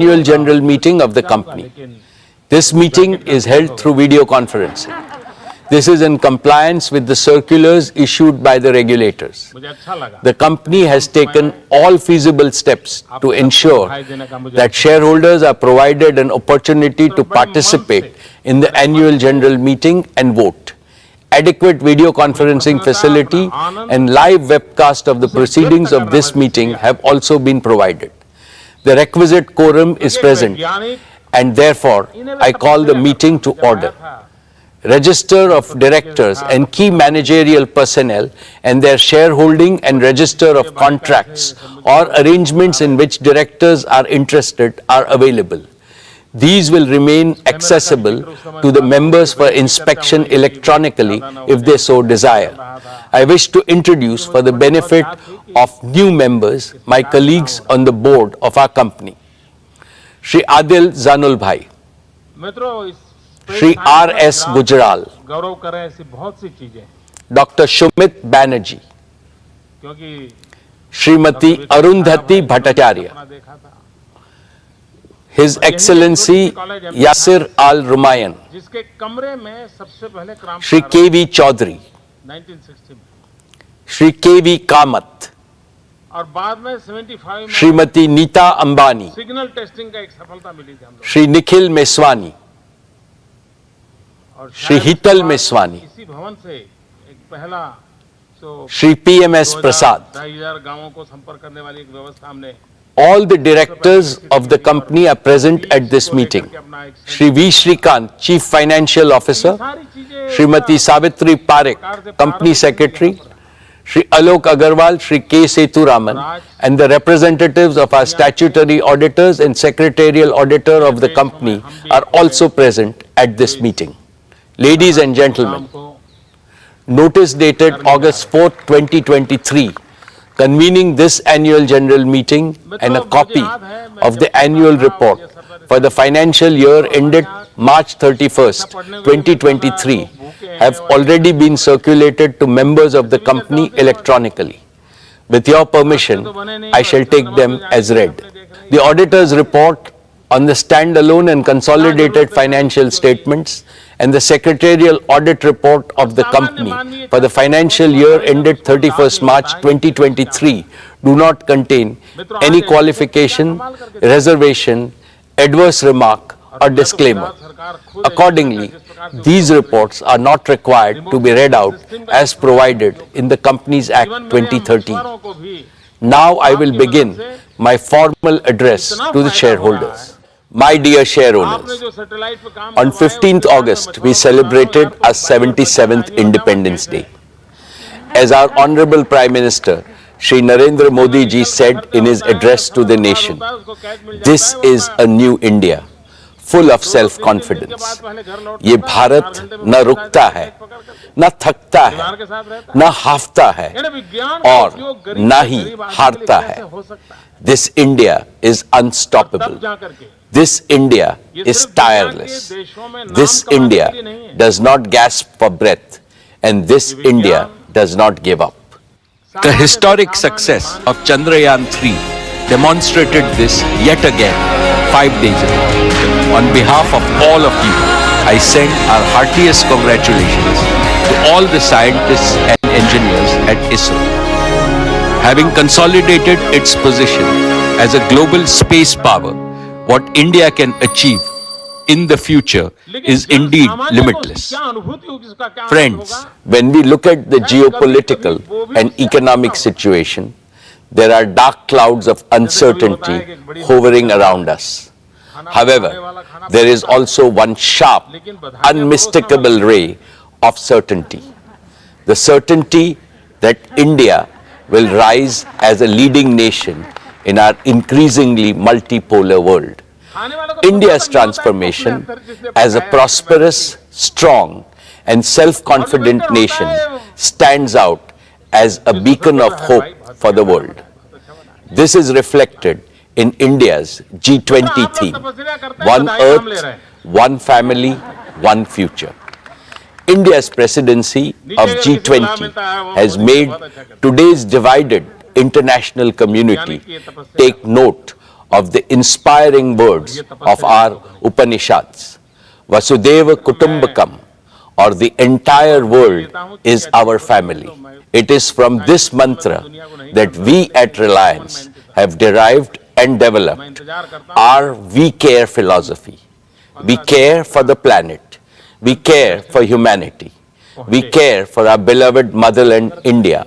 annual general meeting of the company. This meeting is held through video conferencing. This is in compliance with the circulars issued by the regulators. The company has taken all feasible steps to ensure that shareholders are provided an opportunity to participate in the annual general meeting and vote. Adequate video conferencing facility and live webcast of the proceedings of this meeting have also been provided. The requisite quorum is present, and therefore I call the meeting to order. Register of directors and key managerial personnel and their shareholding and register of contracts or arrangements in which directors are interested are available. These will remain accessible to the members for inspection electronically if they so desire. I wish to introduce, for the benefit of new members, my colleagues on the board of our company. Shri Adil Zanul Bhai, Shri R.S. Gujral, Dr. Shumit Banerjee, Srimati Arundhati Bhattacharya, His Excellency Yasir Al Rumayyan, Shri K.V. Chaudhary, Shri K.V. Kamath, Srimati Neeta Ambani, Shri Nikhil Meswani, Shri Hital Meswani, Shri P.M.S. Prasad. All the directors of the company are present at this meeting. Shri V. Shrikant, Chief Financial Officer, Srimati Savitri Parekh, Company Secretary, Shri Alok Agarwal, Shri K. Sethuraman, and the representatives of our statutory auditors and secretarial auditor of the company are also present at this meeting. Ladies and gentlemen, notice dated August 4, 2023, convening this annual general meeting and a copy of the annual report for the financial year ended March 31st, 2023 have already been circulated to members of the company electronically. With your permission, I shall take them as read. The auditor's report on the standalone and consolidated financial statements and the secretarial audit report of the company for the financial year ended 31st March 2023 do not contain any qualification, reservation, adverse remark or disclaimer. Accordingly, these reports are not required to be read out as provided in the Companies Act 2013. Now I will begin my formal address to the shareholders. My dear share owners, on 15th August, we celebrated our 77th Independence Day. As our Honorable Prime Minister, Shri Narendra Modi ji said in his address to the nation, this is a new India, full of self-confidence. ये भारत न रुकता है, न थकता है, न हाफता है, और न ही हारता है. This India is unstoppable. This India is tireless. This India does not gasp for breath, and this India does not give up. The historic success of Chandrayaan-3 demonstrated this yet again 5 days ago. On behalf of all of you, I send our heartiest congratulations to all the scientists and engineers at ISRO. Having consolidated its position as a global space power, what India can achieve in the future is indeed limitless. Friends, when we look at the geopolitical and economic situation, there are dark clouds of uncertainty hovering around us. However, there is also one sharp, unmistakable ray of certainty. The certainty that India will rise as a leading nation in our increasingly multipolar world. India's transformation as a prosperous, strong and self-confident nation stands out as a beacon of hope for the world. This is reflected in India's G20 theme, One Earth, One Family, One Future. India's presidency of G20 has made today's divided international community take note of the inspiring words of our Upanishads. Vasudeva Kutumbakam, or the entire world is our family. It is from this mantra that we at Reliance have derived and developed our We Care philosophy. We care for the planet. We care for humanity. We care for our beloved motherland, India.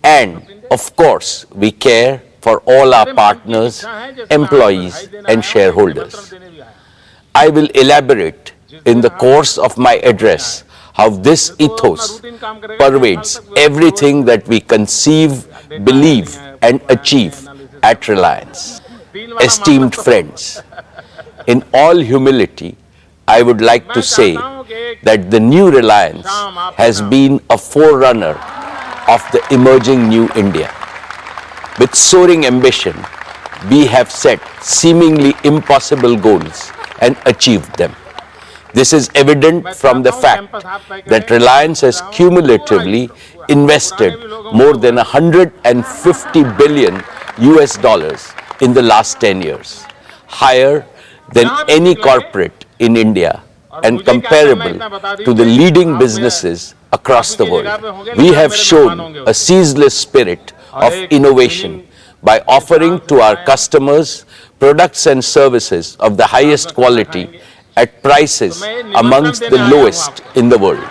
And, of course, we care for all our partners, employees, and shareholders. I will elaborate in the course of my address how this ethos pervades everything that we conceive, believe, and achieve at Reliance. Esteemed friends, in all humility, I would like to say that the new Reliance has been a forerunner of the emerging new India. With soaring ambition, we have set seemingly impossible goals and achieved them. This is evident from the fact that Reliance has cumulatively invested more than $150 billion in the last 10 years, higher than any corporate in India and comparable to the leading businesses across the world. We have shown a ceaseless spirit of innovation by offering to our customers products and services of the highest quality at prices amongst the lowest in the world.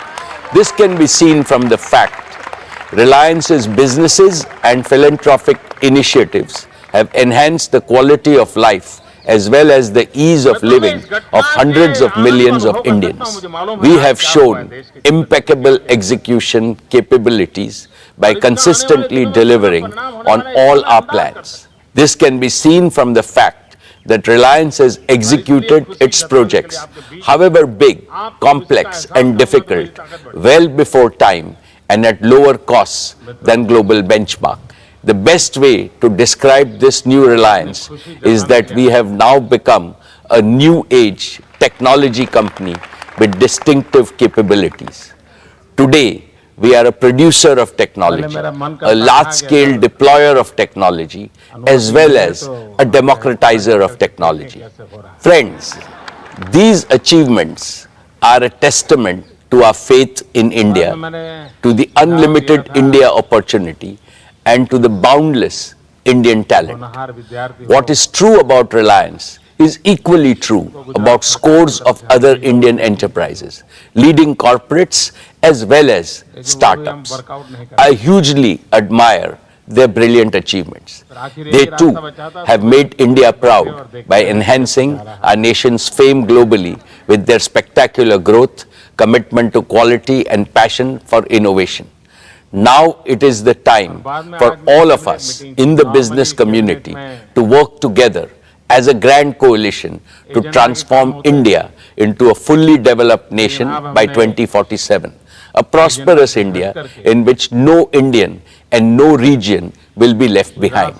This can be seen from the fact Reliance's businesses and philanthropic initiatives have enhanced the quality of life as well as the ease of living of hundreds of millions of Indians. We have shown impeccable execution capabilities by consistently delivering on all our plans. This can be seen from the fact that Reliance has executed its projects, however big, complex and difficult, well before time and at lower costs than global benchmark. The best way to describe this new Reliance is that we have now become a new age technology company with distinctive capabilities. Today, we are a producer of technology, a large-scale deployer of technology, as well as a democratizer of technology. Friends, these achievements are a testament to our faith in India, to the unlimited India opportunity, and to the boundless Indian talent. What is true about Reliance is equally true about scores of other Indian enterprises, leading corporates as well as startups. I hugely admire their brilliant achievements. They too have made India proud by enhancing our nation's fame globally with their spectacular growth, commitment to quality and passion for innovation. Now it is the time for all of us in the business community to work together as a grand coalition to transform India into a fully developed nation by 2047, a prosperous India in which no Indian and no region will be left behind.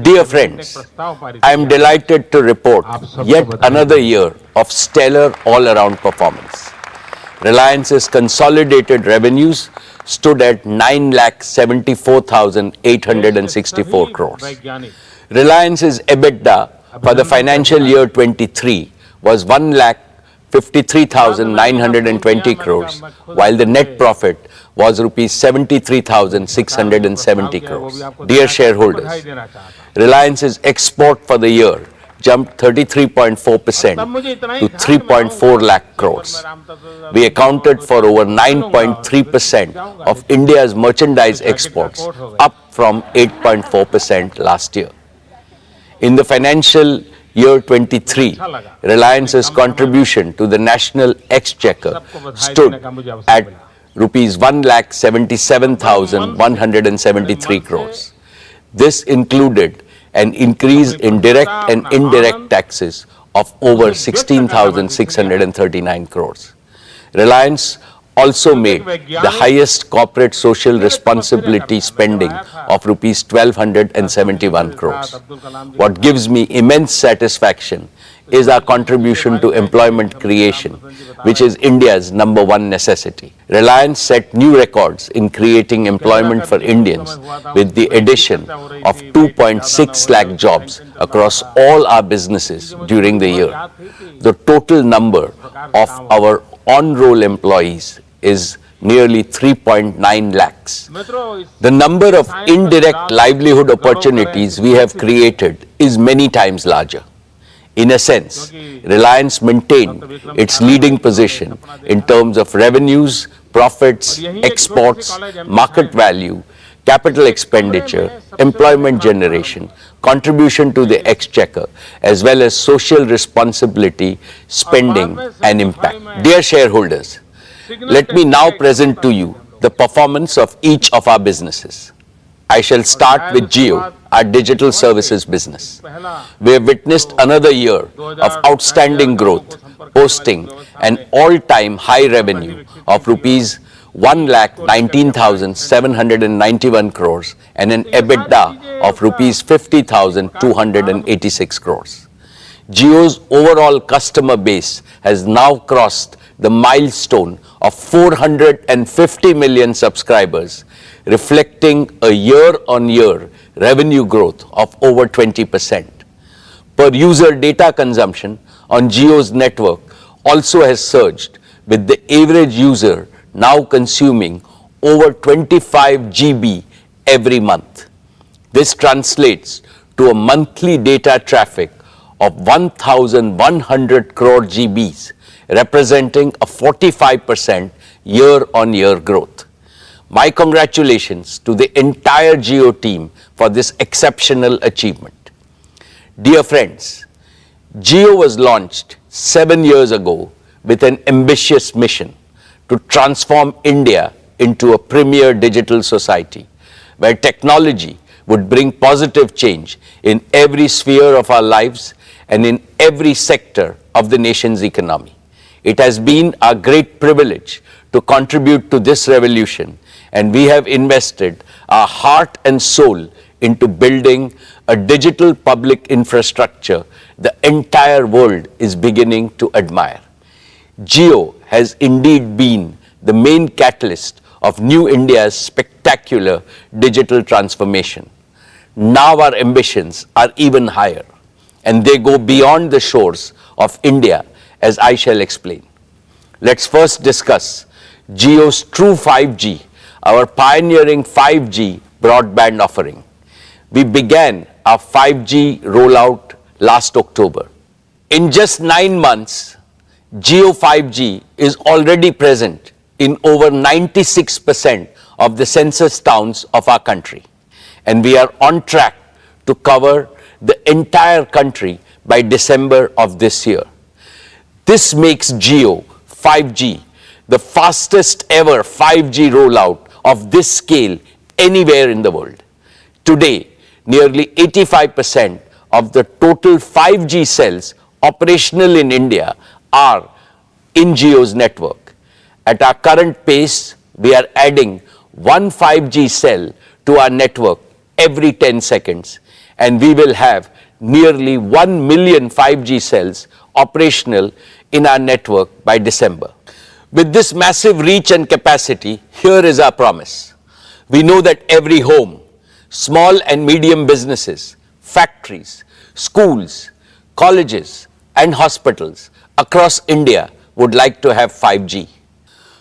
Dear friends, I am delighted to report yet another year of stellar all-around performance. Reliance's consolidated revenues stood at 9,74,864 crores. Reliance's EBITDA for the financial year 23 was 1,53,920 crores, while the net profit was rupees 73,670 crores. Dear shareholders, Reliance's export for the year jumped 33.4% to 3.4 lakh crores. We accounted for over 9.3% of India's merchandise exports, up from 8.4% last year. In the financial year 23, Reliance's contribution to the national exchequer stood at rupees 1,77,173 crores. This included an increase in direct and indirect taxes of over 16,639 crores. Reliance also made the highest corporate social responsibility spending of rupees 1,271 crores. What gives me immense satisfaction is our contribution to employment creation, which is India's #1 necessity. Reliance set new records in creating employment for Indians with the addition of 2.6 lakh jobs across all our businesses during the year. The total number of our on-roll employees is nearly 3.9 lakhs. The number of indirect livelihood opportunities we have created is many times larger. In a sense, Reliance maintained its leading position in terms of revenues, profits, exports, market value, capital expenditure, employment generation, contribution to the exchequer, as well as social responsibility, spending, and impact. Dear shareholders, let me now present to you the performance of each of our businesses. I shall start with Jio, our digital services business. We have witnessed another year of outstanding growth, posting an all-time high revenue of rupees 1,19,791 crores and an EBITDA of rupees 50,286 crores. Jio's overall customer base has now crossed the milestone of 450 million subscribers, reflecting a year-on-year revenue growth of over 20%. Per user data consumption on Jio's network also has surged, with the average user now consuming over 25 GB every month. This translates to a monthly data traffic of 1,100 crore GBs, representing a 45% year-on-year growth. My congratulations to the entire Jio team for this exceptional achievement. Dear friends, Jio was launched 7 years ago with an ambitious mission to transform India into a premier digital society, where technology would bring positive change in every sphere of our lives and in every sector of the nation's economy. It has been our great privilege to contribute to this revolution, and we have invested our heart and soul into building a digital public infrastructure the entire world is beginning to admire. Jio has indeed been the main catalyst of New India's spectacular digital transformation. Now our ambitions are even higher, and they go beyond the shores of India, as I shall explain. Let's first discuss Jio's True 5G, our pioneering 5G broadband offering. We began our 5G rollout last October. In just 9 months, Jio 5G is already present in over 96% of the census towns of our country, and we are on track to cover the entire country by December of this year. This makes Jio 5G the fastest ever 5G rollout of this scale anywhere in the world. Today, nearly 85% of the total 5G cells operational in India are in Jio's network. At our current pace, we are adding one 5G cell to our network every 10 seconds, and we will have nearly 1 million 5G cells operational in our network by December. With this massive reach and capacity, here is our promise. We know that every home, small and medium businesses, factories, schools, colleges, and hospitals across India would like to have 5G.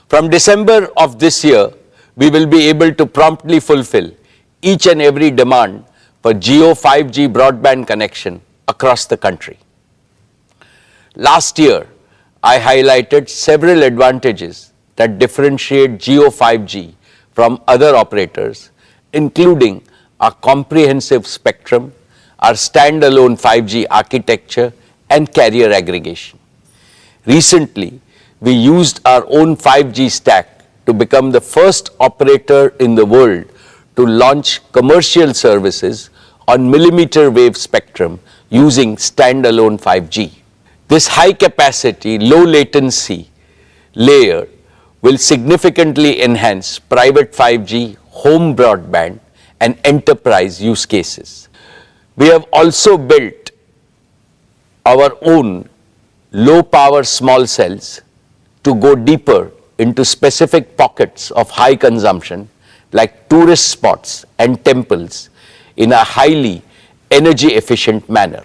From December of this year, we will be able to promptly fulfill each and every demand for Jio 5G broadband connection across the country. Last year, I highlighted several advantages that differentiate Jio 5G from other operators, including our comprehensive spectrum, our standalone 5G architecture, and carrier aggregation. Recently, we used our own 5G stack to become the first operator in the world to launch commercial services on millimeter wave spectrum using standalone 5G. This high capacity, low latency layer will significantly enhance private 5G, home broadband, and enterprise use cases. We have also built our own low power small cells to go deeper into specific pockets of high consumption like tourist spots and temples in a highly energy efficient manner.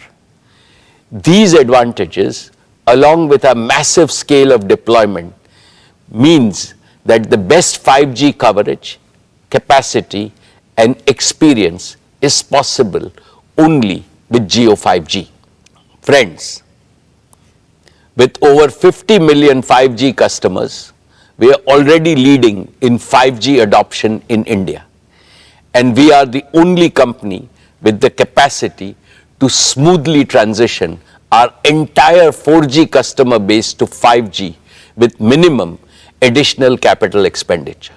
These advantages, along with a massive scale of deployment, means that the best 5G coverage, capacity and experience is possible only with Jio 5G. Friends, with over 50 million 5G customers, we are already leading in 5G adoption in India. And we are the only company with the capacity to smoothly transition our entire 4G customer base to 5G with minimum additional capital expenditure.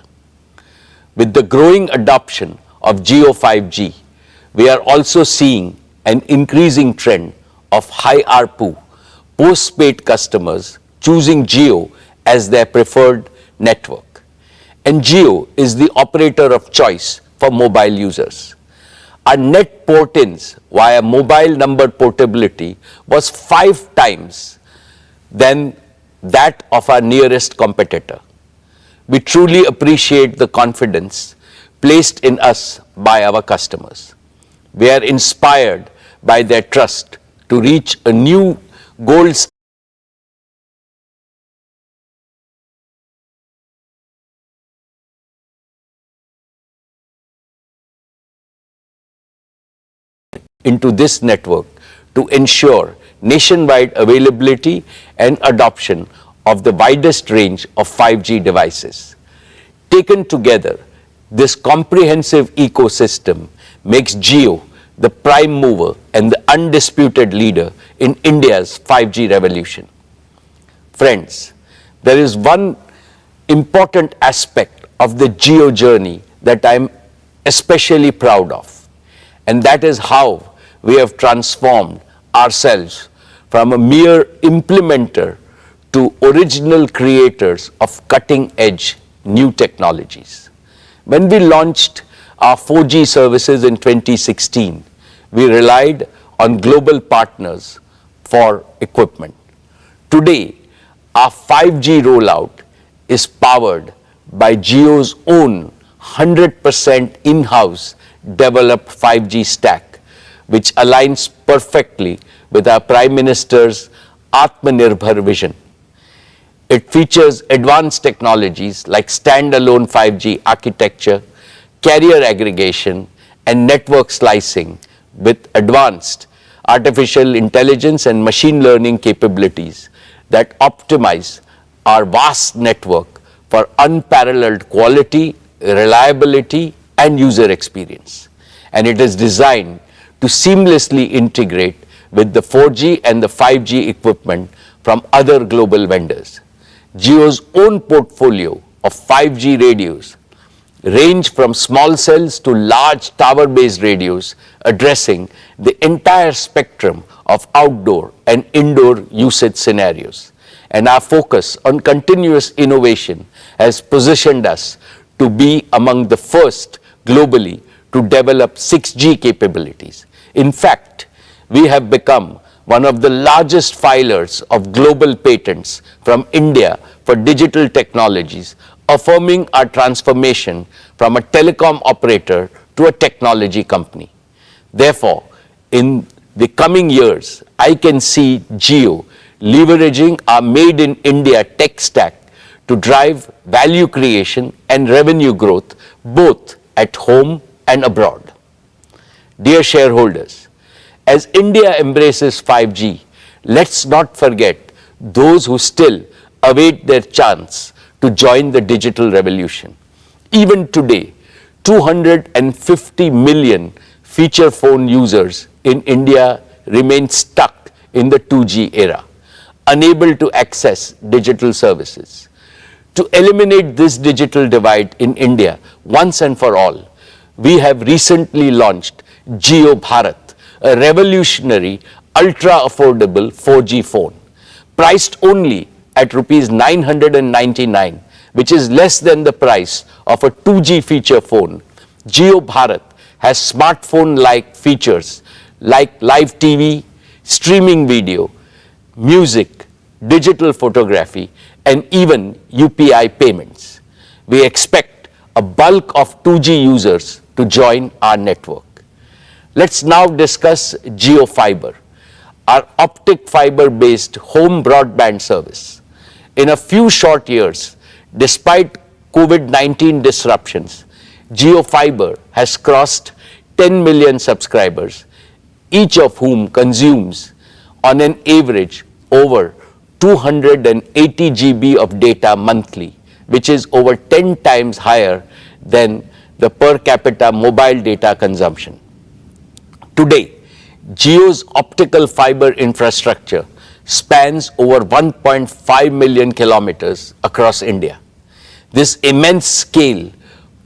With the growing adoption of Jio 5G, we are also seeing an increasing trend of high ARPU post-paid customers choosing Jio as their preferred network. And Jio is the operator of choice for mobile users. Our net port-ins via mobile number portability was 5 times than that of our nearest competitor. We truly appreciate the confidence placed in us by our customers. We are inspired by their trust to reach a new gold standard into this network to ensure nationwide availability and adoption of the widest range of 5G devices. Taken together, this comprehensive ecosystem makes Jio the prime mover and the undisputed leader in India's 5G revolution. Friends, there is one important aspect of the Jio journey that I am especially proud of, and that is how we have transformed ourselves from a mere implementer to original creators of cutting-edge new technologies. When we launched our 4G services in 2016, we relied on global partners for equipment. Today, our 5G rollout is powered by Jio's own 100% in-house developed 5G stack, which aligns perfectly with our Prime Minister's Atmanirbhar vision. It features advanced technologies like standalone 5G architecture, carrier aggregation, and network slicing with advanced artificial intelligence and machine learning capabilities that optimize our vast network for unparalleled quality, reliability, and user experience. And it is designed to seamlessly integrate with the 4G and the 5G equipment from other global vendors. Jio's own portfolio of 5G radios range from small cells to large tower-based radios addressing the entire spectrum of outdoor and indoor usage scenarios. And our focus on continuous innovation has positioned us to be among the first globally to develop 6G capabilities. In fact, we have become one of the largest filers of global patents from India for digital technologies, affirming our transformation from a telecom operator to a technology company. Therefore, in the coming years, I can see Jio leveraging our Made in India tech stack to drive value creation and revenue growth both at home and abroad. Dear shareholders, as India embraces 5G, let's not forget those who still await their chance to join the digital revolution. Even today, 250 million feature phone users in India remain stuck in the 2G era, unable to access digital services. To eliminate this digital divide in India once and for all, we have recently launched Jio Bharat, a revolutionary, ultra-affordable 4G phone, priced only at Rs 999, which is less than the price of a 2G feature phone. Jio Bharat has smartphone-like features like live TV, streaming video, music, digital photography, and even UPI payments. We expect a bulk of 2G users to join our network. Let's now discuss JioFiber, our optic fiber-based home broadband service. In a few short years, despite COVID-19 disruptions, JioFiber has crossed 10 million subscribers, each of whom consumes on an average over 280 GB of data monthly, which is over 10 times higher than the per capita mobile data consumption. Today, Jio's optical fiber infrastructure spans over 1.5 million kilometers across India. This immense scale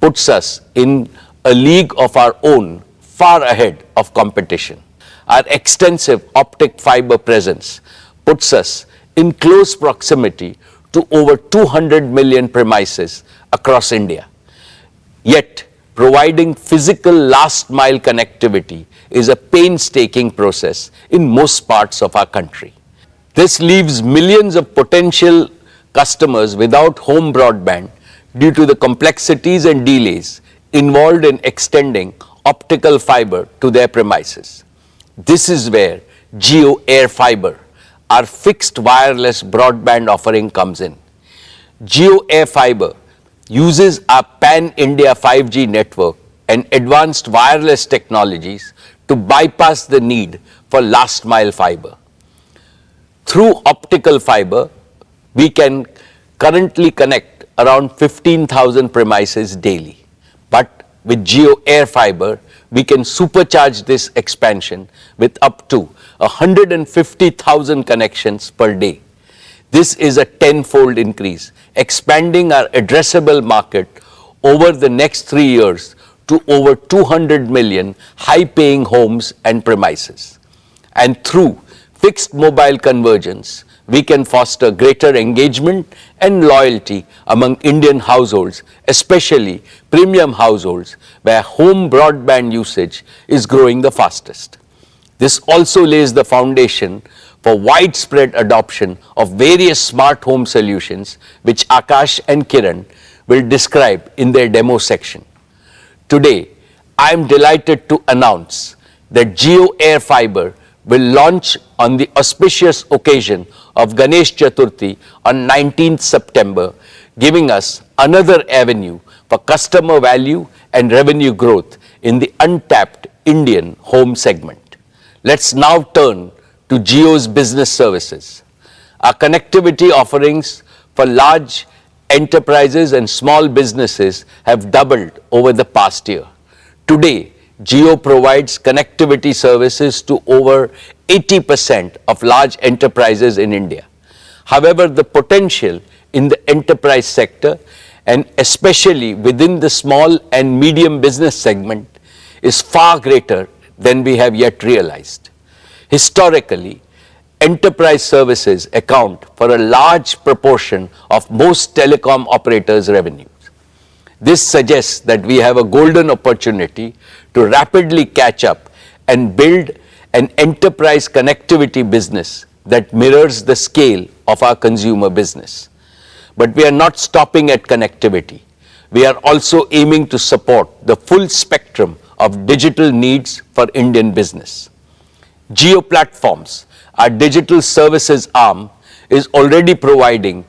puts us in a league of our own, far ahead of competition. Our extensive optic fiber presence puts us in close proximity to over 200 million premises across India. Yet, providing physical last-mile connectivity is a painstaking process in most parts of our country. This leaves millions of potential customers without home broadband due to the complexities and delays involved in extending optical fiber to their premises. This is where Jio Air Fiber, our fixed wireless broadband offering, comes in. Jio Air Fiber uses our pan-India 5G network and advanced wireless technologies to bypass the need for last-mile fiber. Through optical fiber, we can currently connect around 15,000 premises daily. But with Jio Air Fiber, we can supercharge this expansion with up to 150,000 connections per day. This is a tenfold increase, expanding our addressable market over the next 3 years to over 200 million high-paying homes and premises. And through fixed mobile convergence, we can foster greater engagement and loyalty among Indian households, especially premium households where home broadband usage is growing the fastest. This also lays the foundation for widespread adoption of various smart home solutions, which Akash and Kiran will describe in their demo section. Today, I am delighted to announce that Jio Air Fiber will launch on the auspicious occasion of Ganesh Chaturthi on 19th September, giving us another avenue for customer value and revenue growth in the untapped Indian home segment. Let's now turn to Jio's business services. Our connectivity offerings for large enterprises and small businesses have doubled over the past year. Today, Jio provides connectivity services to over 80% of large enterprises in India. However, the potential in the enterprise sector, and especially within the small and medium business segment, is far greater than we have yet realized. Historically, enterprise services account for a large proportion of most telecom operators' revenues. This suggests that we have a golden opportunity to rapidly catch up and build an enterprise connectivity business that mirrors the scale of our consumer business. But we are not stopping at connectivity. We are also aiming to support the full spectrum of digital needs for Indian business. Jio Platforms, our digital services arm, is already providing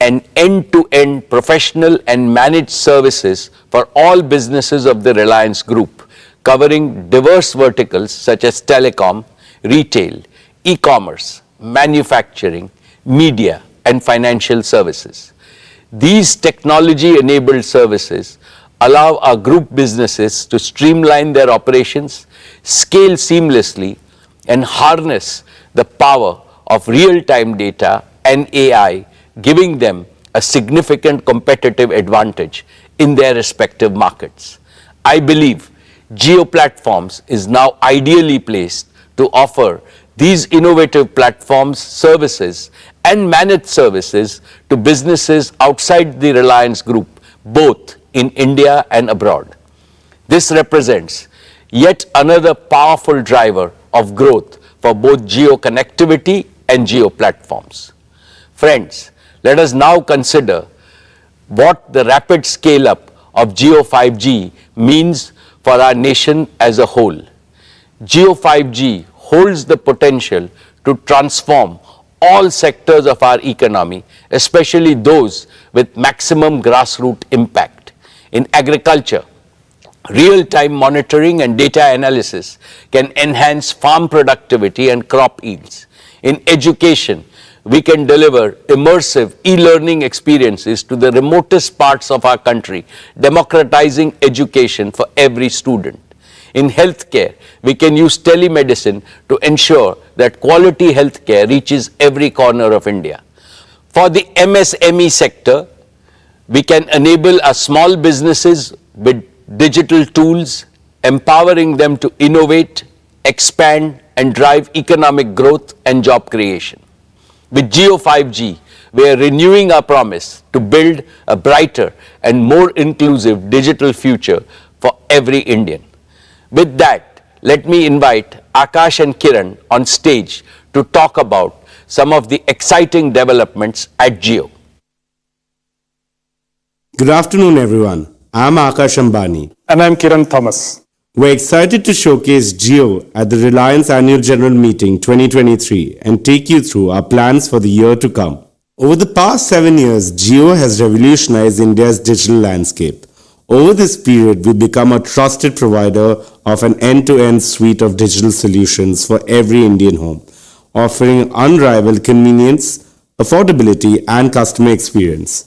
an end-to-end professional and managed services for all businesses of the Reliance Group, covering diverse verticals such as telecom, retail, e-commerce, manufacturing, media, and financial services. These technology-enabled services allow our group businesses to streamline their operations, scale seamlessly, and harness the power of real-time data and AI, giving them a significant competitive advantage in their respective markets. I believe Jio Platforms is now ideally placed to offer these innovative platforms, services, and managed services to businesses outside the Reliance Group, both in India and abroad. This represents yet another powerful driver of growth for both geo connectivity and geo platforms. Friends, let us now consider what the rapid scale-up of Jio 5G means for our nation as a whole. Jio 5G holds the potential to transform all sectors of our economy, especially those with maximum grassroots impact. In agriculture, real-time monitoring and data analysis can enhance farm productivity and crop yields. In education, we can deliver immersive e-learning experiences to the remotest parts of our country, democratizing education for every student. In healthcare, we can use telemedicine to ensure that quality healthcare reaches every corner of India. For the MSME sector, we can enable our small businesses with digital tools, empowering them to innovate, expand, and drive economic growth and job creation. With Jio 5G, we are renewing our promise to build a brighter and more inclusive digital future for every Indian. With that, let me invite Akash and Kiran on stage to talk about some of the exciting developments at Jio. Good afternoon, everyone. I'm Akash Ambani. And I'm Kiran Thomas. We're excited to showcase Jio at the Reliance Annual General Meeting 2023 and take you through our plans for the year to come. Over the past 7 years, Jio has revolutionized India's digital landscape. Over this period, we've become a trusted provider of an end-to-end suite of digital solutions for every Indian home, offering unrivaled convenience, affordability, and customer experience.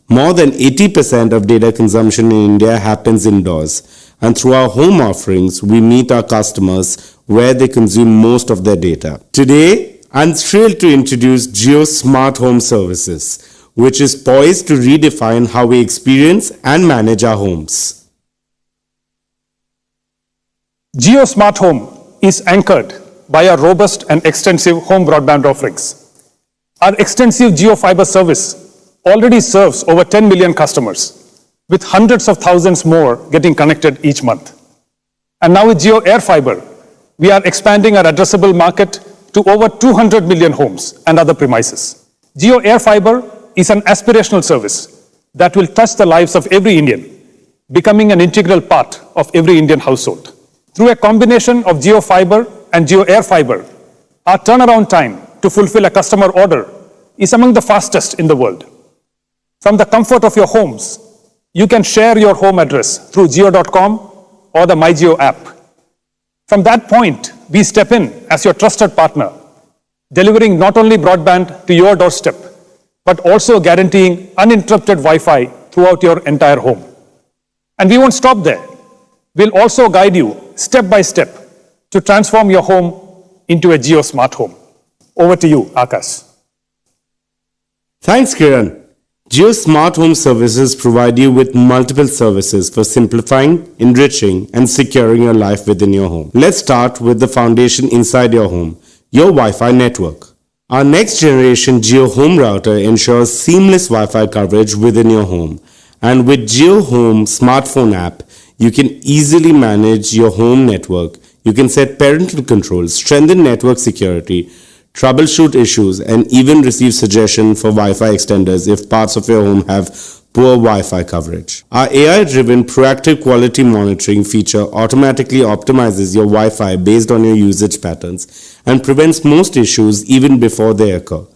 More than 80% of data consumption in India happens indoors, and through our home offerings, we meet our customers where they consume most of their data. Today, I'm thrilled to introduce Jio Smart Home Services, which is poised to redefine how we experience and manage our homes. Jio Smart Home is anchored by our robust and extensive home broadband offerings. Our extensive Jio Fiber service already serves over 10 million customers, with hundreds of thousands more getting connected each month. And now with Jio Air Fiber, we are expanding our addressable market to over 200 million homes and other premises. Jio Air Fiber is an aspirational service that will touch the lives of every Indian, becoming an integral part of every Indian household. Through a combination of Jio Fiber and Jio Air Fiber, our turnaround time to fulfill a customer order is among the fastest in the world. From the comfort of your homes, you can share your home address through Jio.com or the MyJio app. From that point, we step in as your trusted partner, delivering not only broadband to your doorstep, but also guaranteeing uninterrupted Wi-Fi throughout your entire home. And we won't stop there. We'll also guide you step by step to transform your home into a Jio Smart Home. Over to you, Akash. Thanks, Kiran. Jio Smart Home Services provide you with multiple services for simplifying, enriching, and securing your life within your home. Let's start with the foundation inside your home, your Wi-Fi network. Our next generation Jio Home Router ensures seamless Wi-Fi coverage within your home. And with Jio Home smartphone app, you can easily manage your home network. You can set parental controls, strengthen network security, troubleshoot issues, and even receive suggestions for Wi-Fi extenders if parts of your home have poor Wi-Fi coverage. Our AI-driven proactive quality monitoring feature automatically optimizes your Wi-Fi based on your usage patterns and prevents most issues even before they occur.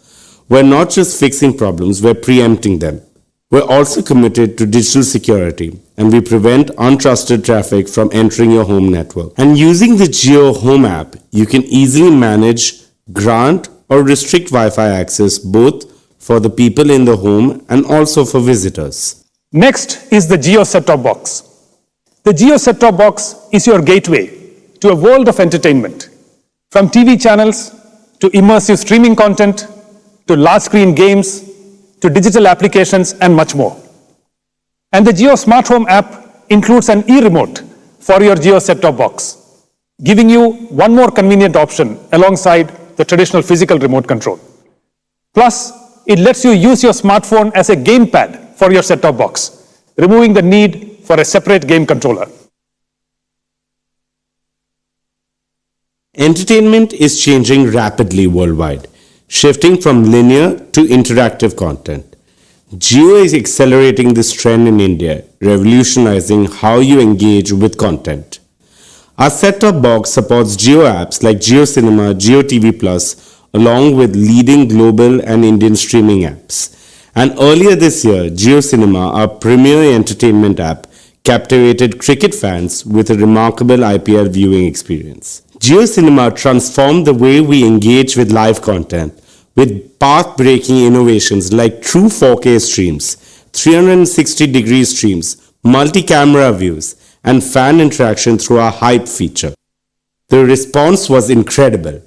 We're not just fixing problems, we're preempting them. We're also committed to digital security, and we prevent untrusted traffic from entering your home network. And using the Jio Home app, you can easily manage, grant, or restrict Wi-Fi access both for the people in the home and also for visitors. Next is the Jio set-top box. The Jio set-top box is your gateway to a world of entertainment, from TV channels to immersive streaming content to large-screen games to digital applications and much more. And the Jio Smart Home app includes an e-remote for your Jio set-top box, giving you one more convenient option alongside the traditional physical remote control. Plus, it lets you use your smartphone as a gamepad for your set-top box, removing the need for a separate game controller. Next is the Jio Set-top box. The Jio Set-top box is your gateway to a world of entertainment, from TV channels to immersive streaming content to large-screen games to digital applications and much more. And the Jio Smart Home app includes an e-remote for your Jio set-top box, giving you one more convenient option alongside the traditional physical remote control. Plus, it lets you use your smartphone as a gamepad for your set-top box, removing the need for a separate game controller. Entertainment is changing rapidly worldwide, shifting from linear to interactive content. Jio is accelerating this trend in India, revolutionizing how you engage with content. Our set-top box supports Jio apps like Jio Cinema, Jio TV Plus, along with leading global and Indian streaming apps. And earlier this year, Jio Cinema, our premier entertainment app, captivated cricket fans with a remarkable IPL viewing experience. Jio Cinema transformed the way we engage with live content, with path-breaking innovations like true 4K streams, 360-degree streams, multi-camera views, and fan interaction through our Hype feature. The response was incredible,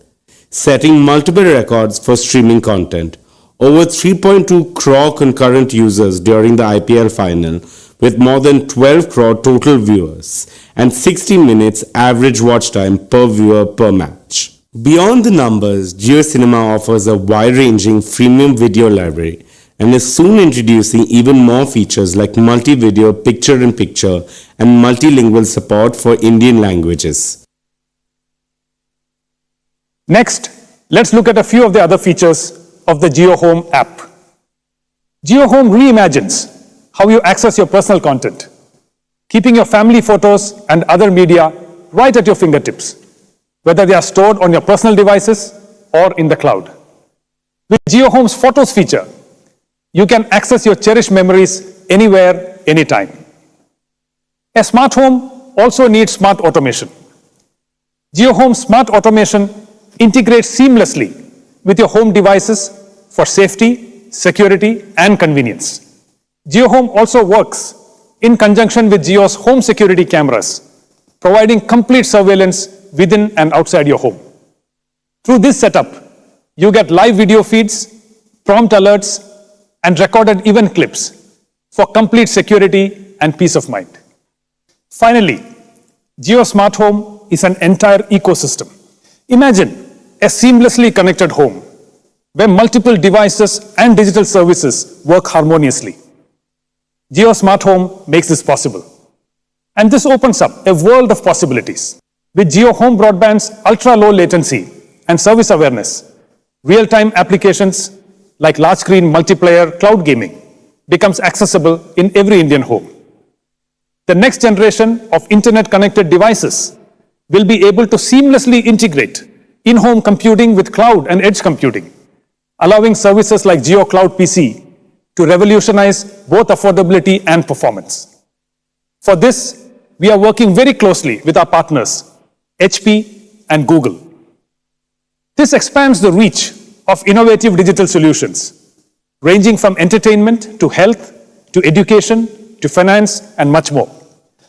setting multiple records for streaming content. Over 3.2 crore concurrent users during the IPL final, with more than 12 crore total viewers and 60 minutes average watch time per viewer per match. Beyond the numbers, Jio Cinema offers a wide-ranging freemium video library and is soon introducing even more features like multi-video picture-in-picture and multilingual support for Indian languages. Next, let's look at a few of the other features of the JioHome app. JioHome reimagines how you access your personal content, keeping your family photos and other media right at your fingertips, whether they are stored on your personal devices or in the cloud. With JioHome's Photos feature, you can access your cherished memories anywhere, anytime. A smart home also needs smart automation. JioHome Smart Automation integrates seamlessly with your home devices for safety, security, and convenience. JioHome also works in conjunction with Jio's home security cameras, providing complete surveillance within and outside your home. Through this setup, you get live video feeds, prompt alerts, and recorded event clips for complete security and peace of mind. Finally, Jio Smart Home is an entire ecosystem. Imagine a seamlessly connected home where multiple devices and digital services work harmoniously. Jio Smart Home makes this possible. And this opens up a world of possibilities. With Jio Home Broadband's ultra-low latency and service awareness, real-time applications like large-screen multiplayer cloud gaming becomes accessible in every Indian home. The next generation of internet-connected devices will be able to seamlessly integrate in-home computing with cloud and edge computing, allowing services like Jio Cloud PC to revolutionize both affordability and performance. For this, we are working very closely with our partners, HP and Google. This expands the reach of innovative digital solutions, ranging from entertainment to health, to education, to finance, and much more.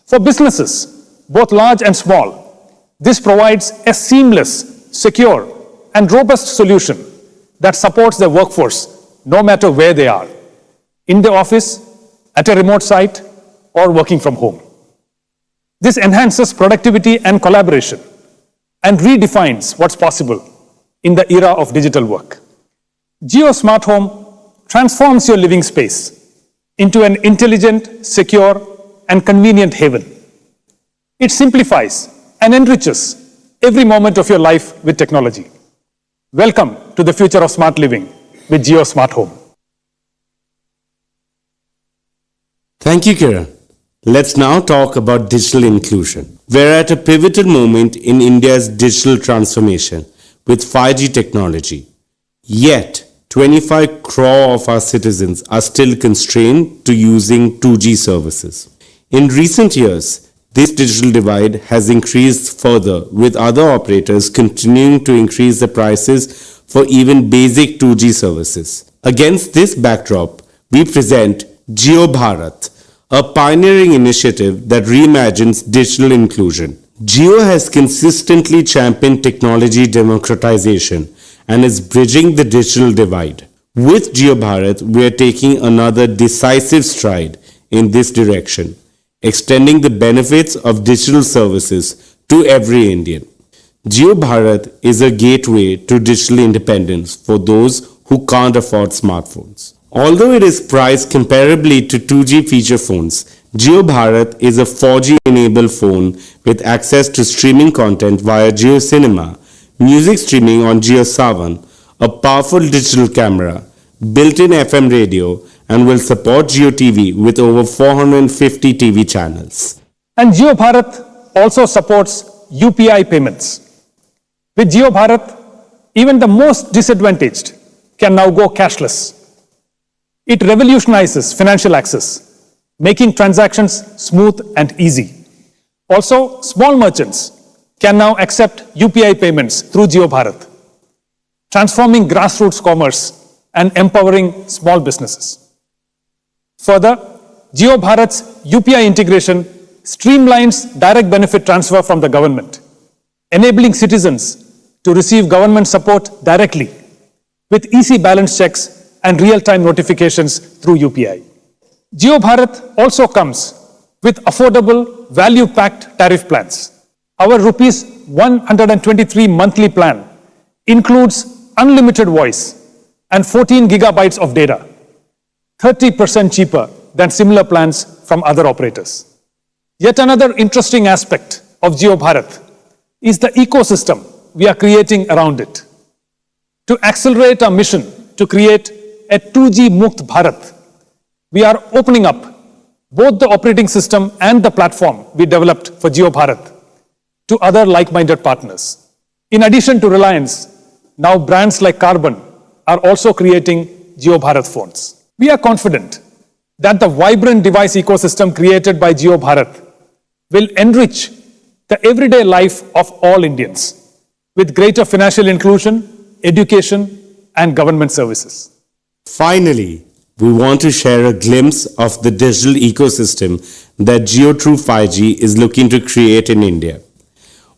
For businesses, both large and small, this provides a seamless, secure, and robust solution that supports their workforce no matter where they are, in the office, at a remote site, or working from home. This enhances productivity and collaboration and redefines what's possible in the era of digital work. Jio Smart Home transforms your living space into an intelligent, secure, and convenient haven. It simplifies and enriches every moment of your life with technology. Welcome to the future of smart living with Jio Smart Home. Thank you, Kiran. Let's now talk about digital inclusion. We're at a pivotal moment in India's digital transformation with 5G technology. Yet, 25 crore of our citizens are still constrained to using 2G services. In recent years, this digital divide has increased further, with other operators continuing to increase the prices for even basic 2G services. Against this backdrop, we present Jio Bharat, a pioneering initiative that reimagines digital inclusion. Jio has consistently championed technology democratization and is bridging the digital divide. With Jio Bharat, we are taking another decisive stride in this direction, extending the benefits of digital services to every Indian. Jio Bharat is a gateway to digital independence for those who can't afford smartphones. Although it is priced comparably to 2G feature phones, Jio Bharat is a 4G-enabled phone with access to streaming content via Jio Cinema music streaming on JioSaavn, a powerful digital camera, built-in FM radio, and will support Jio TV with over 450 TV channels. And Jio Bharat also supports UPI payments. With Jio Bharat, even the most disadvantaged can now go cashless. It revolutionizes financial access, making transactions smooth and easy. Also, small merchants can now accept UPI payments through Jio Bharat, transforming grassroots commerce and empowering small businesses. Further, Jio Bharat's UPI integration streamlines direct benefit transfer from the government, enabling citizens to receive government support directly with easy balance checks and real-time notifications through UPI. Jio Bharat also comes with affordable, value-packed tariff plans. Our rupees 123 monthly plan includes unlimited voice and 14 gigabytes of data, 30% cheaper than similar plans from other operators. Yet another interesting aspect of Jio Bharat is the ecosystem we are creating around it. To accelerate our mission to create a 2G Mukt Bharat, we are opening up both the operating system and the platform we developed for Jio Bharat to other like-minded partners. In addition to Reliance, now brands like Carbon are also creating Jio Bharat phones. We are confident that the vibrant device ecosystem created by Jio Bharat will enrich the everyday life of all Indians with greater financial inclusion, education, and government services. Finally, we want to share a glimpse of the digital ecosystem that Jio True 5G is looking to create in India.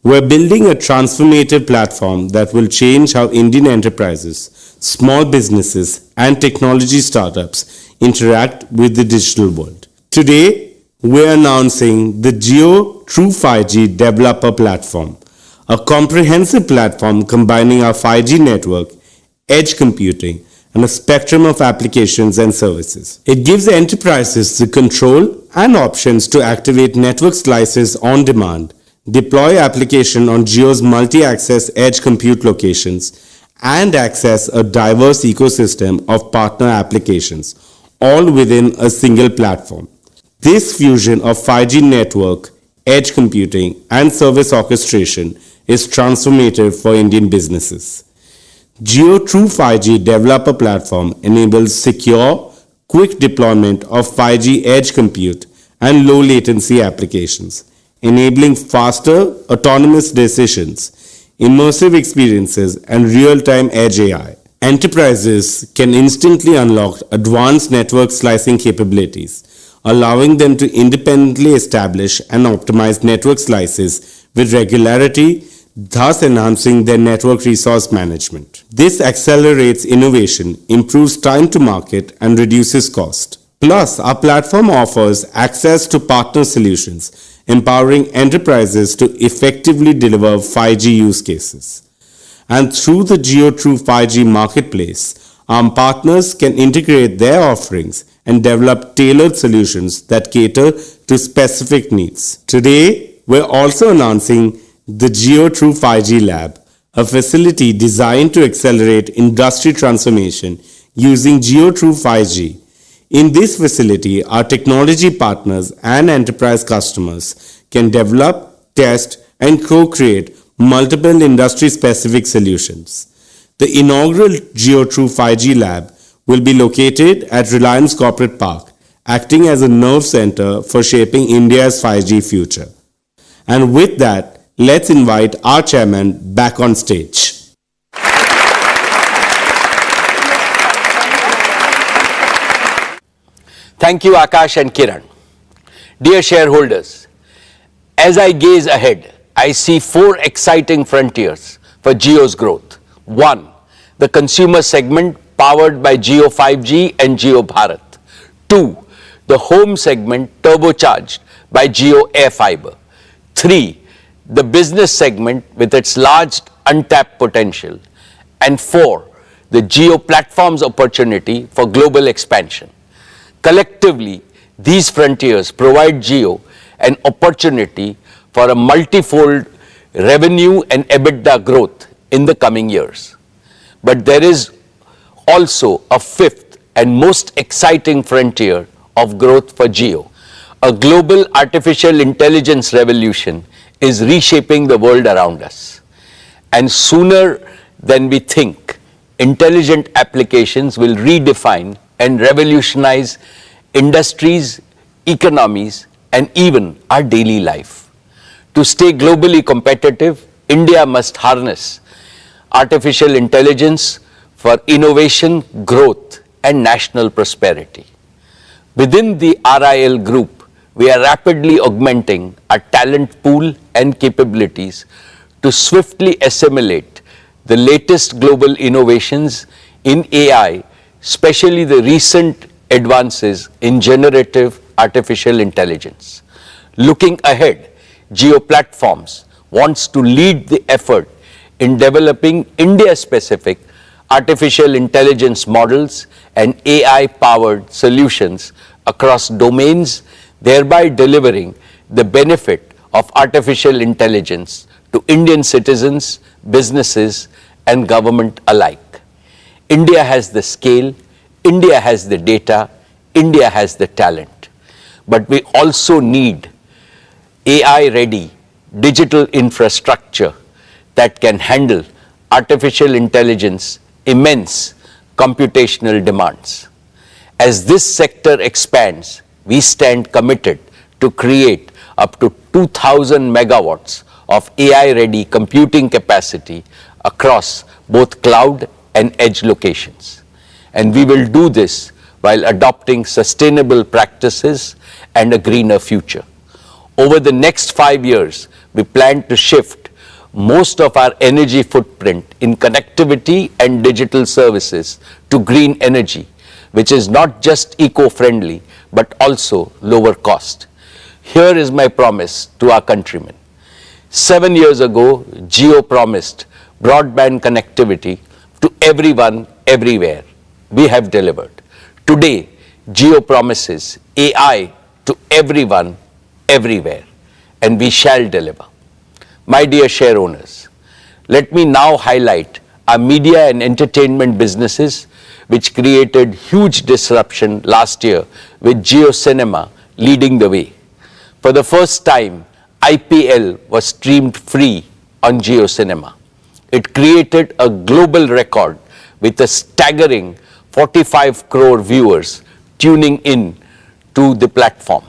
We're building a transformative platform that will change how Indian enterprises, small businesses, and technology startups interact with the digital world. Today, we're announcing the Jio True 5G Developer Platform, a comprehensive platform combining our 5G network, edge computing, and a spectrum of applications and services. It gives enterprises the control and options to activate network slices on demand, deploy application on Jio's multi-access edge compute locations, and access a diverse ecosystem of partner applications, all within a single platform. This fusion of 5G network, edge computing, and service orchestration is transformative for Indian businesses. Jio True 5G Developer Platform enables secure, quick deployment of 5G edge compute and low latency applications, enabling faster, autonomous decisions, immersive experiences, and real-time edge AI. Enterprises can instantly unlock advanced network slicing capabilities, allowing them to independently establish and optimize network slices with regularity, thus enhancing their network resource management. This accelerates innovation, improves time to market, and reduces cost. Plus, our platform offers access to partner solutions, empowering enterprises to effectively deliver 5G use cases. And through the Jio True 5G marketplace, our partners can integrate their offerings and develop tailored solutions that cater to specific needs. Today, we're also announcing the Jio True 5G Lab, a facility designed to accelerate industry transformation using Jio True 5G. In this facility, our technology partners and enterprise customers can develop, test, and co-create multiple industry-specific solutions. The inaugural Jio True 5G Lab will be located at Reliance Corporate Park, acting as a nerve center for shaping India's 5G future. And with that, let's invite our chairman back on stage. Thank you, Akash and Kiran. Dear shareholders, as I gaze ahead, I see 4 exciting frontiers for Jio's growth. 1, the consumer segment powered by Jio 5G and Jio Bharat. 2, the home segment turbocharged by Jio Air Fiber. 3, the business segment with its large untapped potential. And 4, the Jio platform's opportunity for global expansion. Collectively, these frontiers provide Jio an opportunity for a multifold revenue and EBITDA growth in the coming years. But there is also a fifth and most exciting frontier of growth for Jio. A global artificial intelligence revolution is reshaping the world around us. And sooner than we think, intelligent applications will redefine and revolutionize industries, economies, and even our daily life. To stay globally competitive, India must harness artificial intelligence for innovation, growth, and national prosperity. Within the RIL group, we are rapidly augmenting our talent pool and capabilities to swiftly assimilate the latest global innovations in AI, especially the recent advances in generative artificial intelligence. Looking ahead, Jio Platforms wants to lead the effort in developing India-specific artificial intelligence models and AI-powered solutions across domains, thereby delivering the benefit of artificial intelligence to Indian citizens, businesses, and government alike. India has the scale, India has the data, India has the talent. But we also need AI-ready digital infrastructure that can handle artificial intelligence immense computational demands. As this sector expands, we stand committed to create up to 2,000 megawatts of AI-ready computing capacity across both cloud and edge locations. And we will do this while adopting sustainable practices and a greener future. Over the next 5 years, we plan to shift most of our energy footprint in connectivity and digital services to green energy, which is not just eco-friendly, but also lower cost. Here is my promise to our countrymen. 7 years ago, Jio promised broadband connectivity to everyone, everywhere. We have delivered. Today, Jio promises AI to everyone, everywhere, and we shall deliver. My dear share owners, let me now highlight our media and entertainment businesses, which created huge disruption last year with Jio Cinema leading the way. For the first time, IPL was streamed free on Jio Cinema. It created a global record with a staggering 45 crore viewers tuning in to the platform.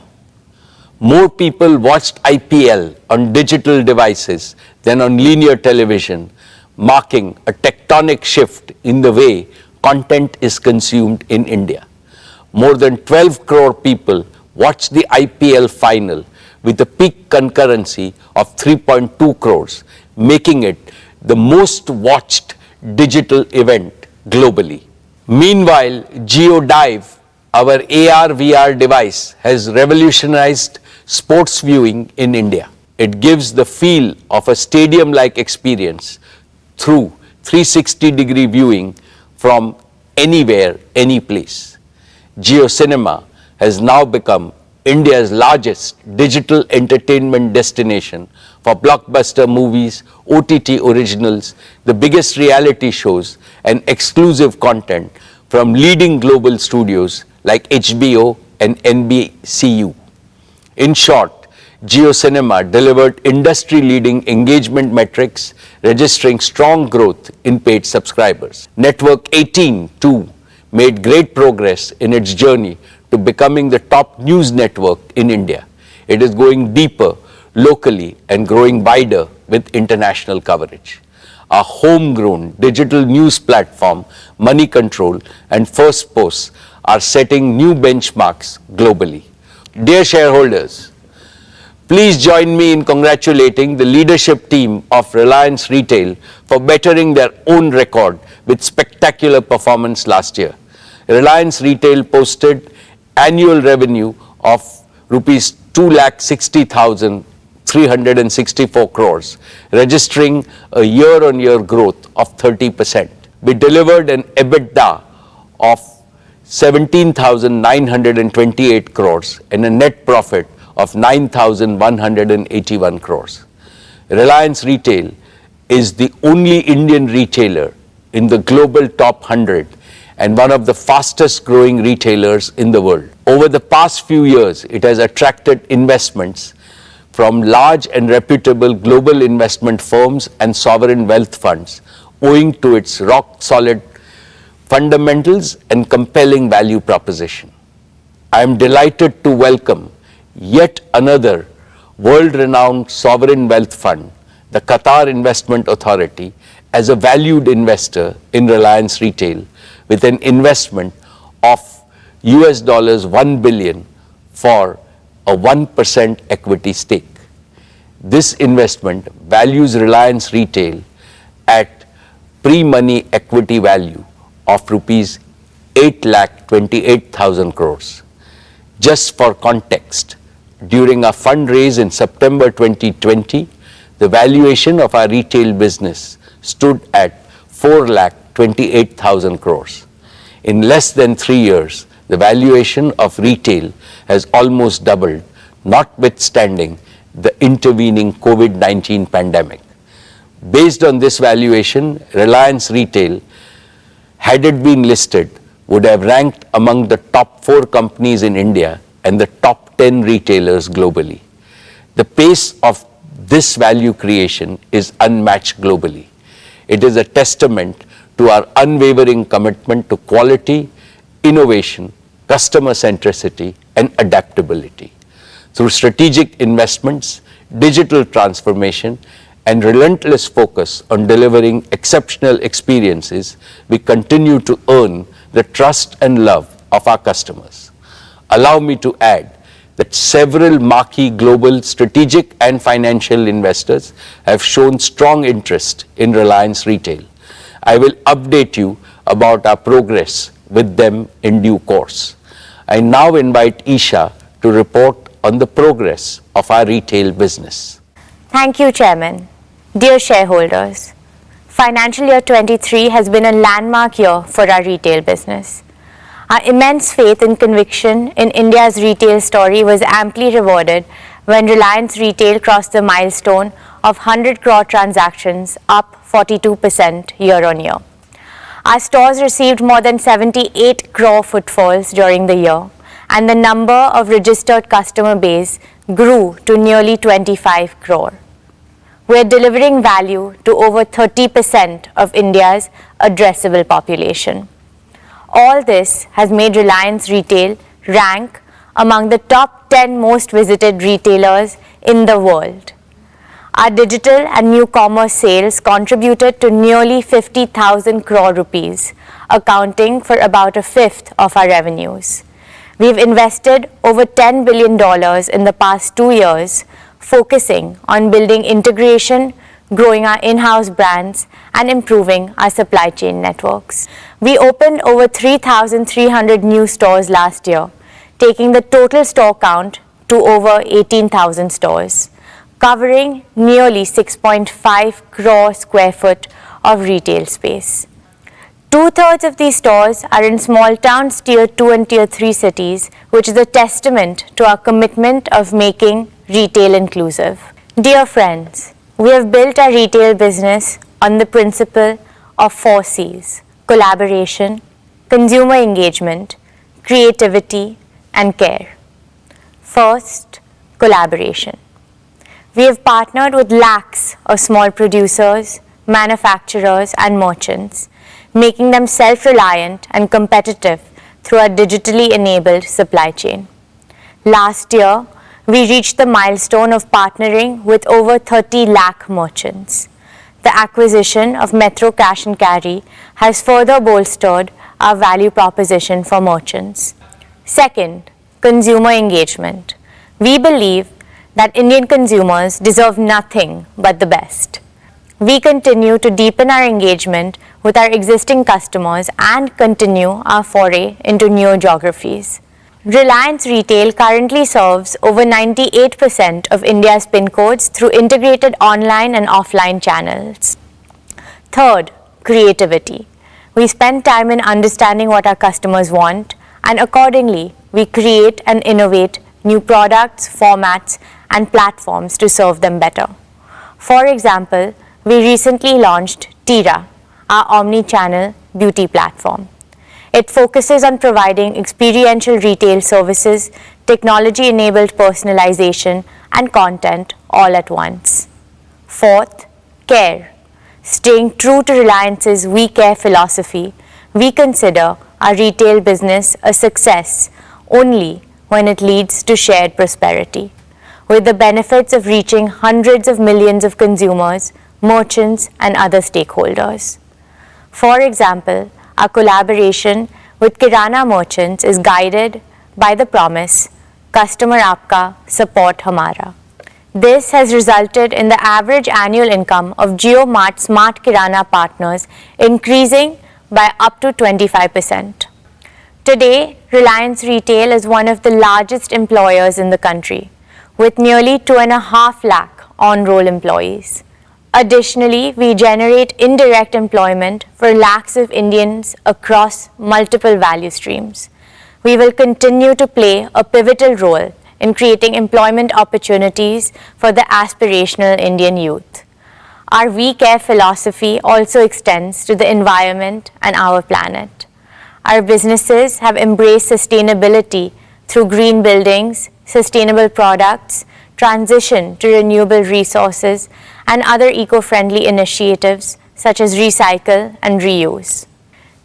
More people watched IPL on digital devices than on linear television, marking a tectonic shift in the way content is consumed in India. More than 12 crore people watched the IPL final with a peak concurrency of 3.2 crores, making it the most watched digital event globally. Meanwhile, JioDive, our AR/VR device, has revolutionized sports viewing in India. It gives the feel of a stadium-like experience through 360-degree viewing from anywhere, any place. Jio Cinema has now become India's largest digital entertainment destination for blockbuster movies, OTT originals, the biggest reality shows, and exclusive content from leading global studios like HBO and NBCU. In short, Jio Cinema delivered industry-leading engagement metrics, registering strong growth in paid subscribers. Network 18, too, made great progress in its journey to becoming the top news network in India. It is going deeper locally and growing wider with international coverage. Our homegrown digital news platform, Money Control and First Post are setting new benchmarks globally. Dear shareholders, please join me in congratulating the leadership team of Reliance Retail for bettering their own record with spectacular performance last year. Reliance Retail posted annual revenue of rupees 2,60,364 crores, registering a year-on-year growth of 30%. We delivered an EBITDA of 17,928 crores and a net profit of 9,181 crores. Reliance Retail is the only Indian retailer in the global top 100 and one of the fastest growing retailers in the world. Over the past few years, it has attracted investments from large and reputable global investment firms and sovereign wealth funds, owing to its rock-solid fundamentals and compelling value proposition. I am delighted to welcome yet another world-renowned sovereign wealth fund, the Qatar Investment Authority, as a valued investor in Reliance Retail with an investment of $1 billion for a 1% equity stake. This investment values Reliance Retail at pre-money equity value of rupees 8,28,000 crores. Just for context, during our fundraise in September 2020, the valuation of our retail business stood at 4,28,000 crores. In less than 3 years, the valuation of retail has almost doubled, notwithstanding the intervening COVID-19 pandemic. Based on this valuation, Reliance Retail, had it been listed, would have ranked among the top 4 companies in India and the top 10 retailers globally. The pace of this value creation is unmatched globally. It is a testament to our unwavering commitment to quality, innovation, customer centricity, and adaptability. Through strategic investments, digital transformation, and relentless focus on delivering exceptional experiences, we continue to earn the trust and love of our customers. Allow me to add that several marquee global strategic and financial investors have shown strong interest in Reliance Retail. I will update you about our progress with them in due course. I now invite Isha to report on the progress of our retail business. Thank you, Chairman. Dear shareholders, financial year 23 has been a landmark year for our retail business. Our immense faith and conviction in India's retail story was amply rewarded when Reliance Retail crossed the milestone of 100 crore transactions, up 42% year-on-year. Our stores received more than 78 crore footfalls during the year, and the number of registered customer base grew to nearly 25 crore. We are delivering value to over 30% of India's addressable population. All this has made Reliance Retail rank among the top 10 most visited retailers in the world. Our digital and new commerce sales contributed to nearly 50,000 crore rupees, accounting for about a fifth of our revenues. We've invested over $10 billion in the past 2 years, focusing on building integration, growing our in-house brands, and improving our supply chain networks. We opened over 3,300 new stores last year, taking the total store count to over 18,000 stores, covering nearly 6.5 crore square foot of retail space. 2/3 of these stores are in small towns, tier 2 and tier 3 cities, which is a testament to our commitment of making retail inclusive. Dear friends, we have built our retail business on the principle of 4 C's: collaboration, consumer engagement, creativity, and care. First, collaboration. We have partnered with lakhs of small producers, manufacturers, and merchants, making them self-reliant and competitive through our digitally enabled supply chain. Last year, we reached the milestone of partnering with over 30 lakh merchants. The acquisition of Metro Cash and Carry has further bolstered our value proposition for merchants. Second, consumer engagement. We believe that Indian consumers deserve nothing but the best. We continue to deepen our engagement with our existing customers and continue our foray into new geographies. Reliance Retail currently serves over 98% of India's PIN codes through integrated online and offline channels. Third, creativity. We spend time in understanding what our customers want, and accordingly, we create and innovate new products, formats, and platforms to serve them better. For example, we recently launched Tira, our omni-channel beauty platform. It focuses on providing experiential retail services, technology-enabled personalization, and content all at once. Fourth, care. Staying true to Reliance's We Care philosophy, we consider our retail business a success only when it leads to shared prosperity, with the benefits of reaching hundreds of millions of consumers, merchants, and other stakeholders. For example, our collaboration with Kirana merchants is guided by the promise, Customer Aapka, Support Hamara. This has resulted in the average annual income of JioMart Smart Kirana partners increasing by up to 25%. Today, Reliance Retail is one of the largest employers in the country, with nearly 2.5 lakh on-roll employees. Additionally, we generate indirect employment for lakhs of Indians across multiple value streams. We will continue to play a pivotal role in creating employment opportunities for the aspirational Indian youth. Our We Care philosophy also extends to the environment and our planet. Our businesses have embraced sustainability through green buildings, sustainable products, transition to renewable resources, and other eco-friendly initiatives such as recycle and reuse.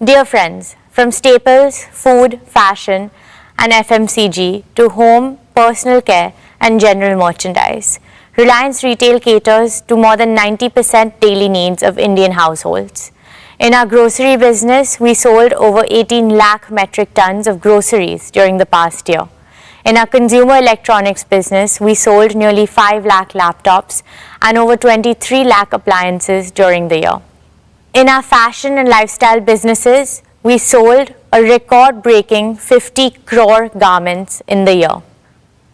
Dear friends, from staples, food, fashion, and FMCG to home, personal care, and general merchandise, Reliance Retail caters to more than 90% daily needs of Indian households. In our grocery business, we sold over 18 lakh metric tons of groceries during the past year. In our consumer electronics business, we sold nearly 5 lakh laptops and over 23 lakh appliances during the year. In our fashion and lifestyle businesses, we sold a record-breaking 50 crore garments in the year.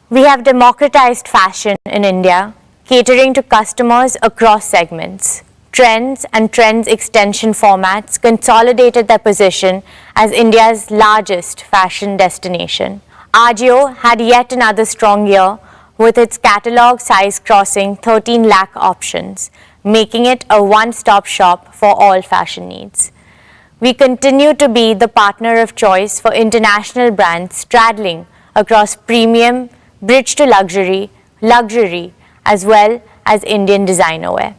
We have democratized fashion in India, catering to customers across segments. Trends and Trends extension formats consolidated their position as India's largest fashion destination. Ajio had yet another strong year with its catalog size crossing 13 lakh options, making it a one-stop shop for all fashion needs. We continue to be the partner of choice for international brands straddling across premium, bridge to luxury, as well as Indian designer wear.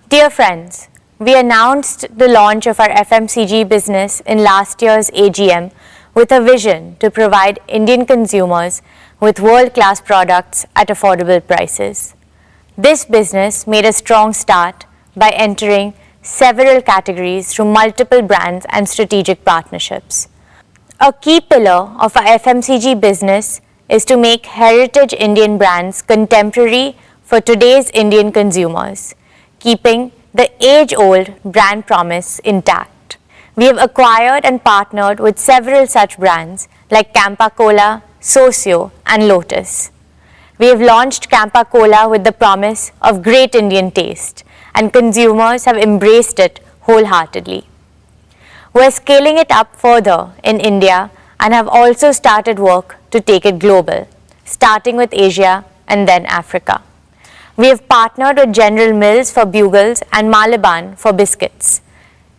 Dear friends, we announced the launch of our FMCG business in last year's AGM with a vision to provide Indian consumers with world-class products at affordable prices. This business made a strong start by entering several categories through multiple brands and strategic partnerships. A key pillar of our FMCG business is to make heritage Indian brands contemporary for today's Indian consumers, keeping the age-old brand promise intact. We have acquired and partnered with several such brands like Campa Cola, Socio, and Lotus. We have launched Campa Cola with the promise of great Indian taste, and consumers have embraced it wholeheartedly. We're scaling it up further in India and have also started work to take it global, starting with Asia and then Africa. We have partnered with General Mills for bugles and Malaban for biscuits.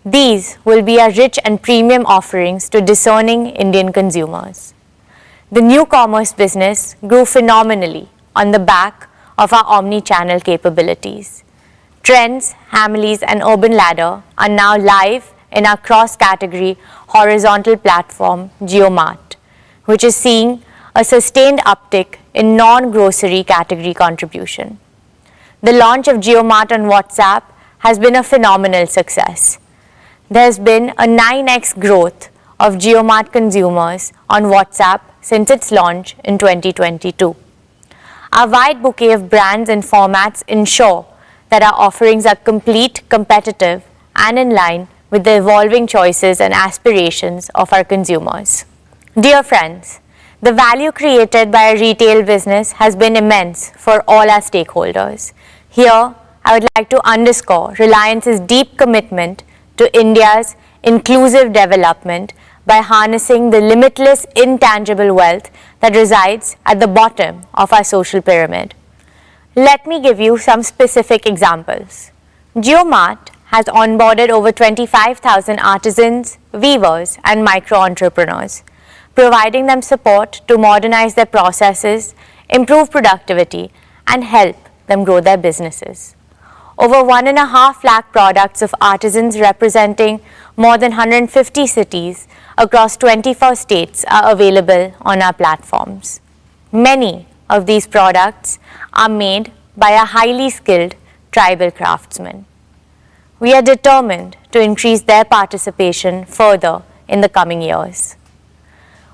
These will be our rich and premium offerings to discerning Indian consumers. The new commerce business grew phenomenally on the back of our omni-channel capabilities. Trends, Hamleys, and Urban Ladder are now live in our cross-category horizontal platform, JioMart, which is seeing a sustained uptick in non-grocery category contribution. The launch of JioMart on WhatsApp has been a phenomenal success. There has been a 9x growth of JioMart consumers on WhatsApp since its launch in 2022. Our wide bouquet of brands and formats ensure that our offerings are complete, competitive, and in line with the evolving choices and aspirations of our consumers. Dear friends, the value created by our retail business has been immense for all our stakeholders. Here, I would like to underscore Reliance's deep commitment to India's inclusive development by harnessing the limitless intangible wealth that resides at the bottom of our social pyramid. Let me give you some specific examples. JioMart has onboarded over 25,000 artisans, weavers, and micro-entrepreneurs, providing them support to modernize their processes, improve productivity, and help them grow their businesses. Over 1.5 lakh products of artisans representing more than 150 cities across 24 states are available on our platforms. Many of these products are made by a highly skilled tribal craftsmen. We are determined to increase their participation further in the coming years.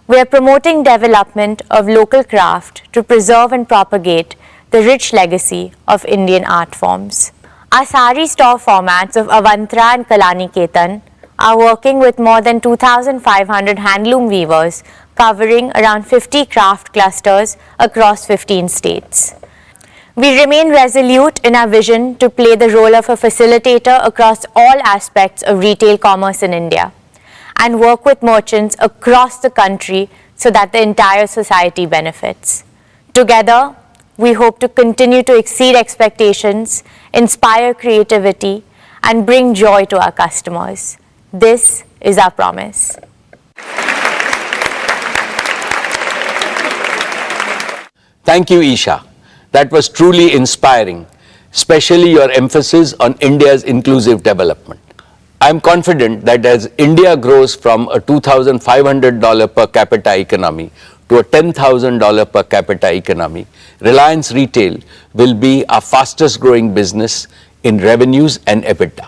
We are promoting development of local craft to preserve and propagate the rich legacy of Indian art forms. Our sari store formats of Avantra and Kalaniketan are working with more than 2,500 handloom weavers covering around 50 craft clusters across 15 states. We remain resolute in our vision to play the role of a facilitator across all aspects of retail commerce in India and work with merchants across the country so that the entire society benefits. Together, we hope to continue to exceed expectations, inspire creativity, and bring joy to our customers. This is our promise. Thank you, Isha. That was truly inspiring, especially your emphasis on India's inclusive development. I am confident that as India grows from a $2,500 per capita economy to a $10,000 per capita economy, Reliance Retail will be our fastest growing business in revenues and EBITDA.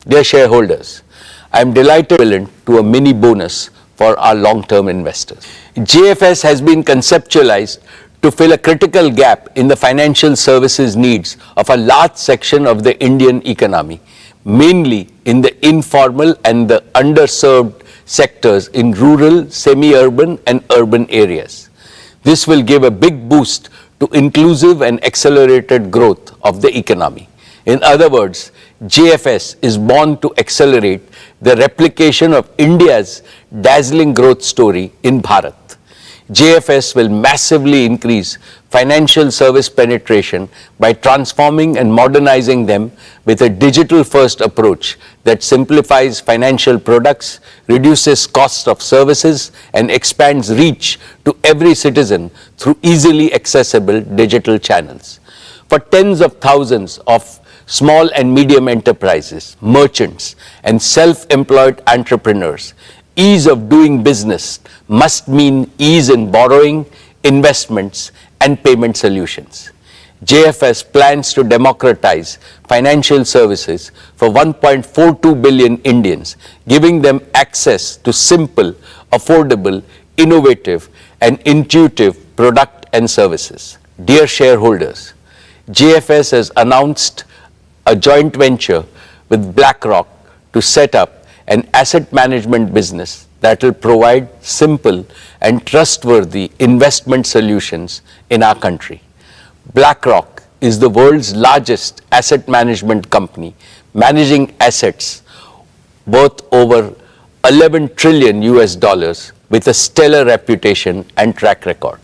Dear shareholders, I am delighted to a mini bonus for our long-term investors. JFS has been conceptualized to fill a critical gap in the financial services needs of a large section of the Indian economy, mainly in the informal and the underserved sectors in rural, semi-urban and urban areas. This will give a big boost to inclusive and accelerated growth of the economy. In other words, JFS is born to accelerate the replication of India's dazzling growth story in Bharat. JFS will massively increase financial service penetration by transforming and modernizing them with a digital-first approach that simplifies financial products, reduces costs of services, and expands reach to every citizen through easily accessible digital channels. For tens of thousands of small and medium enterprises, merchants, and self-employed entrepreneurs, ease of doing business must mean ease in borrowing, investments, and payment solutions. JFS plans to democratize financial services for 1.42 billion Indians, giving them access to simple, affordable, innovative, and intuitive product and services. Dear shareholders, JFS has announced a joint venture with BlackRock to set up an asset management business that will provide simple and trustworthy investment solutions in our country. BlackRock is the world's largest asset management company, managing assets worth over 11 trillion US dollars with a stellar reputation and track record.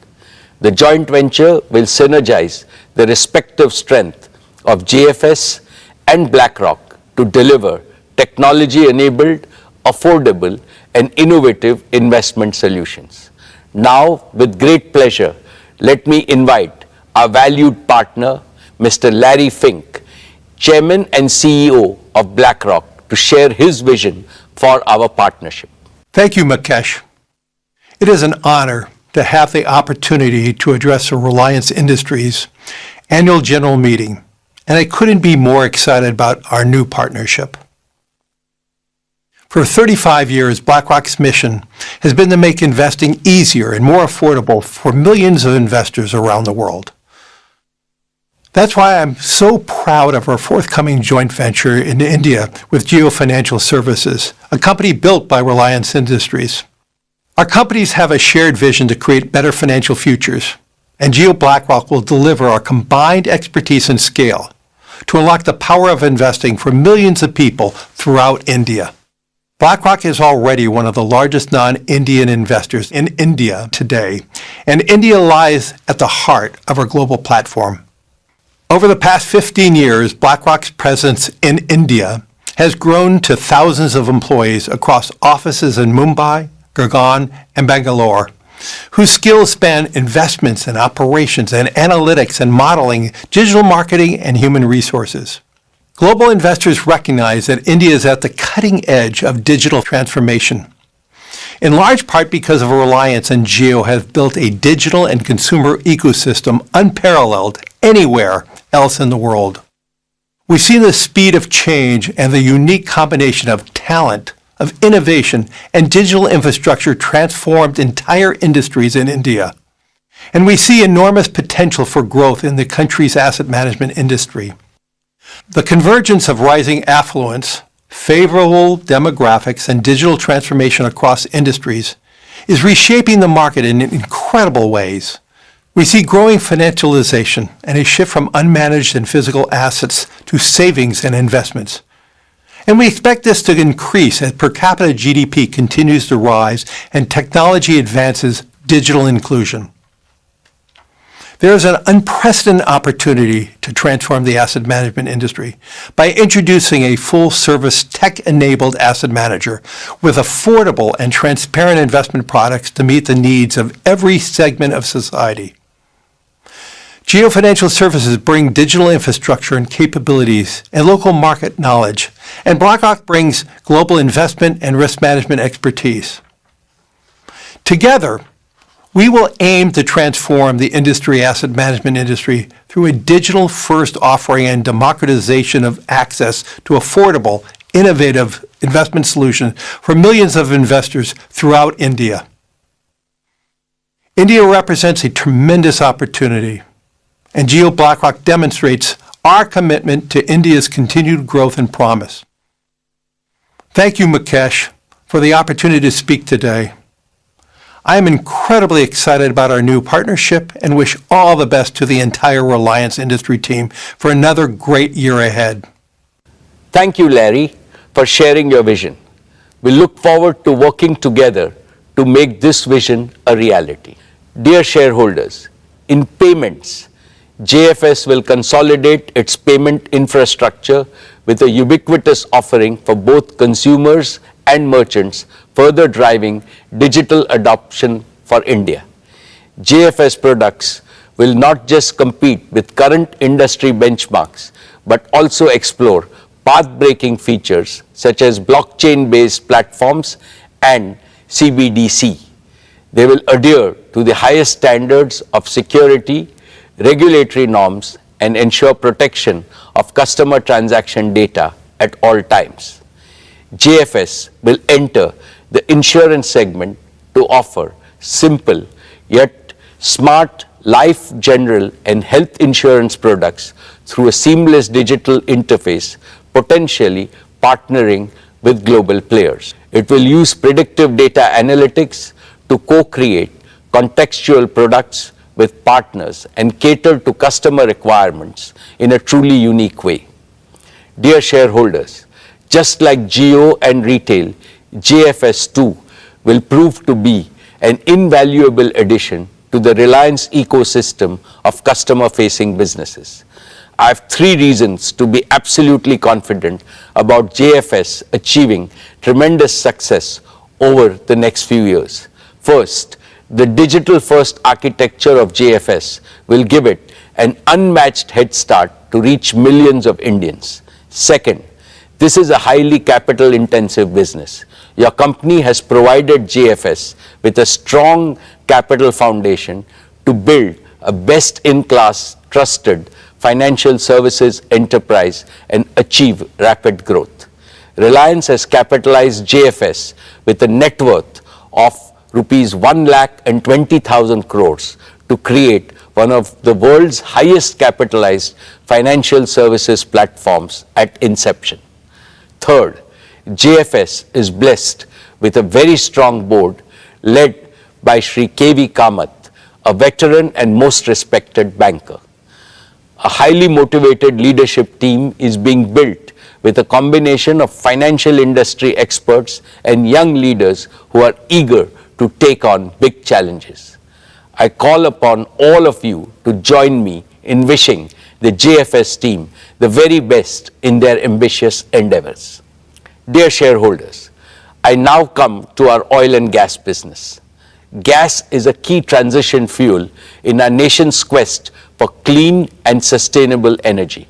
The joint venture will synergize the respective strength of JFS and BlackRock to deliver technology-enabled, affordable, and innovative investment solutions. Now, with great pleasure, let me invite our valued partner, Mr. Larry Fink, Chairman and CEO of BlackRock, to share his vision for our partnership. Thank you, Mukesh. It is an honor to have the opportunity to address the Reliance Industries annual general meeting, and I couldn't be more excited about our new partnership. For 35 years, BlackRock's mission has been to make investing easier and more affordable for millions of investors around the world. That's why I'm so proud of our forthcoming joint venture in India with Jio Financial Services, a company built by Reliance Industries. Our companies have a shared vision to create better financial futures, and Jio BlackRock will deliver our combined expertise and scale to unlock the power of investing for millions of people throughout India. BlackRock is already one of the largest non-Indian investors in India today, and India lies at the heart of our global platform. Over the past 15 years, BlackRock's presence in India has grown to thousands of employees across offices in Mumbai, Gurgaon, and Bangalore, whose skills span investments and operations and analytics and modeling, digital marketing, and human resources. Global investors recognize that India is at the cutting edge of digital transformation, in large part because of Reliance and Jio have built a digital and consumer ecosystem unparalleled anywhere else in the world. We've seen the speed of change and the unique combination of talent, of innovation, and digital infrastructure transformed entire industries in India. And we see enormous potential for growth in the country's asset management industry. The convergence of rising affluence, favorable demographics, and digital transformation across industries is reshaping the market in incredible ways. We see growing financialization and a shift from unmanaged and physical assets to savings and investments. And we expect this to increase as per capita GDP continues to rise and technology advances digital inclusion. There is an unprecedented opportunity to transform the asset management industry by introducing a full-service tech-enabled asset manager with affordable and transparent investment products to meet the needs of every segment of society. Jio Financial Services bring digital infrastructure and capabilities and local market knowledge, and BlackRock brings global investment and risk management expertise. Together, we will aim to transform the asset management industry through a digital-first offering and democratization of access to affordable, innovative investment solutions for millions of investors throughout India. India represents a tremendous opportunity, and Jio BlackRock demonstrates our commitment to India's continued growth and promise. Thank you, Mukesh, for the opportunity to speak today. I am incredibly excited about our new partnership and wish all the best to the entire Reliance industry team for another great year ahead. Thank you, Larry, for sharing your vision. We look forward to working together to make this vision a reality. Dear shareholders, in payments, JFS will consolidate its payment infrastructure with a ubiquitous offering for both consumers and merchants, further driving digital adoption for India. JFS products will not just compete with current industry benchmarks, but also explore path-breaking features such as blockchain-based platforms and CBDC. They will adhere to the highest standards of security, regulatory norms, and ensure protection of customer transaction data at all times. JFS will enter the insurance segment to offer simple yet smart life, general, and health insurance products through a seamless digital interface, potentially partnering with global players. It will use predictive data analytics to co-create contextual products with partners and cater to customer requirements in a truly unique way. Dear shareholders, just like Jio and retail, JFS too will prove to be an invaluable addition to the Reliance ecosystem of customer-facing businesses. I have 3 reasons to be absolutely confident about JFS achieving tremendous success over the next few years. First, the digital-first architecture of JFS will give it an unmatched head start to reach millions of Indians. Second, this is a highly capital-intensive business. Your company has provided JFS with a strong capital foundation to build a best-in-class, trusted financial services enterprise and achieve rapid growth. Reliance has capitalized JFS with a net worth of rupees 1,20,000 crores to create one of the world's highest capitalized financial services platforms at inception. Third, JFS is blessed with a very strong board led by Shri K.V. Kamath, a veteran and most respected banker. A highly motivated leadership team is being built with a combination of financial industry experts and young leaders who are eager to take on big challenges. I call upon all of you to join me in wishing the JFS team the very best in their ambitious endeavors. Dear shareholders, I now come to our oil and gas business. Gas is a key transition fuel in our nation's quest for clean and sustainable energy.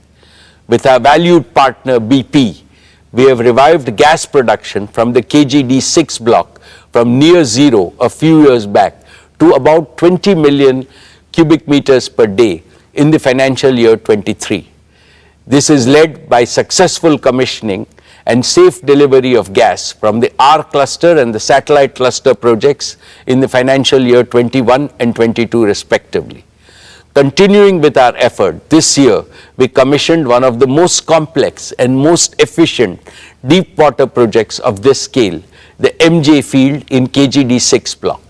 With our valued partner BP, we have revived gas production from the KGD6 block from near zero a few years back to about 20 million cubic meters per day in the financial year 23. This is led by successful commissioning and safe delivery of gas from the R cluster and the satellite cluster projects in the financial year 21 and 22 respectively. Continuing with our effort, this year we commissioned one of the most complex and most efficient deep water projects of this scale, the MJ field in KGD6 block.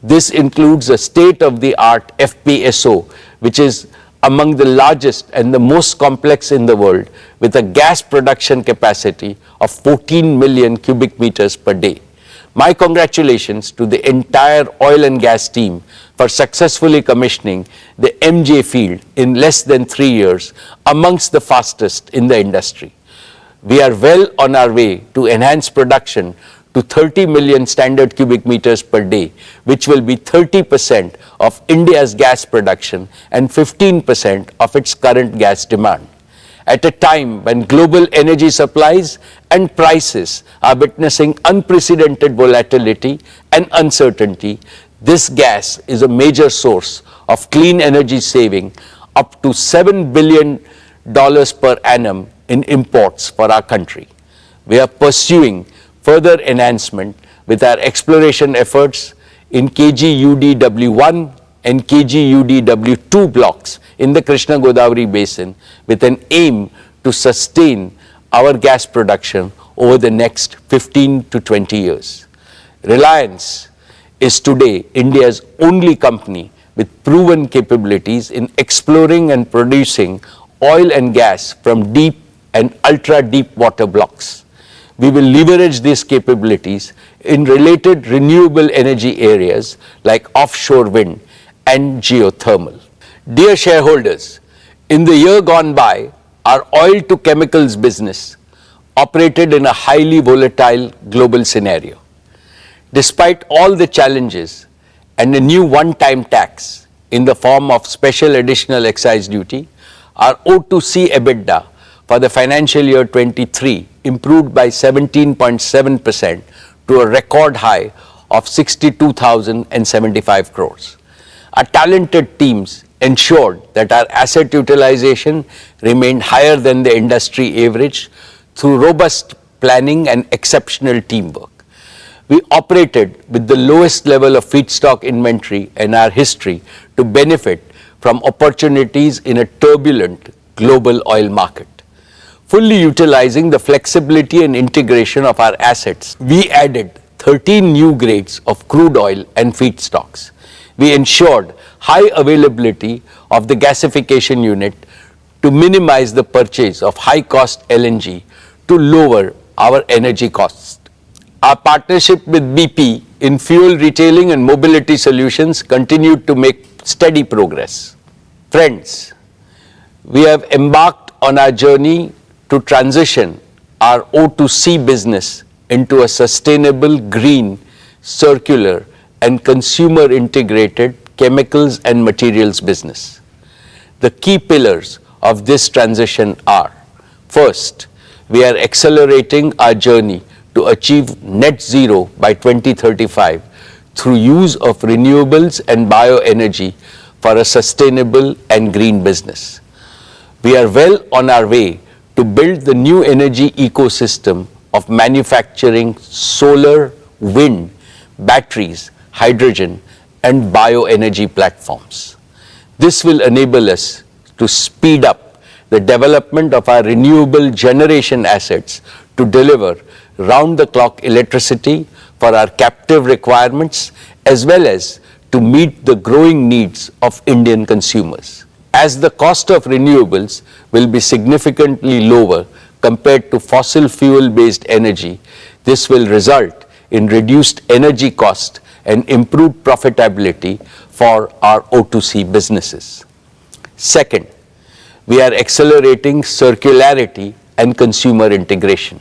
This includes a state-of-the-art FPSO, which is among the largest and the most complex in the world, with a gas production capacity of 14 million cubic meters per day. My congratulations to the entire oil and gas team for successfully commissioning the MJ field in less than 3 years, amongst the fastest in the industry. We are well on our way to enhance production to 30 million standard cubic meters per day, which will be 30% of India's gas production and 15% of its current gas demand. At a time when global energy supplies and prices are witnessing unprecedented volatility and uncertainty, this gas is a major source of clean energy saving, up to $7 billion per annum in imports for our country. We are pursuing further enhancement with our exploration efforts in KGUDW1 and KGUDW2 blocks in the Krishna Godavari basin, with an aim to sustain our gas production over the next 15 to 20 years. Reliance is today India's only company with proven capabilities in exploring and producing oil and gas from deep and ultra deep water blocks. We will leverage these capabilities in related renewable energy areas like offshore wind and geothermal. Dear shareholders, in the year gone by, our oil to chemicals business operated in a highly volatile global scenario. Despite all the challenges and a new one-time tax in the form of special additional excise duty, our O2C EBITDA for the financial year 23 improved by 17.7% to a record high of 62,075 crores. Our talented teams ensured that our asset utilization remained higher than the industry average through robust planning and exceptional teamwork. We operated with the lowest level of feedstock inventory in our history to benefit from opportunities in a turbulent global oil market. Fully utilizing the flexibility and integration of our assets, we added 13 new grades of crude oil and feedstocks. We ensured high availability of the gasification unit to minimize the purchase of high-cost LNG to lower our energy costs. Our partnership with BP in fuel retailing and mobility solutions continued to make steady progress. Friends, we have embarked on our journey to transition our O2C business into a sustainable, green, circular, and consumer-integrated chemicals and materials business. The key pillars of this transition are: first, we are accelerating our journey to achieve net zero by 2035 through use of renewables and bioenergy for a sustainable and green business. We are well on our way to build the new energy ecosystem of manufacturing solar, wind, batteries, hydrogen, and bioenergy platforms. This will enable us to speed up the development of our renewable generation assets to deliver round-the-clock electricity for our captive requirements, as well as to meet the growing needs of Indian consumers. As the cost of renewables will be significantly lower compared to fossil fuel-based energy, this will result in reduced energy cost and improved profitability for our O2C businesses. Second, we are accelerating circularity and consumer integration.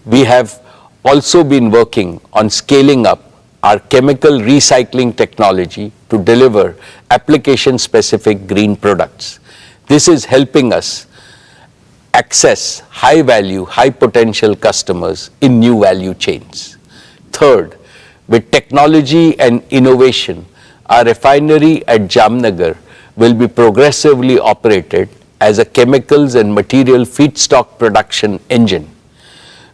We have also been working on scaling up our chemical recycling technology to deliver application-specific green products. This is helping us access high-value, high-potential customers in new value chains. Third, with technology and innovation, our refinery at Jamnagar will be progressively operated as a chemicals and material feedstock production engine.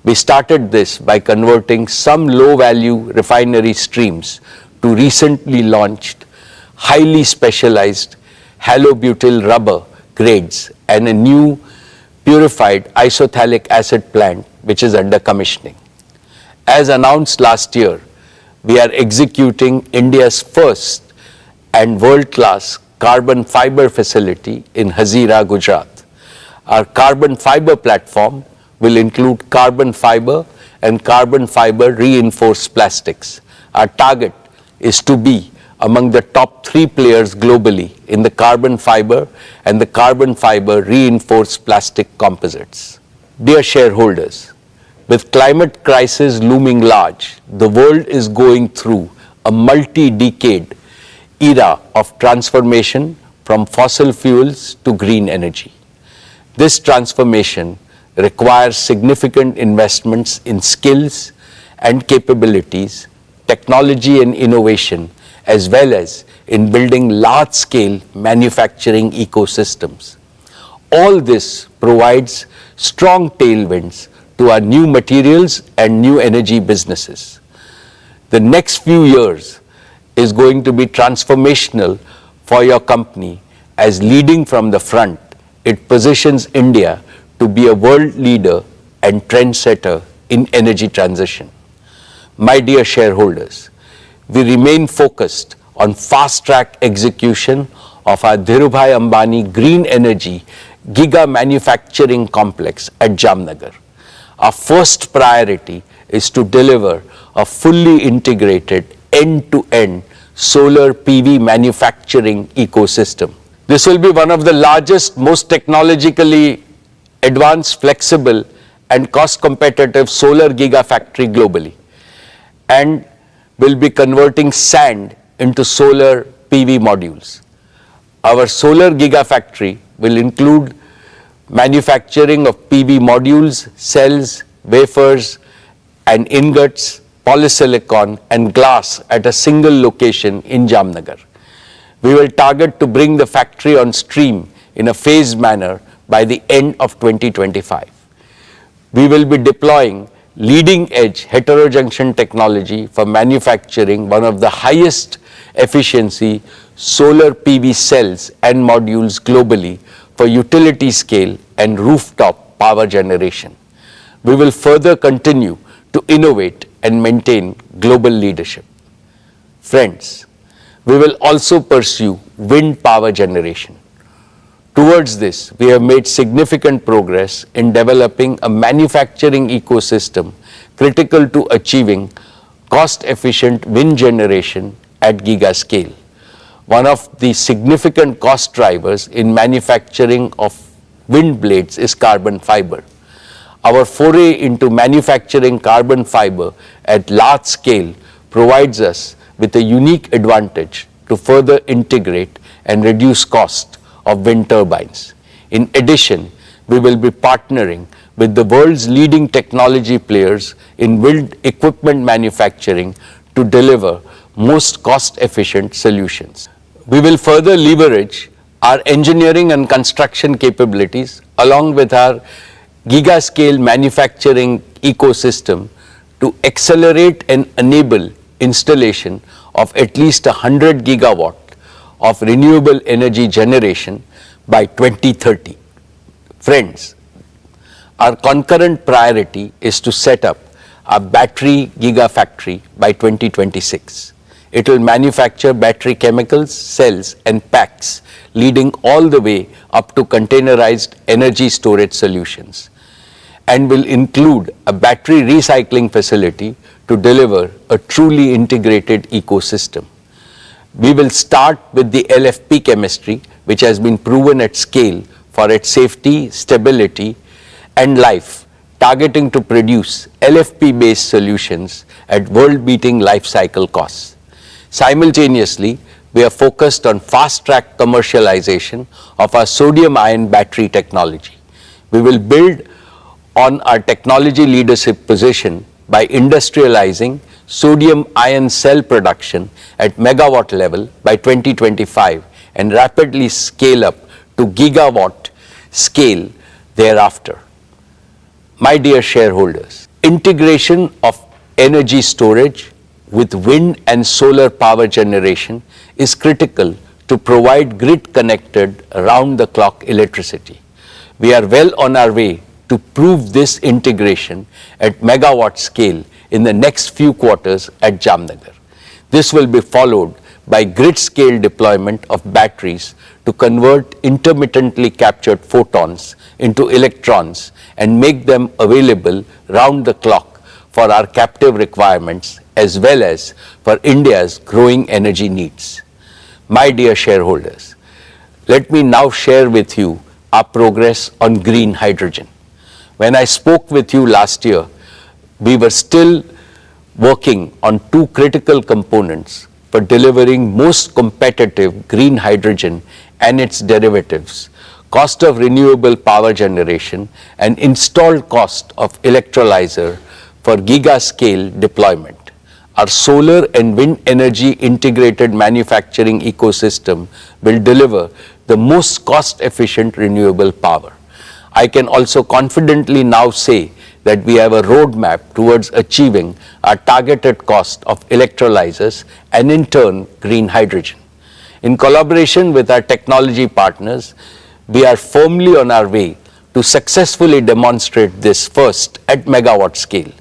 We started this by converting some low-value refinery streams to recently launched, highly specialized halobutyl rubber grades and a new purified isophthalic acid plant which is under commissioning. As announced last year, we are executing India's first and world-class carbon fiber facility in Hazira, Gujarat. Our carbon fiber platform will include carbon fiber and carbon fiber reinforced plastics. Our target is to be among the top 3 players globally in the carbon fiber and the carbon fiber reinforced plastic composites. Dear shareholders, with climate crisis looming large, the world is going through a multi-decade era of transformation from fossil fuels to green energy. This transformation requires significant investments in skills and capabilities, technology and innovation, as well as in building large-scale manufacturing ecosystems. All this provides strong tailwinds to our new materials and new energy businesses. The next few years is going to be transformational for your company as leading from the front. It positions India to be a world leader and trendsetter in energy transition. My dear shareholders, we remain focused on fast-track execution of our Dhirubhai Ambani Green Energy Giga Manufacturing Complex at Jamnagar. Our first priority is to deliver a fully integrated end-to-end solar PV manufacturing ecosystem. This will be one of the largest, most technologically advanced, flexible and cost-competitive solar gigafactory globally, and will be converting sand into solar PV modules. Our solar gigafactory will include manufacturing of PV modules, cells, wafers and ingots, polysilicon and glass at a single location in Jamnagar. We will target to bring the factory on stream in a phased manner by the end of 2025. We will be deploying leading-edge heterojunction technology for manufacturing one of the highest efficiency solar PV cells and modules globally for utility scale and rooftop power generation. We will further continue to innovate and maintain global leadership. Friends, we will also pursue wind power generation. Towards this, we have made significant progress in developing a manufacturing ecosystem critical to achieving cost-efficient wind generation at giga scale. One of the significant cost drivers in manufacturing of wind blades is carbon fiber. Our foray into manufacturing carbon fiber at large scale provides us with a unique advantage to further integrate and reduce cost of wind turbines. In addition, we will be partnering with the world's leading technology players in wind equipment manufacturing to deliver most cost-efficient solutions. We will further leverage our engineering and construction capabilities along with our giga-scale manufacturing ecosystem to accelerate and enable installation of at least 100 gigawatt of renewable energy generation by 2030. Friends, our concurrent priority is to set up a battery gigafactory by 2026. It will manufacture battery chemicals, cells and packs leading all the way up to containerized energy storage solutions, and will include a battery recycling facility to deliver a truly integrated ecosystem. We will start with the LFP chemistry, which has been proven at scale for its safety, stability, and life, targeting to produce LFP-based solutions at world-beating life cycle costs. Simultaneously, we are focused on fast-track commercialization of our sodium-ion battery technology. We will build on our technology leadership position by industrializing sodium-ion cell production at megawatt level by 2025 and rapidly scale up to gigawatt scale thereafter. My dear shareholders, integration of energy storage with wind and solar power generation is critical to provide grid-connected round-the-clock electricity. We are well on our way to prove this integration at megawatt scale in the next few quarters at Jamnagar. This will be followed by grid-scale deployment of batteries to convert intermittently captured photons into electrons and make them available round the clock for our captive requirements as well as for India's growing energy needs. My dear shareholders, let me now share with you our progress on green hydrogen. When I spoke with you last year, we were still working on two critical components for delivering most competitive green hydrogen and its derivatives, cost of renewable power generation and installed cost of electrolyzer for giga-scale deployment. Our solar and wind energy integrated manufacturing ecosystem will deliver the most cost-efficient renewable power. I can also confidently now say that we have a roadmap towards achieving our targeted cost of electrolyzers and in turn green hydrogen. In collaboration with our technology partners, we are firmly on our way to successfully demonstrate this first at megawatt scale.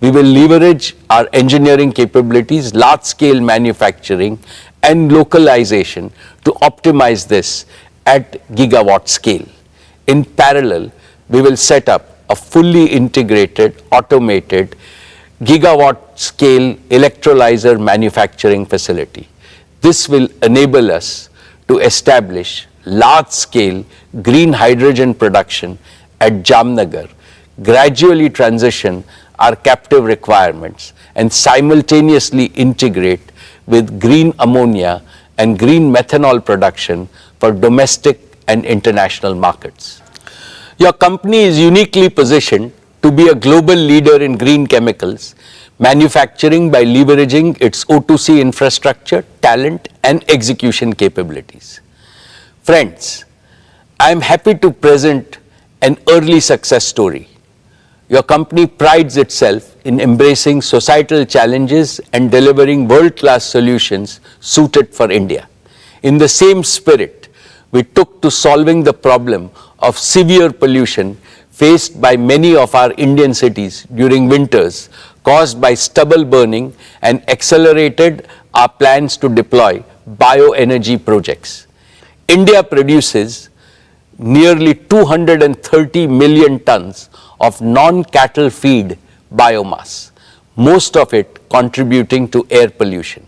We will leverage our engineering capabilities, large-scale manufacturing and localization to optimize this at gigawatt scale. In parallel, we will set up a fully integrated, automated, gigawatt-scale electrolyzer manufacturing facility. This will enable us to establish large-scale green hydrogen production at Jamnagar, gradually transition our captive requirements, and simultaneously integrate with green ammonia and green methanol production for domestic and international markets. Your company is uniquely positioned to be a global leader in green chemicals, manufacturing by leveraging its O2C infrastructure, talent, and execution capabilities. Friends, I am happy to present an early success story. Your company prides itself in embracing societal challenges and delivering world-class solutions suited for India. In the same spirit, we took to solving the problem of severe pollution faced by many of our Indian cities during winters caused by stubble burning and accelerated our plans to deploy bioenergy projects. India produces nearly 230 million tons of non-cattle feed biomass, most of it contributing to air pollution.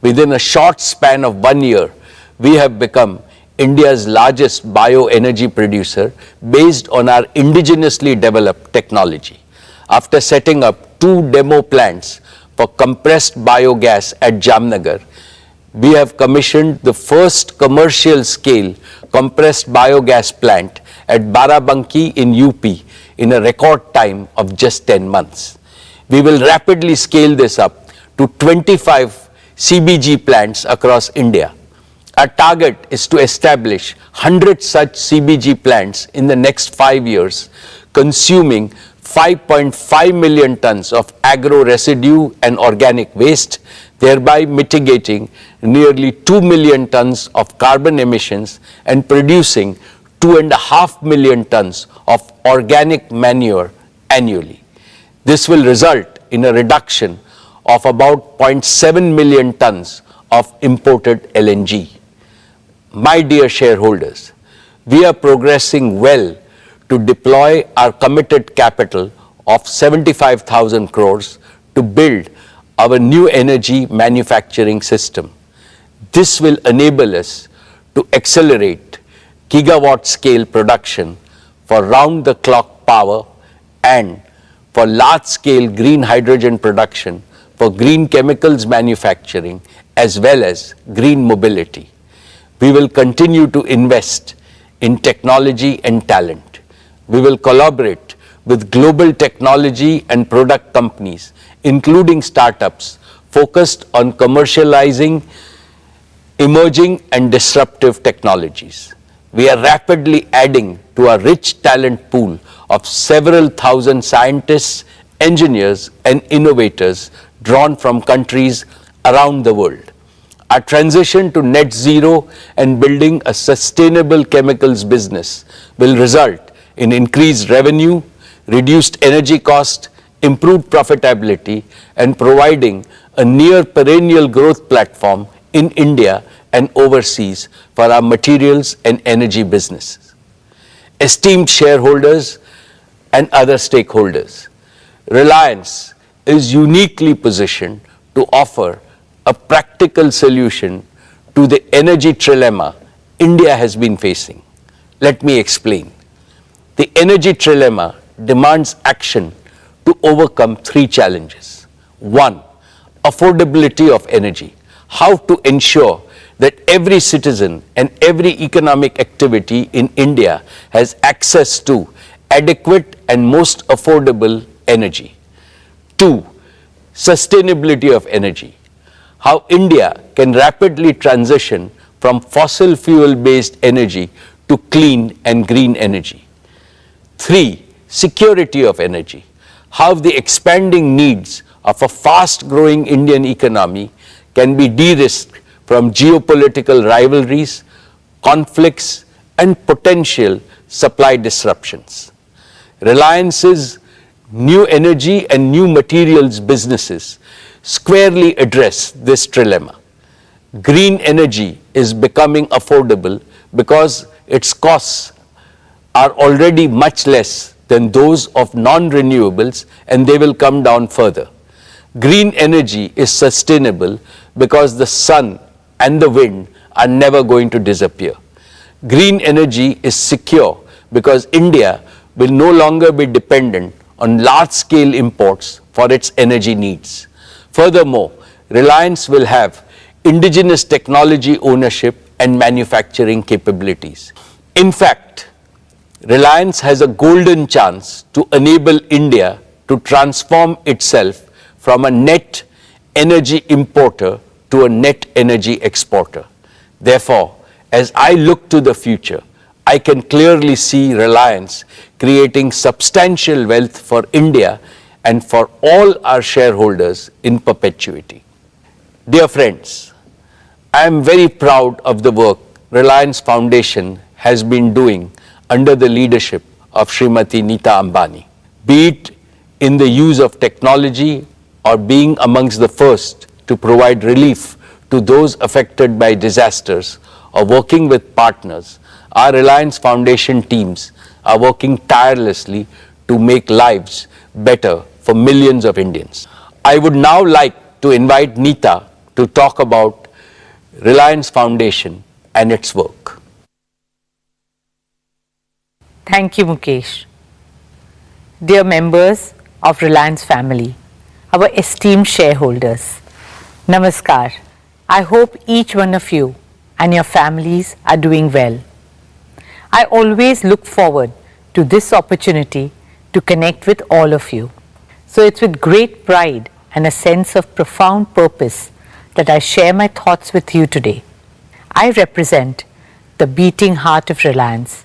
Within a short span of 1 year, we have become India's largest bioenergy producer based on our indigenously developed technology. After setting up 2 demo plants for compressed biogas at Jamnagar, we have commissioned the first commercial scale compressed biogas plant at Barabanki in UP in a record time of just 10 months. We will rapidly scale this up to 25 CBG plants across India. Our target is to establish 100 such CBG plants in the next 5 years, consuming 5.5 million tons of agro residue and organic waste, thereby mitigating nearly 2 million tons of carbon emissions and producing 2.5 million tons of organic manure annually. This will result in a reduction of about 0.7 million tons of imported LNG. My dear shareholders, we are progressing well to deploy our committed capital of 75,000 crores to build our new energy manufacturing system. This will enable us to accelerate gigawatt scale production for round-the-clock power and for large-scale green hydrogen production for green chemicals manufacturing as well as green mobility. We will continue to invest in technology and talent. We will collaborate with global technology and product companies, including startups, focused on commercializing emerging and disruptive technologies. We are rapidly adding to our rich talent pool of several thousand scientists, engineers, and innovators drawn from countries around the world. Our transition to net zero and building a sustainable chemicals business will result in increased revenue, reduced energy cost, improved profitability, and providing a near perennial growth platform in India and overseas for our materials and energy businesses. Esteemed shareholders and other stakeholders, Reliance is uniquely positioned to offer a practical solution to the energy trilemma India has been facing. Let me explain. The energy trilemma demands action to overcome three challenges. One, affordability of energy. How to ensure that every citizen and every economic activity in India has access to adequate and most affordable energy. Two, sustainability of energy. How India can rapidly transition from fossil fuel based energy to clean and green energy. Three, security of energy. How the expanding needs of a fast growing Indian economy can be de-risked from geopolitical rivalries, conflicts, and potential supply disruptions. Reliance's new energy and new materials businesses squarely address this trilemma. Green energy is becoming affordable because its costs are already much less than those of non-renewables, and they will come down further. Green energy is sustainable because the sun and the wind are never going to disappear. Green energy is secure because India will no longer be dependent on large-scale imports for its energy needs. Furthermore, Reliance will have indigenous technology ownership and manufacturing capabilities. In fact, Reliance has a golden chance to enable India to transform itself from a net energy importer to a net energy exporter. Therefore, as I look to the future, I can clearly see Reliance creating substantial wealth for India and for all our shareholders in perpetuity. Dear friends, I am very proud of the work Reliance Foundation has been doing under the leadership of Srimati Neeta Ambani, be it in the use of technology or being amongst the first to provide relief to those affected by disasters or working with partners. Our Reliance Foundation teams are working tirelessly to make lives better for millions of Indians. I would now like to invite Neeta to talk about Reliance Foundation and its work. Thank you, Mukesh. Dear members of Reliance family, our esteemed shareholders, Namaskar. I hope each one of you and your families are doing well. I always look forward to this opportunity to connect with all of you. So it's with great pride and a sense of profound purpose that I share my thoughts with you today. I represent the beating heart of Reliance,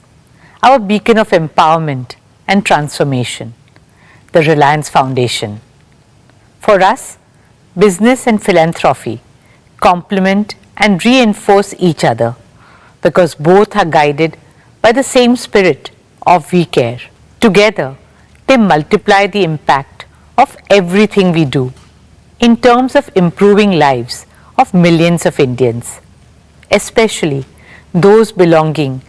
our beacon of empowerment and transformation, the Reliance Foundation. For us, business and philanthropy complement and reinforce each other because both are guided by the same spirit of we care. Together, they multiply the impact of everything we do in terms of improving lives of millions of Indians, especially those belonging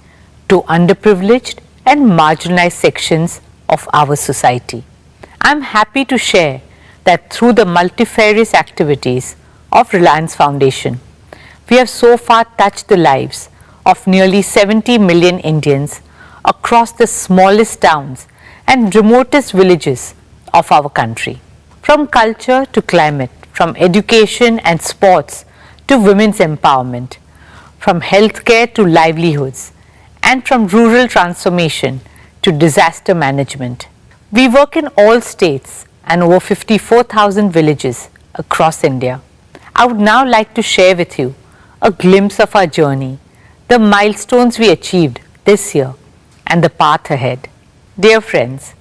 to underprivileged and marginalized sections of our society. I am happy to share that through the multifarious activities of Reliance Foundation, we have so far touched the lives of nearly 70 million Indians across the smallest towns and remotest villages of our country. From culture to climate, from education and sports to women's empowerment, from healthcare to livelihoods, and from rural transformation to disaster management. We work in all states and over 54,000 villages across India. I would now like to share with you a glimpse of our journey, the milestones we achieved this year, and the path ahead. Dear friends,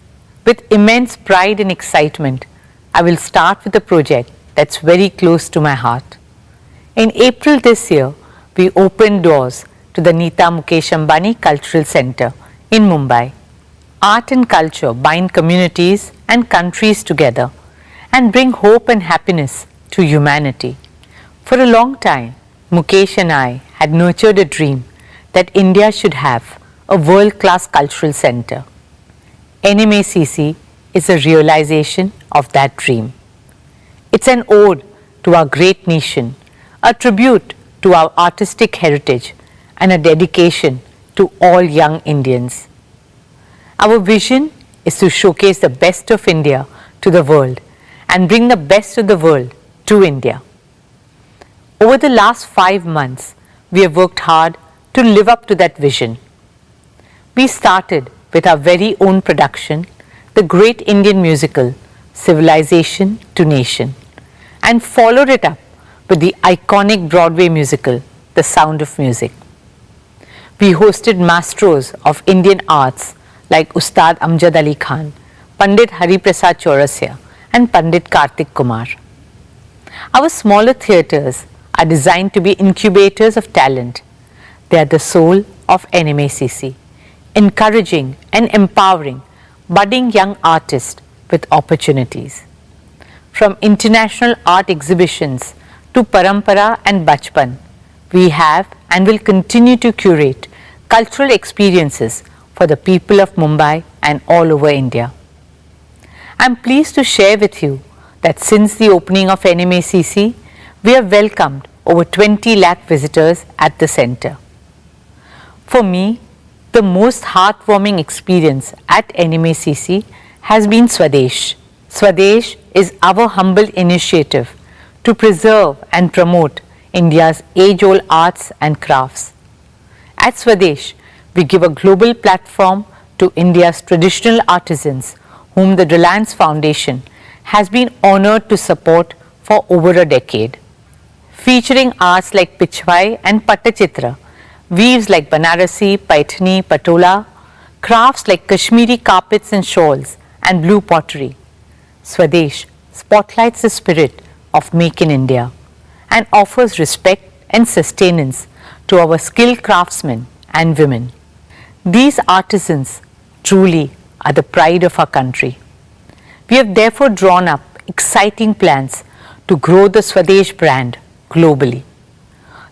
with immense pride and excitement, I will start with a project that's very close to my heart. In April this year, we opened doors to the Neeta Mukesh Ambani Cultural Center in Mumbai. Art and culture bind communities and countries together and bring hope and happiness to humanity. For a long time, Mukesh and I had nurtured a dream that India should have a world-class cultural center. NMACC is a realization of that dream. It's an ode to our great nation, a tribute to our artistic heritage, and a dedication to all young Indians. Our vision is to showcase the best of India to the world and bring the best of the world to India. Over the last 5 months, we have worked hard to live up to that vision. We started with our very own production, the great Indian musical, Civilization to Nation, and followed it up with the iconic Broadway musical, The Sound of Music. We hosted maestros of Indian arts like Ustad Amjad Ali Khan, Pandit Hari Prasad Chaurasya, and Pandit Kartik Kumar. Our smaller theatres are designed to be incubators of talent. They are the soul of NMACC, encouraging and empowering budding young artists with opportunities. From international art exhibitions to Parampara and Bachpan, we have and will continue to curate cultural experiences for the people of Mumbai and all over India. I am pleased to share with you that since the opening of NMACC, we have welcomed over 20 lakh visitors at the centre. For me, the most heartwarming experience at NMACC has been Swadesh. Swadesh is our humble initiative to preserve and promote India's age-old arts and crafts. At Swadesh, we give a global platform to India's traditional artisans whom the Reliance Foundation has been honoured to support for over a decade. Featuring arts like Pichwai and Pattachitra, weaves like Banarasi, Paithani, Patola, crafts like Kashmiri carpets and shawls, and blue pottery. Swadesh spotlights the spirit of Make in India and offers respect and sustenance to our skilled craftsmen and women. These artisans truly are the pride of our country. We have therefore drawn up exciting plans to grow the Swadesh brand globally.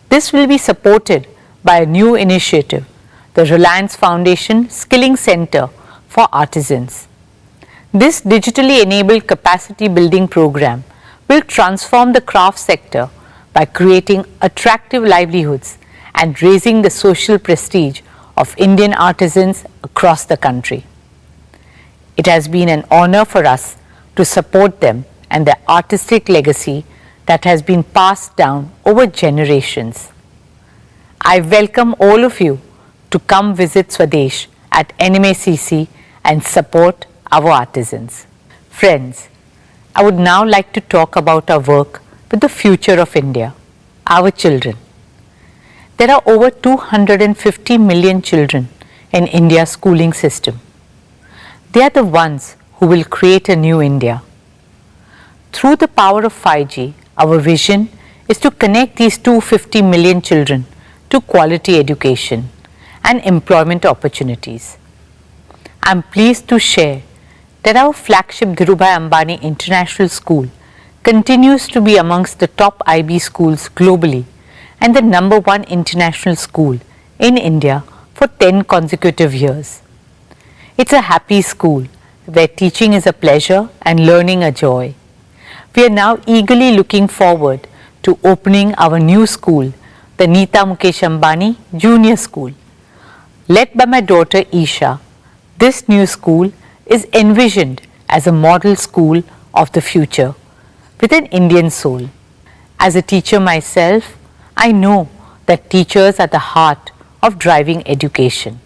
This will be supported by a new initiative, the Reliance Foundation Skilling Center for Artisans. This digitally enabled capacity building program will transform the craft sector by creating attractive livelihoods and raising the social prestige of Indian artisans across the country. It has been an honor for us to support them and their artistic legacy that has been passed down over generations. I welcome all of you to come visit Swadesh at NMACC and support our artisans. Friends, I would now like to talk about our work with the future of India, our children. There are over 250 million children in India's schooling system. They are the ones who will create a new India. Through the power of 5G, our vision is to connect these 250 million children to quality education and employment opportunities. I am pleased to share that our flagship Dhirubhai Ambani International School continues to be amongst the top IB schools globally and the #1 international school in India for 10 consecutive years. It's a happy school where teaching is a pleasure and learning a joy. We are now eagerly looking forward to opening our new school the Neeta Mukesh Ambani Junior School. Led by my daughter Isha, this new school is envisioned as a model school of the future with an Indian soul. As a teacher myself, I know that teachers are the heart of driving education.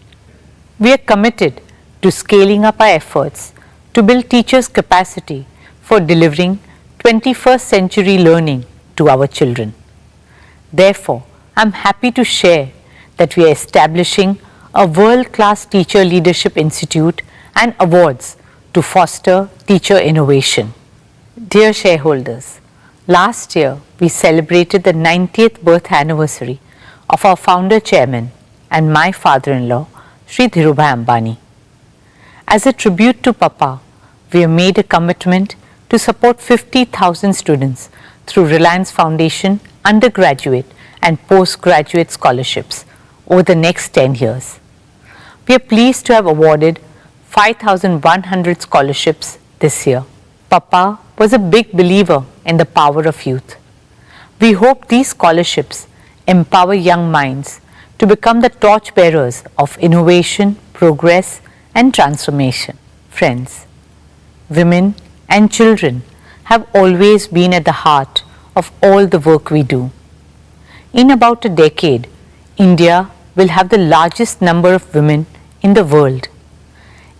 We are committed to scaling up our efforts to build teachers' capacity for delivering 21st century learning to our children. Therefore, I am happy to share that we are establishing a world-class teacher leadership institute and awards to foster teacher innovation. Dear shareholders, last year we celebrated the 90th birth anniversary of our founder chairman and my father-in-law, Shri Dhirubhai Ambani. As a tribute to Papa, we have made a commitment to support 50,000 students through Reliance Foundation undergraduate and postgraduate scholarships over the next 10 years. We are pleased to have awarded 5,100 scholarships this year. Papa was a big believer in the power of youth. We hope these scholarships empower young minds to become the torchbearers of innovation, progress, and transformation. Friends, women and children have always been at the heart of all the work we do. In about a decade, India will have the largest number of women in the world.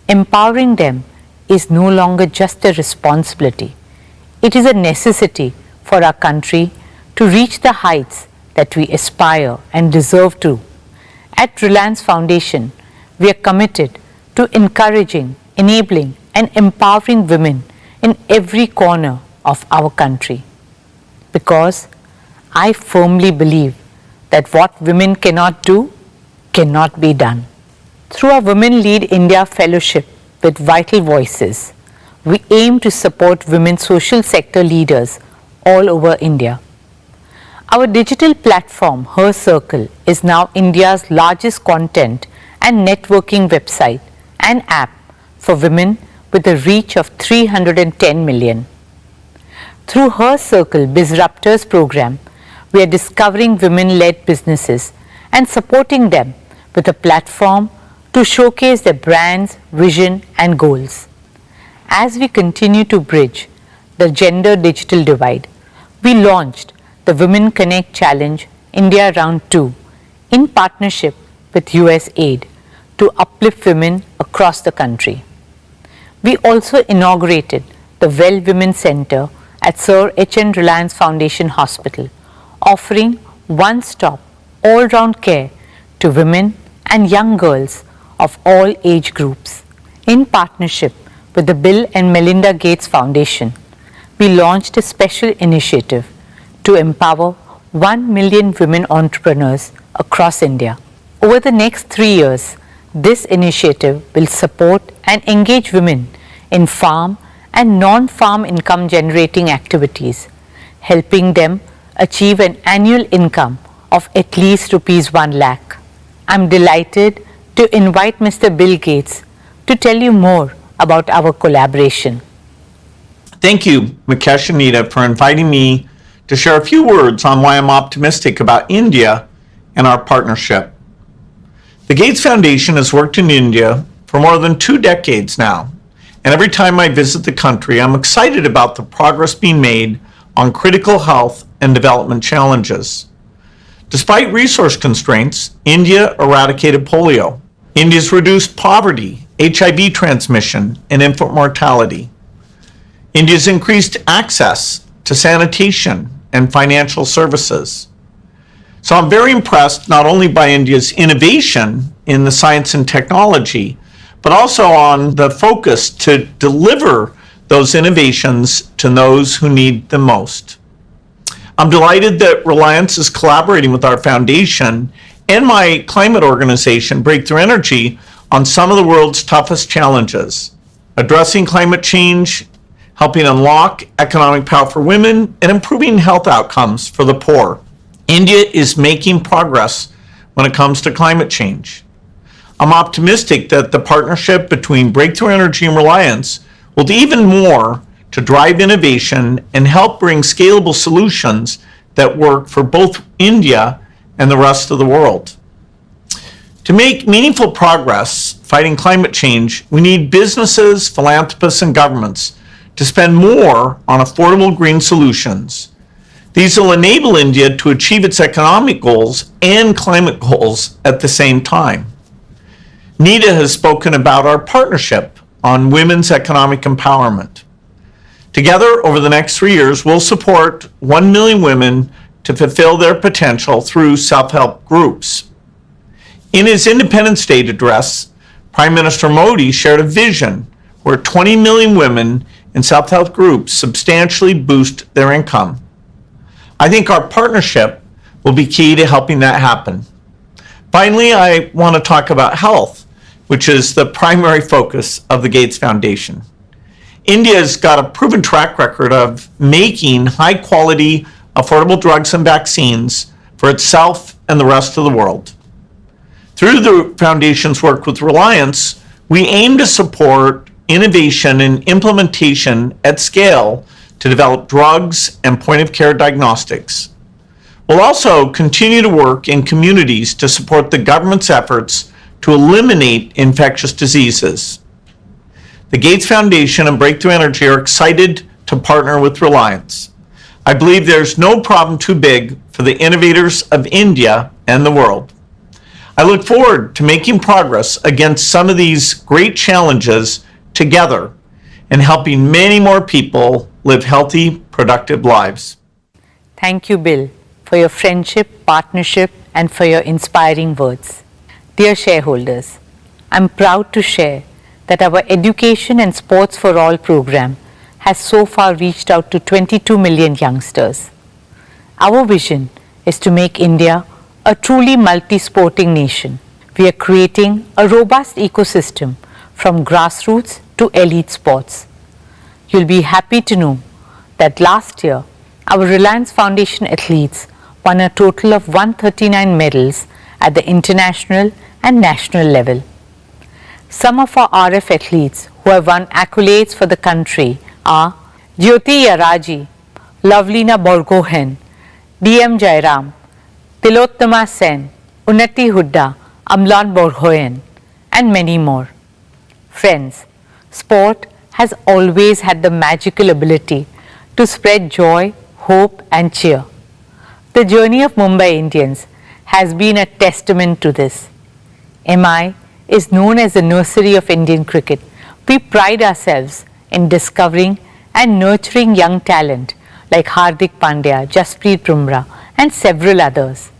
Empowering them is no longer just a responsibility. It is a necessity for our country to reach the heights that we aspire and deserve to. At Reliance Foundation, we are committed to encouraging, enabling, and empowering women in every corner of our country. Because I firmly believe that what women cannot do cannot be done. Through our Women Lead India Fellowship with Vital Voices, we aim to support women social sector leaders all over India. Our digital platform, Her Circle, is now India's largest content and networking website and app for women with a reach of 310 million. Through Her Circle Bizruptors program, we are discovering women-led businesses and supporting them with a platform to showcase their brands, vision, and goals. As we continue to bridge the gender digital divide, we launched the Women Connect Challenge India Round 2 in partnership with USAID to uplift women across the country. We also inaugurated the Well Women Center at Sir H.N. Reliance Foundation Hospital, offering one-stop, all-round care to women and young girls of all age groups. In partnership with the Bill and Melinda Gates Foundation, we launched a special initiative to empower 1 million women entrepreneurs across India. Over the next 3 years, this initiative will support and engage women in farm and non-farm income generating activities, helping them achieve an annual income of at least Rs 1 lakh. I'm delighted to invite Mr. Bill Gates to tell you more about our collaboration. Thank you, Mukesh and Neeta, for inviting me to share a few words on why I'm optimistic about India and our partnership. The Gates Foundation has worked in India for more than 2 decades now, and every time I visit the country, I'm excited about the progress being made on critical health and development challenges. Despite resource constraints, India eradicated polio. India's reduced poverty, HIV transmission, and infant mortality. India's increased access to sanitation and financial services. So I'm very impressed not only by India's innovation in the science and technology, but also on the focus to deliver those innovations to those who need them most. I'm delighted that Reliance is collaborating with our foundation and my climate organization, Breakthrough Energy, on some of the world's toughest challenges, addressing climate change, helping unlock economic power for women, and improving health outcomes for the poor. India is making progress when it comes to climate change. I'm optimistic that the partnership between Breakthrough Energy and Reliance will do even more to drive innovation and help bring scalable solutions that work for both India and the rest of the world. To make meaningful progress fighting climate change, we need businesses, philanthropists, and governments to spend more on affordable green solutions. These will enable India to achieve its economic goals and climate goals at the same time. Neeta has spoken about our partnership on women's economic empowerment. Together, over the next 3 years, we'll support 1 million women to fulfill their potential through self-help groups. In his Independence Day address, Prime Minister Modi shared a vision where 20 million women in self-help groups substantially boost their income. I think our partnership will be key to helping that happen. Finally, I want to talk about health, which is the primary focus of the Gates Foundation. India's got a proven track record of making high-quality, affordable drugs and vaccines for itself and the rest of the world. Through the Foundation's work with Reliance, we aim to support innovation and implementation at scale to develop drugs and point-of-care diagnostics. We'll also continue to work in communities to support the government's efforts to eliminate infectious diseases. The Gates Foundation and Breakthrough Energy are excited to partner with Reliance. I believe there's no problem too big for the innovators of India and the world. I look forward to making progress against some of these great challenges together and helping many more people live healthy, productive lives. Thank you, Bill, for your friendship, partnership, and for your inspiring words. Dear shareholders, I'm proud to share that our Education and Sports for All program has so far reached out to 22 million youngsters. Our vision is to make India a truly multi-sporting nation. We are creating a robust ecosystem from grassroots to elite sports. You'll be happy to know that last year, our Reliance Foundation athletes won a total of 139 medals at the international and national level. Some of our RF athletes who have won accolades for the country are Jyoti Yaraji, Lavlina Borgohen, DM Jairam, Tilottama Sen, Unnati Hudda, Amlan Borgohen, and many more. Friends, sport has always had the magical ability to spread joy, hope, and cheer. The journey of Mumbai Indians has been a testament to this. MI is known as the nursery of Indian cricket. We pride ourselves in discovering and nurturing young talent like Hardik Pandya, Jasprit Bumrah, and several others.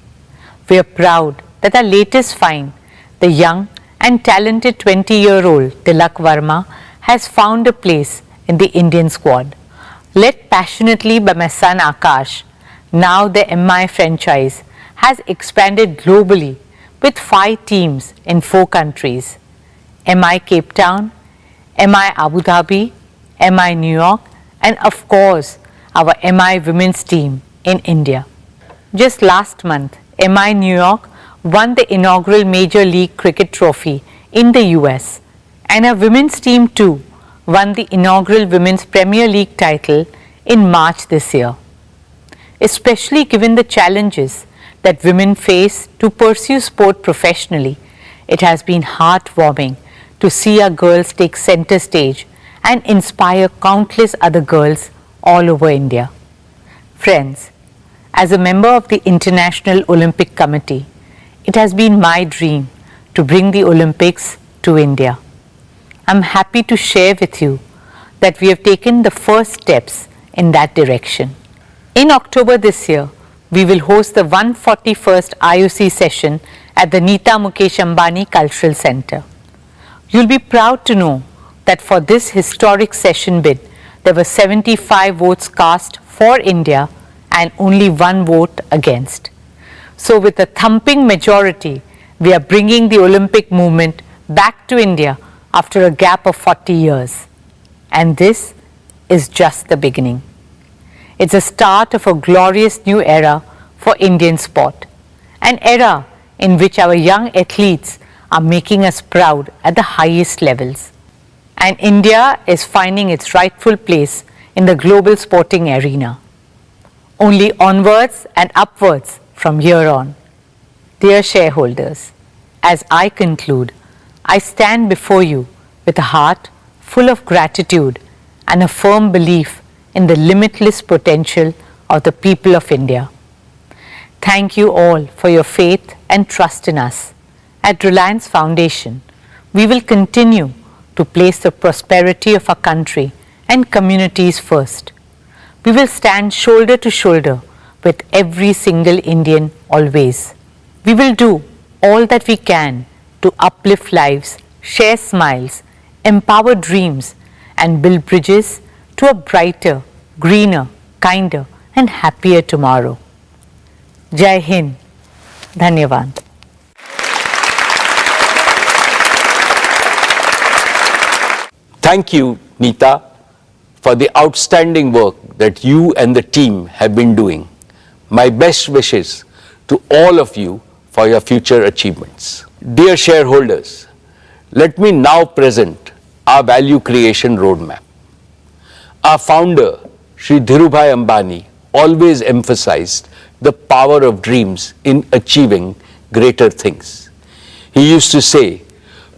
We are proud that our latest find, the young and talented 20-year-old Tilak Verma, has found a place in the Indian squad. Led passionately by my son Akash, now the MI franchise has expanded globally with 5 teams in 4 countries: MI Cape Town, MI Abu Dhabi, MI New York, and of course our MI women's team in India. Just last month, MI New York won the inaugural Major League Cricket trophy in the US, and our women's team too won the inaugural Women's Premier League title in March this year. Especially given the challenges that women face to pursue sport professionally, it has been heartwarming to see our girls take center stage and inspire countless other girls all over India. Friends, as a member of the International Olympic Committee, it has been my dream to bring the Olympics to India. I'm happy to share with you that we have taken the first steps in that direction. In October this year, we will host the 141st IOC session at the Neeta Mukesh Ambani Cultural Center. You'll be proud to know that for this historic session bid, there were 75 votes cast for India and only 1 vote against. So with a thumping majority, we are bringing the Olympic movement back to India after a gap of 40 years. And this is just the beginning. It's the start of a glorious new era for Indian sport, an era in which our young athletes are making us proud at the highest levels. And India is finding its rightful place in the global sporting arena. Only onwards and upwards from here on. Dear shareholders, as I conclude, I stand before you with a heart full of gratitude and a firm belief in the limitless potential of the people of India. Thank you all for your faith and trust in us. At Reliance Foundation, we will continue to place the prosperity of our country and communities first. We will stand shoulder to shoulder with every single Indian always. We will do all that we can to uplift lives, share smiles, empower dreams, and build bridges to a brighter, greener, kinder, and happier tomorrow. Jai Hind. Dhanyavad. Thank you, Neeta, for the outstanding work that you and the team have been doing. My best wishes to all of you for your future achievements. Dear shareholders, let me now present our value creation roadmap. Our founder, Shri Dhirubhai Ambani, always emphasized the power of dreams in achieving greater things. He used to say,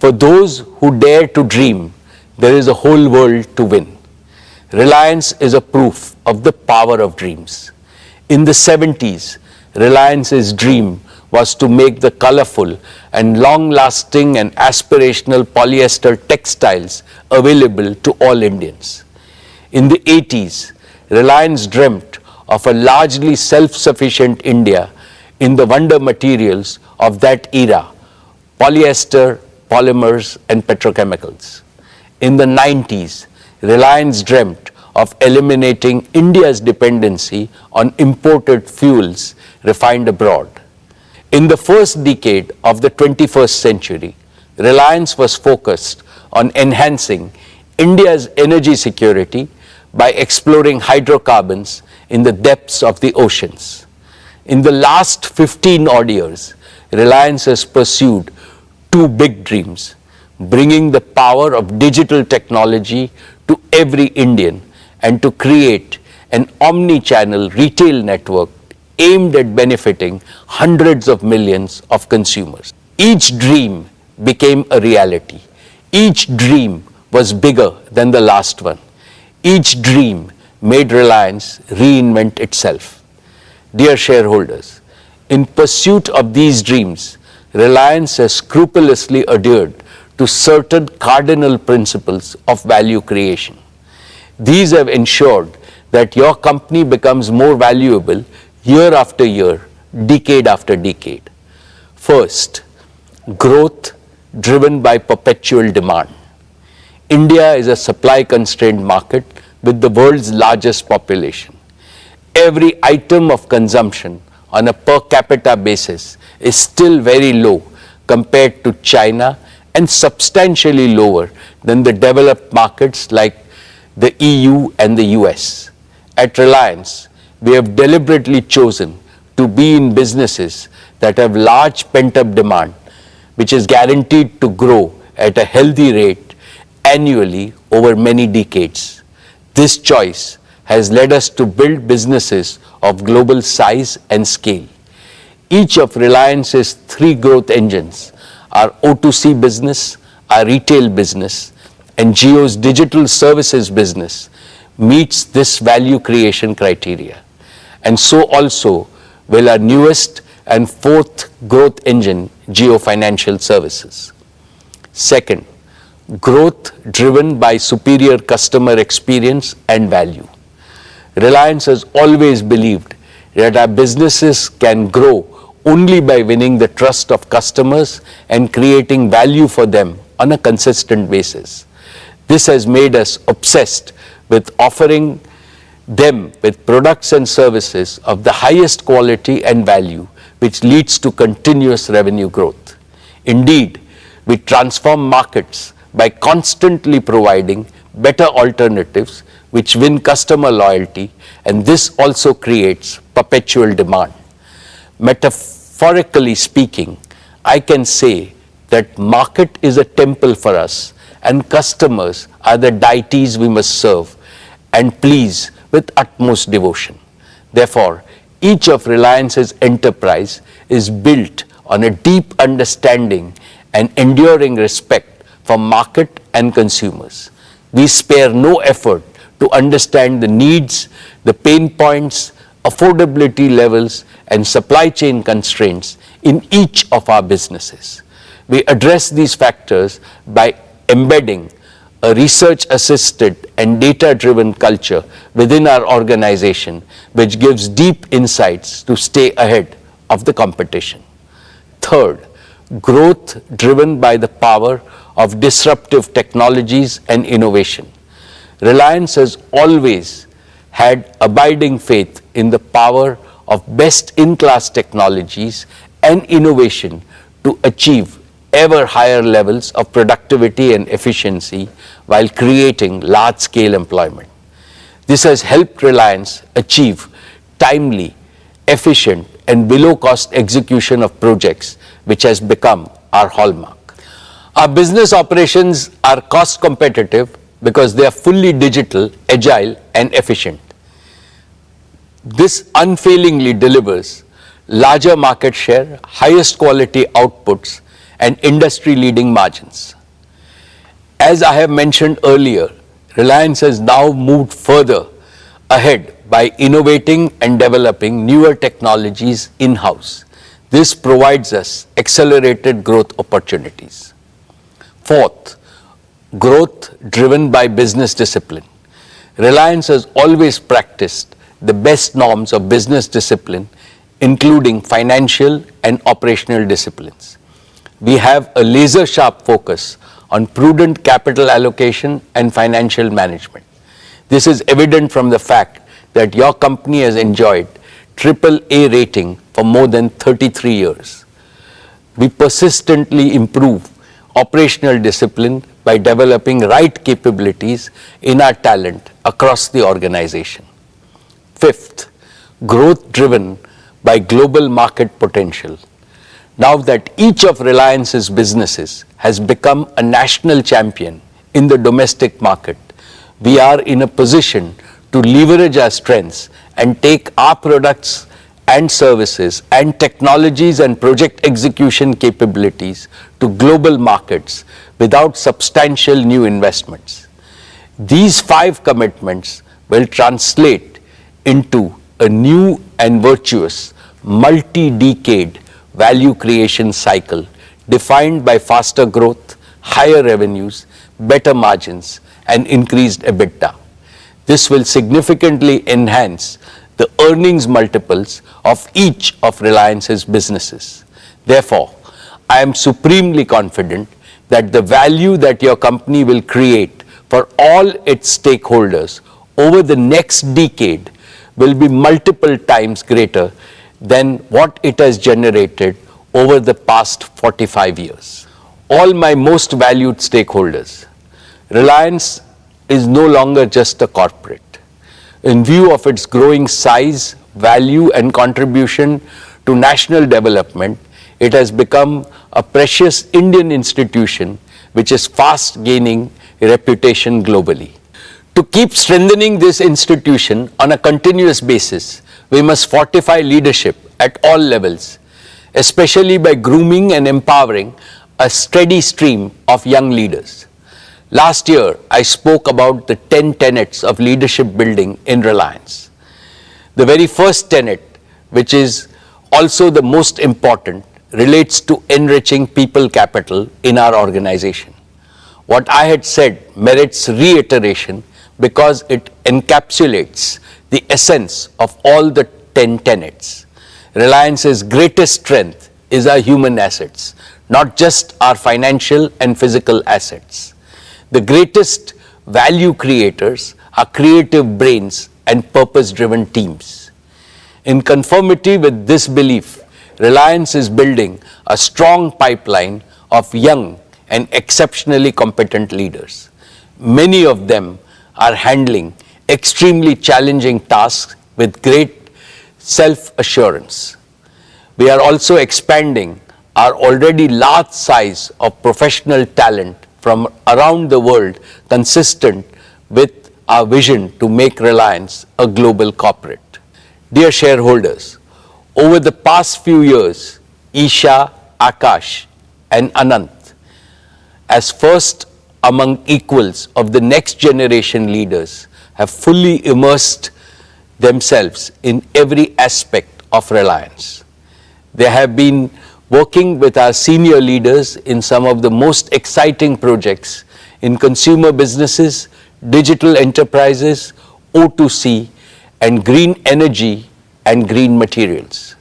for those who dare to dream, there is a whole world to win. Reliance is a proof of the power of dreams. In the 70s, Reliance's dream was to make the colorful and long-lasting and aspirational polyester textiles available to all Indians. In the 80s, Reliance dreamt of a largely self-sufficient India in the wonder materials of that era, polyester, polymers, and petrochemicals. In the 90s, Reliance dreamt of eliminating India's dependency on imported fuels refined abroad. In the first decade of the 21st century, Reliance was focused on enhancing India's energy security by exploring hydrocarbons in the depths of the oceans. In the last 15 odd years, Reliance has pursued two big dreams: bringing the power of digital technology to every Indian and to create an omni-channel retail network aimed at benefiting hundreds of millions of consumers. Each dream became a reality. Each dream was bigger than the last one. Each dream made Reliance reinvent itself. Dear shareholders, in pursuit of these dreams, Reliance has scrupulously adhered to certain cardinal principles of value creation. These have ensured that your company becomes more valuable year after year, decade after decade. First, growth driven by perpetual demand. India is a supply-constrained market with the world's largest population. Every item of consumption on a per capita basis is still very low compared to China and substantially lower than the developed markets like the EU and the US. At Reliance, we have deliberately chosen to be in businesses that have large pent-up demand, which is guaranteed to grow at a healthy rate annually over many decades. This choice has led us to build businesses of global size and scale. Each of Reliance's three growth engines, our O2C business, our retail business, and Jio's digital services business, meets this value creation criteria. And so also will our newest and fourth growth engine, Jio Financial Services. Second, growth driven by superior customer experience and value. Reliance has always believed that our businesses can grow only by winning the trust of customers and creating value for them on a consistent basis. This has made us obsessed with offering them with products and services of the highest quality and value, which leads to continuous revenue growth. Indeed, we transform markets by constantly providing better alternatives which win customer loyalty, and this also creates perpetual demand. Metaphorically speaking, I can say that market is a temple for us and customers are the deities we must serve and please with utmost devotion. Therefore, each of Reliance's enterprise is built on a deep understanding and enduring respect for market and consumers. We spare no effort to understand the needs, the pain points, affordability levels, and supply chain constraints in each of our businesses. We address these factors by embedding a research-assisted and data-driven culture within our organization, which gives deep insights to stay ahead of the competition. Third, growth driven by the power of disruptive technologies and innovation. Reliance has always had abiding faith in the power of best-in-class technologies and innovation to achieve ever higher levels of productivity and efficiency while creating large-scale employment. This has helped Reliance achieve timely, efficient, and below-cost execution of projects, which has become our hallmark. Our business operations are cost competitive because they are fully digital, agile, and efficient. This unfailingly delivers larger market share, highest quality outputs, and industry-leading margins. As I have mentioned earlier, Reliance has now moved further ahead by innovating and developing newer technologies in-house. This provides us accelerated growth opportunities. Fourth, growth driven by business discipline. Reliance has always practiced the best norms of business discipline, including financial and operational disciplines. We have a laser-sharp focus on prudent capital allocation and financial management. This is evident from the fact that your company has enjoyed AAA rating for more than 33 years. We persistently improve operational discipline by developing right capabilities in our talent across the organization. Fifth, growth driven by global market potential. Now that each of Reliance's businesses has become a national champion in the domestic market, we are in a position to leverage our strengths and take our products and services and technologies and project execution capabilities to global markets without substantial new investments. These 5 commitments will translate into a new and virtuous multi-decade value creation cycle defined by faster growth, higher revenues, better margins, and increased EBITDA. This will significantly enhance the earnings multiples of each of Reliance's businesses. Therefore, I am supremely confident that the value that your company will create for all its stakeholders over the next decade will be multiple times greater than what it has generated over the past 45 years. All my most valued stakeholders, Reliance is no longer just a corporate. In view of its growing size, value, and contribution to national development, it has become a precious Indian institution which is fast gaining reputation globally. To keep strengthening this institution on a continuous basis, we must fortify leadership at all levels, especially by grooming and empowering a steady stream of young leaders. Last year, I spoke about the 10 tenets of leadership building in Reliance. The very first tenet, which is also the most important, relates to enriching people capital in our organization. What I had said merits reiteration because it encapsulates the essence of all the 10 tenets. Reliance's greatest strength is our human assets, not just our financial and physical assets. The greatest value creators are creative brains and purpose-driven teams. In conformity with this belief, Reliance is building a strong pipeline of young and exceptionally competent leaders. Many of them are handling extremely challenging tasks with great self-assurance. We are also expanding our already large size of professional talent from around the world, consistent with our vision to make Reliance a global corporate. Dear shareholders, over the past few years, Isha Akash, and Anant as first among equals of the next generation leaders have fully immersed themselves in every aspect of Reliance. They have been working with our senior leaders in some of the most exciting projects in consumer businesses, digital enterprises, O2C, and green energy and green materials.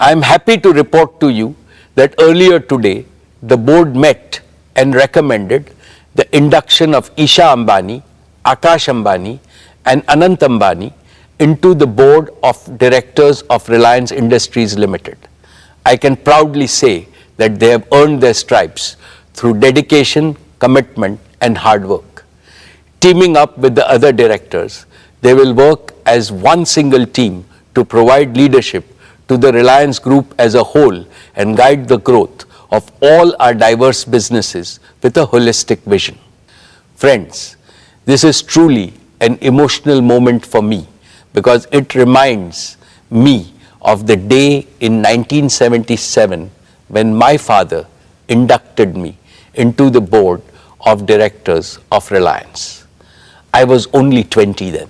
I am happy to report to you that earlier today, the board met and recommended the induction of Isha Ambani, Akash Ambani, and Anant Ambani into the board of directors of Reliance Industries Limited. I can proudly say that they have earned their stripes through dedication, commitment, and hard work. Teaming up with the other directors, they will work as one single team to provide leadership to the Reliance Group as a whole and guide the growth of all our diverse businesses with a holistic vision. Friends, this is truly an emotional moment for me because it reminds me of the day in 1977 when my father inducted me into the board of directors of Reliance. I was only 20 then.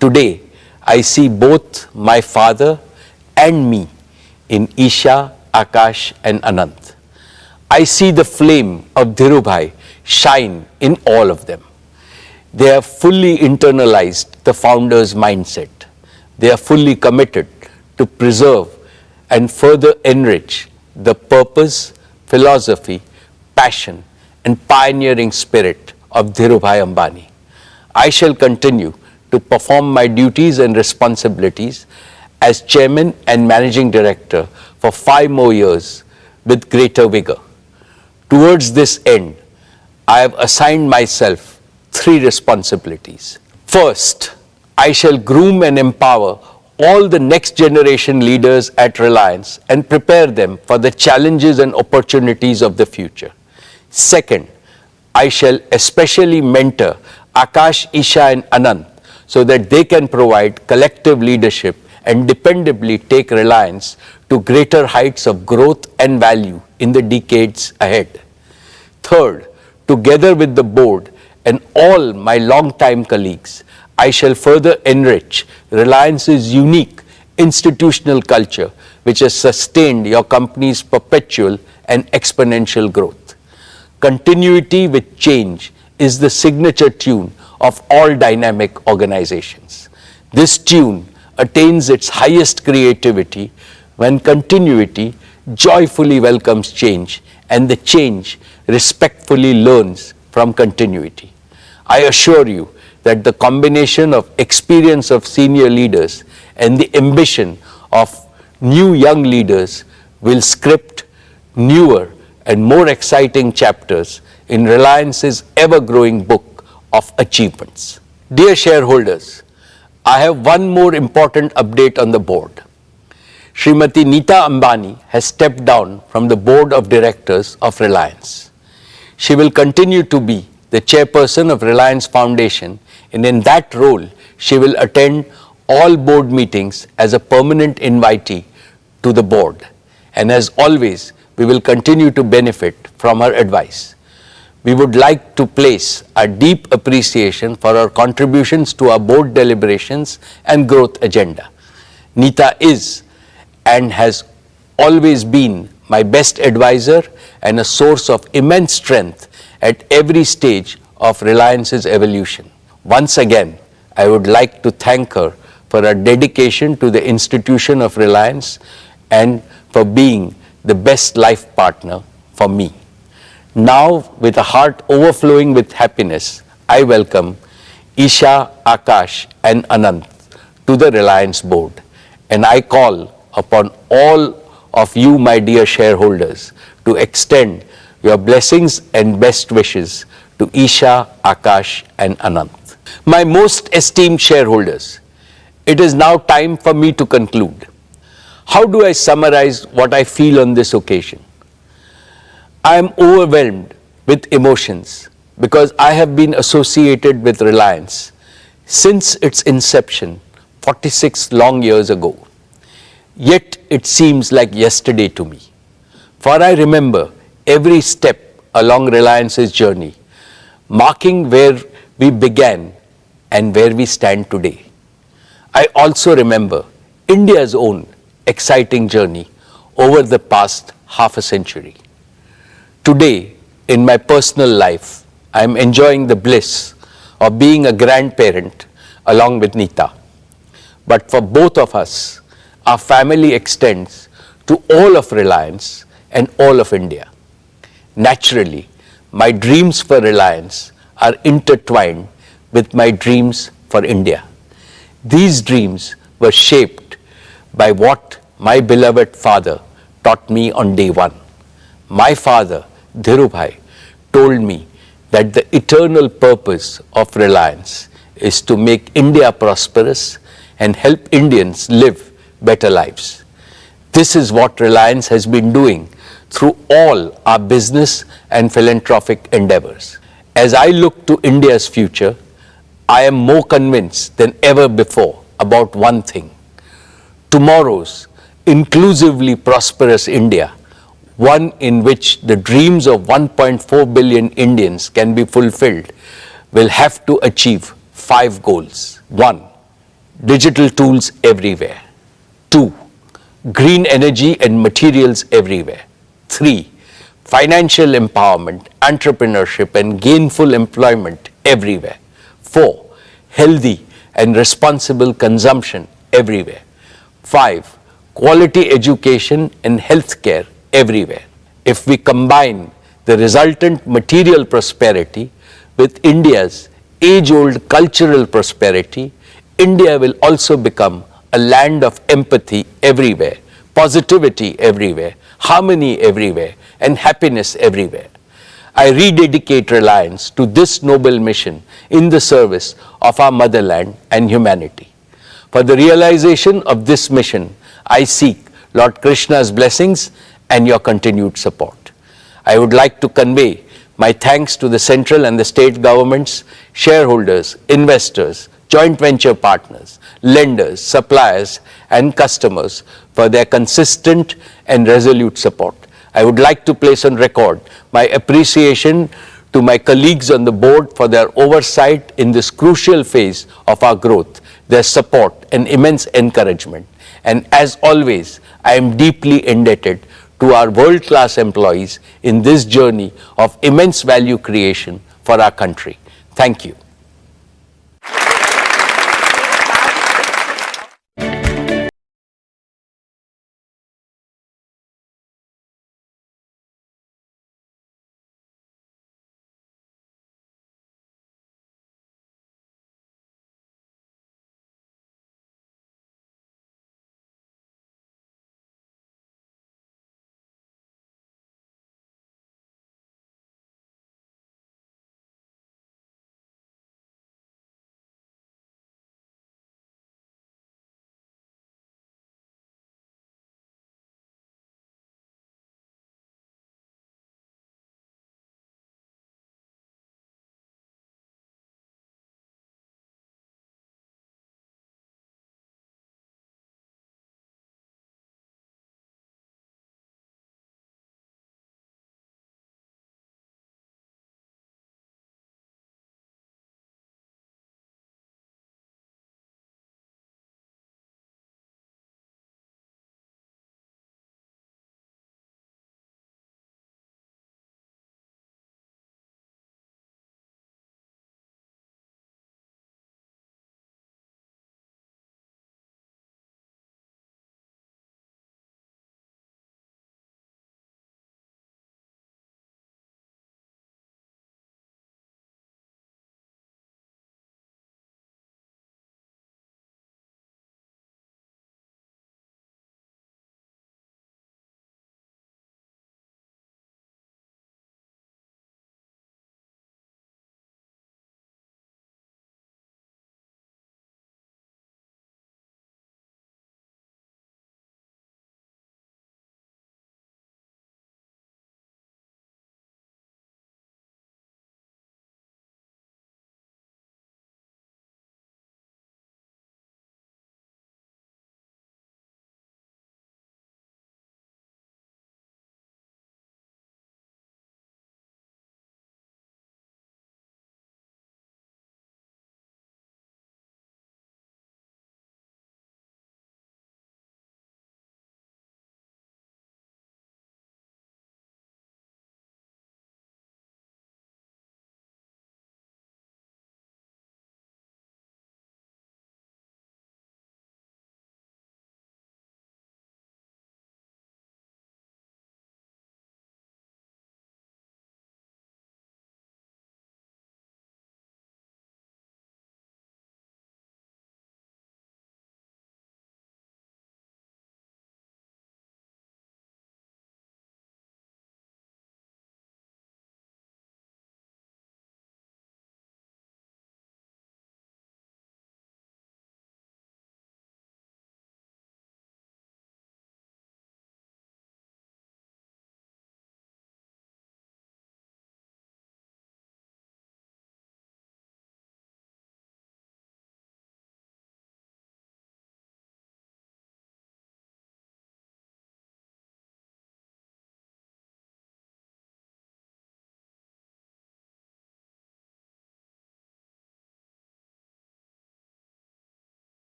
Today, I see both my father and me in Isha, Akash, and Anant. I see the flame of Dhirubhai shine in all of them. They have fully internalized the founder's mindset. They are fully committed to preserve and further enrich the purpose, philosophy, passion, and pioneering spirit of Dhirubhai Ambani. I shall continue to perform my duties and responsibilities as chairman and managing director for 5 more years with greater vigor. Towards this end, I have assigned myself 3 responsibilities. First, I shall groom and empower all the next generation leaders at Reliance and prepare them for the challenges and opportunities of the future. Second, I shall especially mentor Akash, Isha, and Anant so that they can provide collective leadership and dependably take Reliance to greater heights of growth and value in the decades ahead. Third, together with the board and all my long-time colleagues, I shall further enrich Reliance's unique institutional culture, which has sustained your company's perpetual and exponential growth. Continuity with change is the signature tune of all dynamic organizations. This tune attains its highest creativity when continuity joyfully welcomes change and the change respectfully learns from continuity. I assure you that the combination of experience of senior leaders and the ambition of new young leaders will script newer and more exciting chapters in Reliance's ever-growing book of achievements. Dear shareholders, I have one more important update on the board. Srimati Neeta Ambani has stepped down from the board of directors of Reliance. She will continue to be the chairperson of Reliance Foundation, and in that role, she will attend all board meetings as a permanent invitee to the board. And as always, we will continue to benefit from her advice. We would like to place our deep appreciation for her contributions to our board deliberations and growth agenda. Neeta is and has always been my best advisor and a source of immense strength at every stage of Reliance's evolution. Once again, I would like to thank her for her dedication to the institution of Reliance and for being the best life partner for me. Now, with a heart overflowing with happiness, I welcome Isha, Akash, and Anant to the Reliance board, and I call upon all of you, my dear shareholders, to extend your blessings and best wishes to Isha, Akash, and Anant. My most esteemed shareholders, it is now time for me to conclude. How do I summarize what I feel on this occasion? I am overwhelmed with emotions because I have been associated with Reliance since its inception 46 long years ago. Yet it seems like yesterday to me. For I remember every step along Reliance's journey, marking where we began and where we stand today. I also remember India's own exciting journey over the past half a century. Today, in my personal life, I am enjoying the bliss of being a grandparent along with Neeta. But for both of us, our family extends to all of Reliance and all of India. Naturally, my dreams for Reliance are intertwined with my dreams for India. These dreams were shaped by what my beloved father taught me on day one. My father, Dhirubhai, told me that the eternal purpose of Reliance is to make India prosperous and help Indians live better lives. This is what Reliance has been doing through all our business and philanthropic endeavors. As I look to India's future, I am more convinced than ever before about one thing. Tomorrow's inclusively prosperous India, one in which the dreams of 1.4 billion Indians can be fulfilled, will have to achieve 5 goals. 1. Digital tools everywhere. 2. Green energy and materials everywhere. 3. Financial empowerment, entrepreneurship and gainful employment everywhere. 4. Healthy and responsible consumption everywhere. 5. Quality education and healthcare everywhere. If we combine the resultant material prosperity with India's age-old cultural prosperity, India will also become a land of empathy everywhere, positivity everywhere, harmony everywhere, and happiness everywhere. I rededicate Reliance to this noble mission in the service of our motherland and humanity. For the realization of this mission, I seek Lord Krishna's blessings and your continued support. I would like to convey my thanks to the central and the state governments, shareholders, investors, joint venture partners, lenders, suppliers, and customers for their consistent and resolute support. I would like to place on record my appreciation to my colleagues on the board for their oversight in this crucial phase of our growth, their support and immense encouragement. And as always, I am deeply indebted to our world-class employees in this journey of immense value creation for our country. Thank you.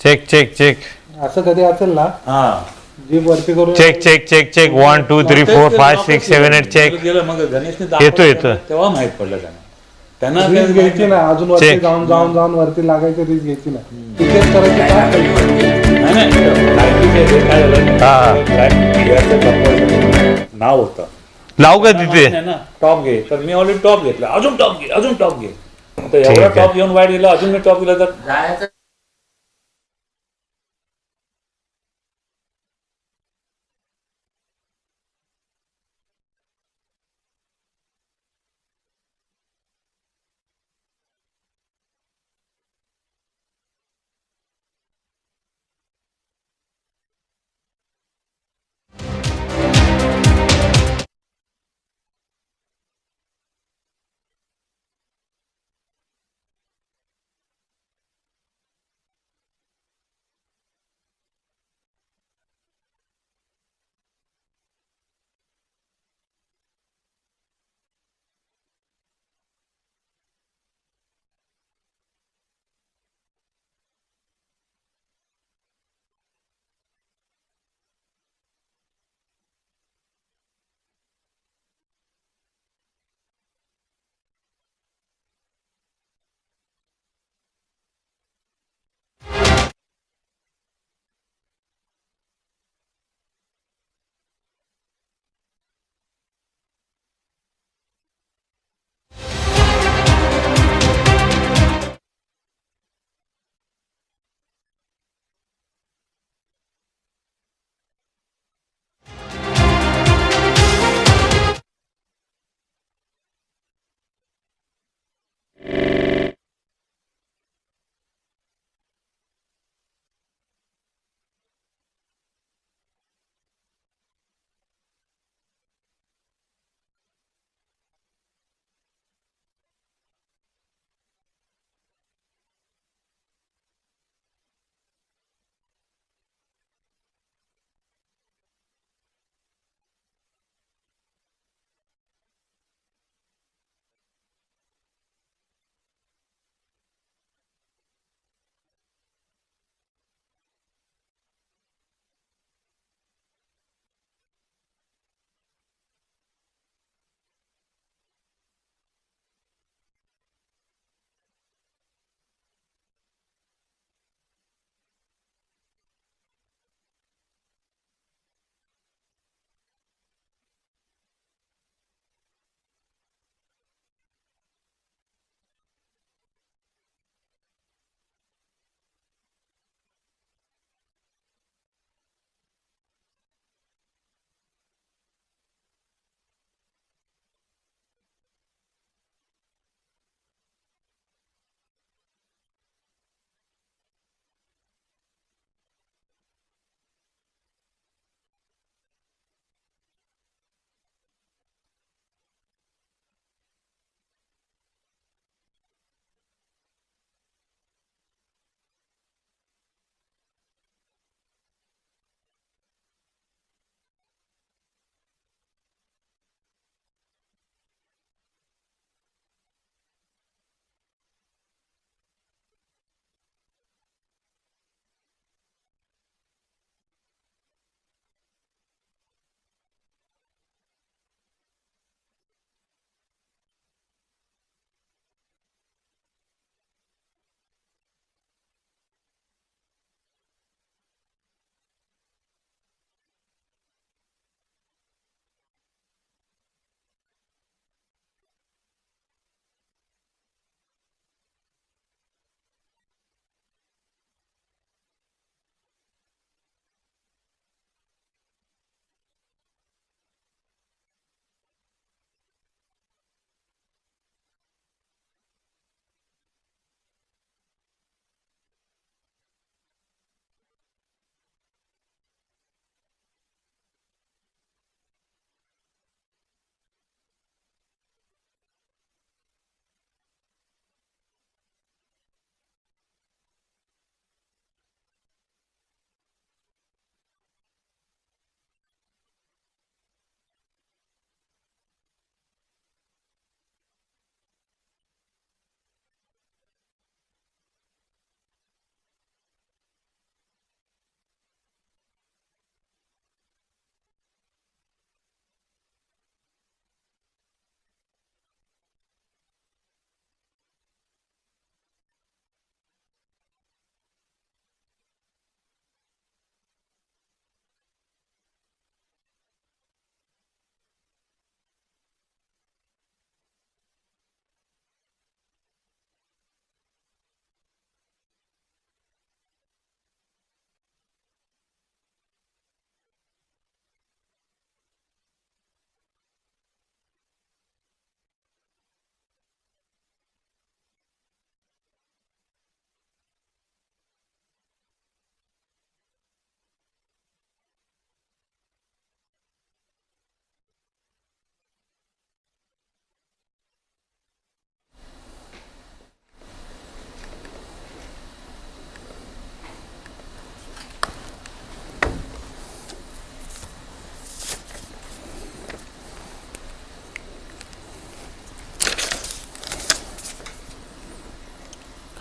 Check check check असं कधी असेल ना jeep वरती करून check check check check 1 2 3 4 5 6 7 8 check मग गणेशने येतो तेव्हा माहित पडलं त्यांना रिस्क घ्यायची ना, अजून वरती चेक. जाऊन वरती लागायची रिस्क घ्यायची ना. तिथेच करायची काय नाव होतं लावू का तिथे टॉप घे, तर मी ऑलरेडी टॉप घेतला, अजून टॉप घे, अजून टॉप घे. तर एवढा टॉप घेऊन वाईट गेला, अजून मी टॉप गेला तर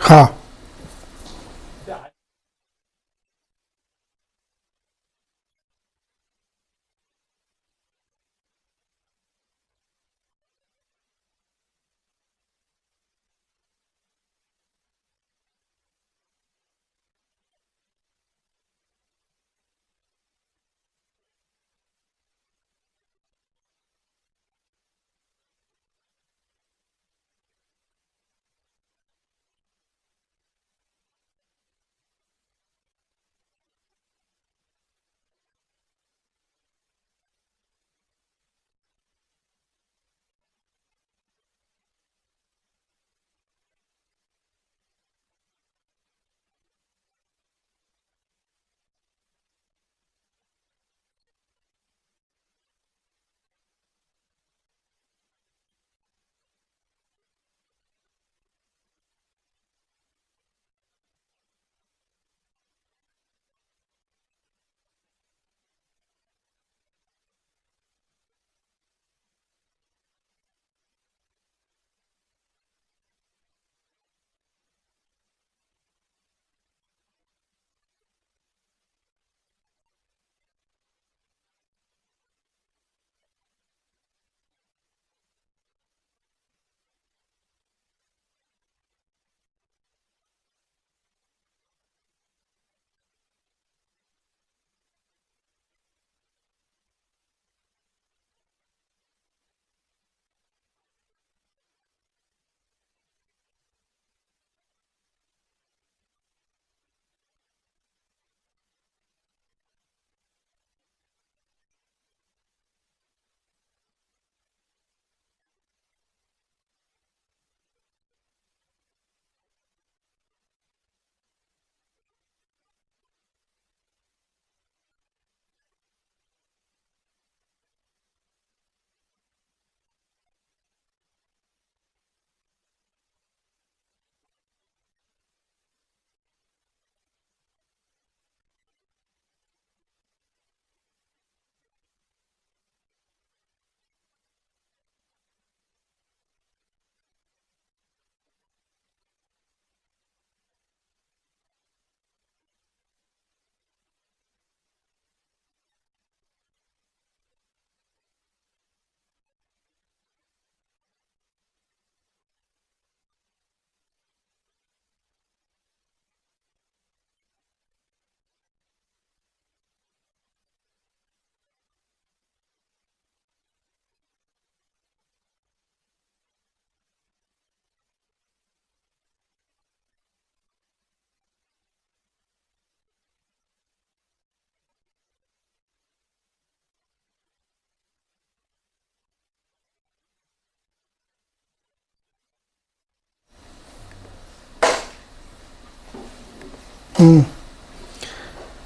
हाँ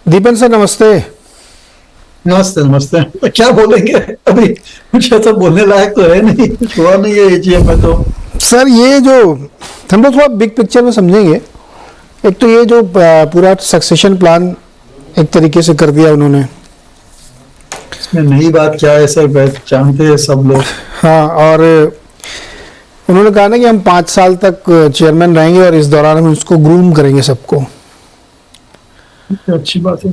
दीपन सर नमस्ते। नमस्ते नमस्ते। क्या बोलेंगे, अभी कुछ ऐसा बोलने लायक तो है नहीं, कुछ हुआ नहीं है एजीएम में। तो सर ये जो हम लोग थोड़ा बिग पिक्चर में समझेंगे। एक तो ये जो पूरा सक्सेशन प्लान एक तरीके से कर दिया उन्होंने, इसमें नई बात क्या है सर, जानते हैं सब लोग। हाँ, और उन्होंने कहा ना कि हम 5 साल तक चेयरमैन रहेंगे और इस दौरान हम उसको ग्रूम करेंगे सबको। अच्छी बात है।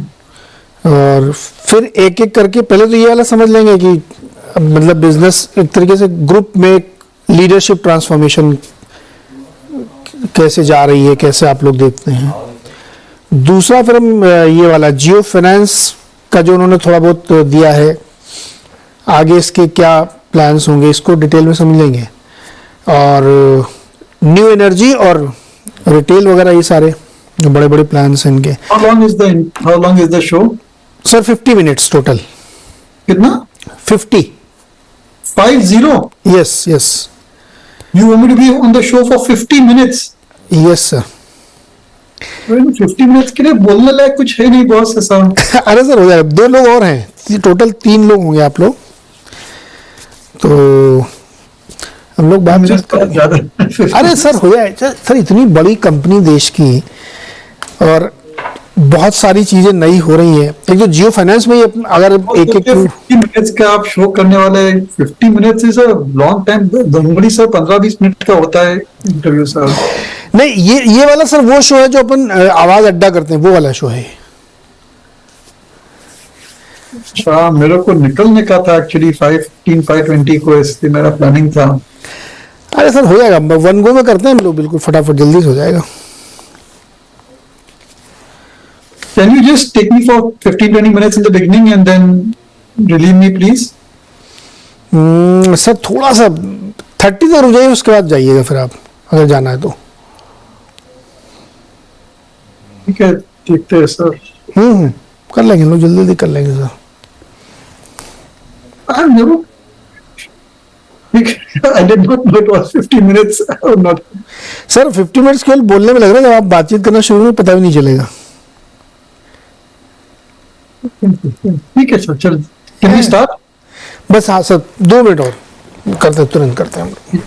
और फिर एक एक करके पहले तो ये वाला समझ लेंगे कि मतलब बिजनेस एक तरीके से ग्रुप में लीडरशिप ट्रांसफॉर्मेशन कैसे जा रही है, कैसे आप लोग देखते हैं। दूसरा फिर हम ये वाला जियो फाइनेंस का जो उन्होंने थोड़ा बहुत दिया है, आगे इसके क्या प्लान्स होंगे इसको डिटेल में समझ लेंगे। और न्यू एनर्जी और रिटेल वगैरह ये सारे जो बड़े बड़े प्लान्स हैं इनके। How long is the show? Sir 50 minutes total. कितना? 50। 50? Yes. You want me to be on the show for 50 minutes? Yes sir। 50 minutes के लिए बोलने लायक कुछ है नहीं बॉस ऐसा। अरे सर हो जाएगा, 2 लोग और हैं, टोटल 3 लोग होंगे आप लोग, तो हम लोग बातचीत कर। अरे सर हो जाए सर, इतनी बड़ी कंपनी देश की और बहुत सारी चीजें नई हो रही हैं। एक तो जियो फाइनेंस में अगर एक 50 मिनट्स का आप शो करने वाले, 50 minutes is a long time. Normally sir 15-20 minute का होता है इंटरव्यू सर। नहीं, ये वाला सर वो शो है जो अपन आवाज अड्डा करते हैं, वो वाला शो है। अच्छा, मेरे को निकलने का था एक्चुअली 5:20 को, इसलिए मेरा प्लानिंग था। अरे सर हो जाएगा, वन गो में करते हैं हम लोग, बिल्कुल फटाफट जल्दी से हो जाएगा। Can you just take me for 15-20 minutes in the beginning and then relieve me, please? Sir थोड़ा सा 30 तक रुक जाइए, उसके बाद जाइएगा फिर आप, अगर जाना है तो। ठीक है, देखते हैं सर। कर लेंगे लोग, जल्दी जल्दी कर लेंगे sir. I did not know it was 50 minutes or not. Sir 50 minutes केवल बोलने में लग रहा है, जब आप बातचीत करना शुरू में पता भी नहीं चलेगा। ठीक है सर, चल कैन वी स्टार्ट? बस हाँ सर, 2 मिनट और करते, तुरंत करते हैं हम लोग।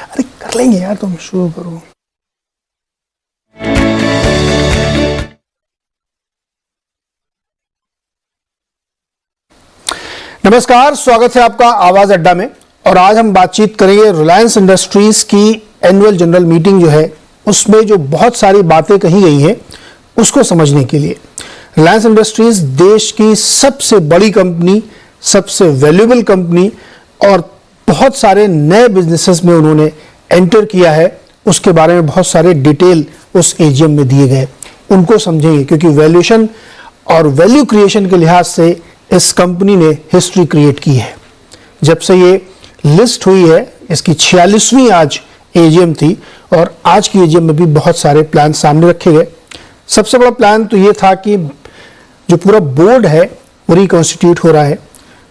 अरे कर लेंगे यार, तुम शुरू करो। नमस्कार, स्वागत है आपका आवाज अड्डा में। और आज हम बातचीत करेंगे रिलायंस इंडस्ट्रीज की एनुअल जनरल मीटिंग जो है, उसमें जो बहुत सारी बातें कही गई हैं उसको समझने के लिए। रिलायंस इंडस्ट्रीज देश की सबसे बड़ी कंपनी, सबसे वैल्यूएबल कंपनी, और बहुत सारे नए बिजनेसेस में उन्होंने एंटर किया है। उसके बारे में बहुत सारे डिटेल उस एजीएम में दिए गए, उनको समझेंगे, क्योंकि वैल्यूएशन और वैल्यू क्रिएशन के लिहाज से इस कंपनी ने हिस्ट्री क्रिएट की है। जब से ये लिस्ट हुई है, इसकी 46वीं आज एजीएम थी, और आज की एजीएम में भी बहुत सारे प्लान सामने रखे गए। सबसे बड़ा प्लान तो ये था कि जो पूरा बोर्ड है वो रिकॉन्स्टिट्यूट हो रहा है।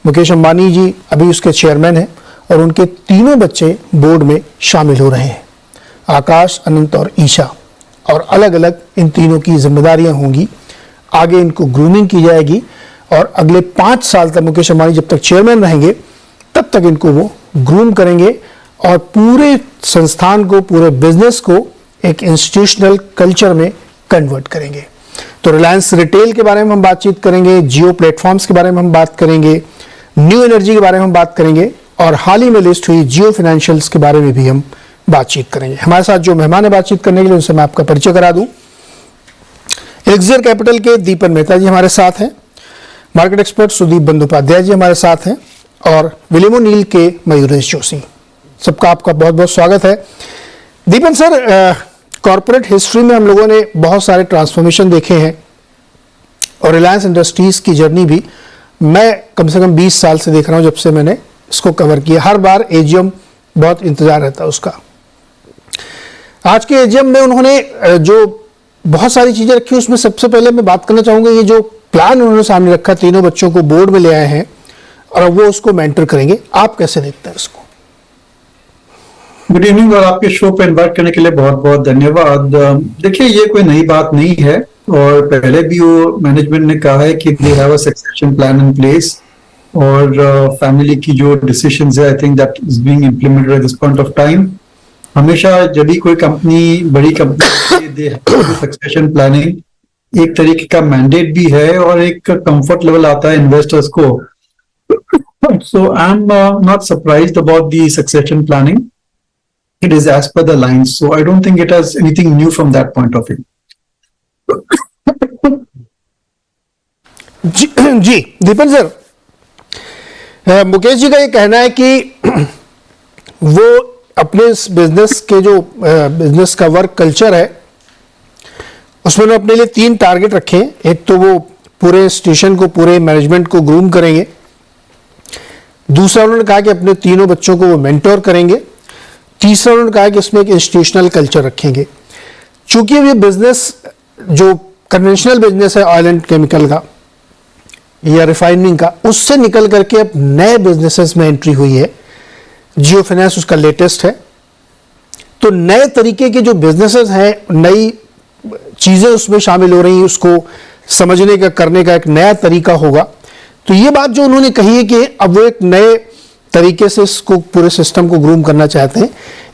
मुकेश अंबानी जी अभी उसके चेयरमैन हैं, और उनके तीनों बच्चे बोर्ड में शामिल हो रहे हैं, आकाश, अनंत और ईशा। और अलग अलग इन तीनों की जिम्मेदारियां होंगी। आगे इनको ग्रूमिंग की जाएगी, और अगले 5 साल तक मुकेश अंबानी जब तक चेयरमैन रहेंगे तब तक इनको वो ग्रूम करेंगे, और पूरे संस्थान को, पूरे बिजनेस को एक इंस्टीट्यूशनल कल्चर में कन्वर्ट करेंगे। तो रिलायंस रिटेल के बारे में हम बातचीत करेंगे, जियो प्लेटफॉर्म्स के बारे में हम बात करेंगे, न्यू एनर्जी के बारे में हम बात करेंगे, और हाल ही में लिस्ट हुई जियो फाइनेंशियल्स के बारे में भी हम बातचीत करेंगे। हमारे साथ जो मेहमान है बातचीत करने के लिए, उनसे मैं आपका परिचय करा दूं। एल्क्सियर कैपिटल के दीपन मेहता जी हमारे साथ हैं, मार्केट एक्सपर्ट सुदीप बंदोपाध्याय जी हमारे साथ हैं, और विलियम ओ'नील के मयूरेश जोशी। सबका आपका बहुत बहुत स्वागत है। दीपन सर, कॉर्पोरेट हिस्ट्री में हम लोगों ने बहुत सारे ट्रांसफॉर्मेशन देखे हैं, और रिलायंस इंडस्ट्रीज की जर्नी भी मैं कम से कम 20 साल से देख रहा हूं, जब से मैंने इसको कवर किया। हर बार एजीएम बहुत इंतजार रहता है उसका। आज के एजीएम में उन्होंने जो बहुत सारी चीजें रखी, उसमें सबसे पहले मैं बात करना चाहूंगा, ये जो प्लान उन्होंने सामने रखा, तीनों बच्चों को बोर्ड में ले आए हैं और अब वो उसको मेंटर करेंगे। आप कैसे देखते हैं इसको? गुड इवनिंग, और आपके शो पे इनवाइट करने के लिए बहुत बहुत धन्यवाद। देखिए, ये कोई नई बात नहीं है, और पहले भी वो मैनेजमेंट ने कहा है कि they have a succession plan in place, और फैमिली की जो डिसीजंस है, I think that is being implemented eight this point of time. हमेशा जब भी कोई कंपनी, बड़ी company, they have succession planning, एक तरीके का मैंडेट भी है और एक कंफर्ट लेवल आता है इन्वेस्टर्स को। So I am not surprised about the succession planning. It is as per the lines, so I don't think it has anything new from that point of view. जी Deepan sir, Mukesh ji का ये कहना है कि वो अपने इस बिजनेस के जो बिजनेस का वर्क कल्चर है, उसमें उन्होंने अपने लिए 3 टारगेट रखे हैं। एक तो वो पूरे स्टेशन को, पूरे मैनेजमेंट को ग्रूम करेंगे। दूसरा, उन्होंने कहा कि अपने तीनों बच्चों को वो मेंटोर करेंगे। तीसरा, उन्होंने कहा कि इसमें एक इंस्टीट्यूशनल कल्चर रखेंगे। चूंकि ये बिजनेस जो कन्वेंशनल बिजनेस है ऑयल एंड केमिकल का या रिफाइनिंग का, उससे निकल करके अब नए बिजनेसेस में एंट्री हुई है। जियो फाइनेंस उसका लेटेस्ट है। तो नए तरीके के जो बिजनेसेस हैं, नई चीजें उसमें शामिल हो रही हैं, उसको समझने का, करने का एक नया तरीका होगा। तो ये बात जो उन्होंने कही है कि अब वो एक नए तरीके से इसको, पूरे सिस्टम को ग्रूम करना चाहते हैं,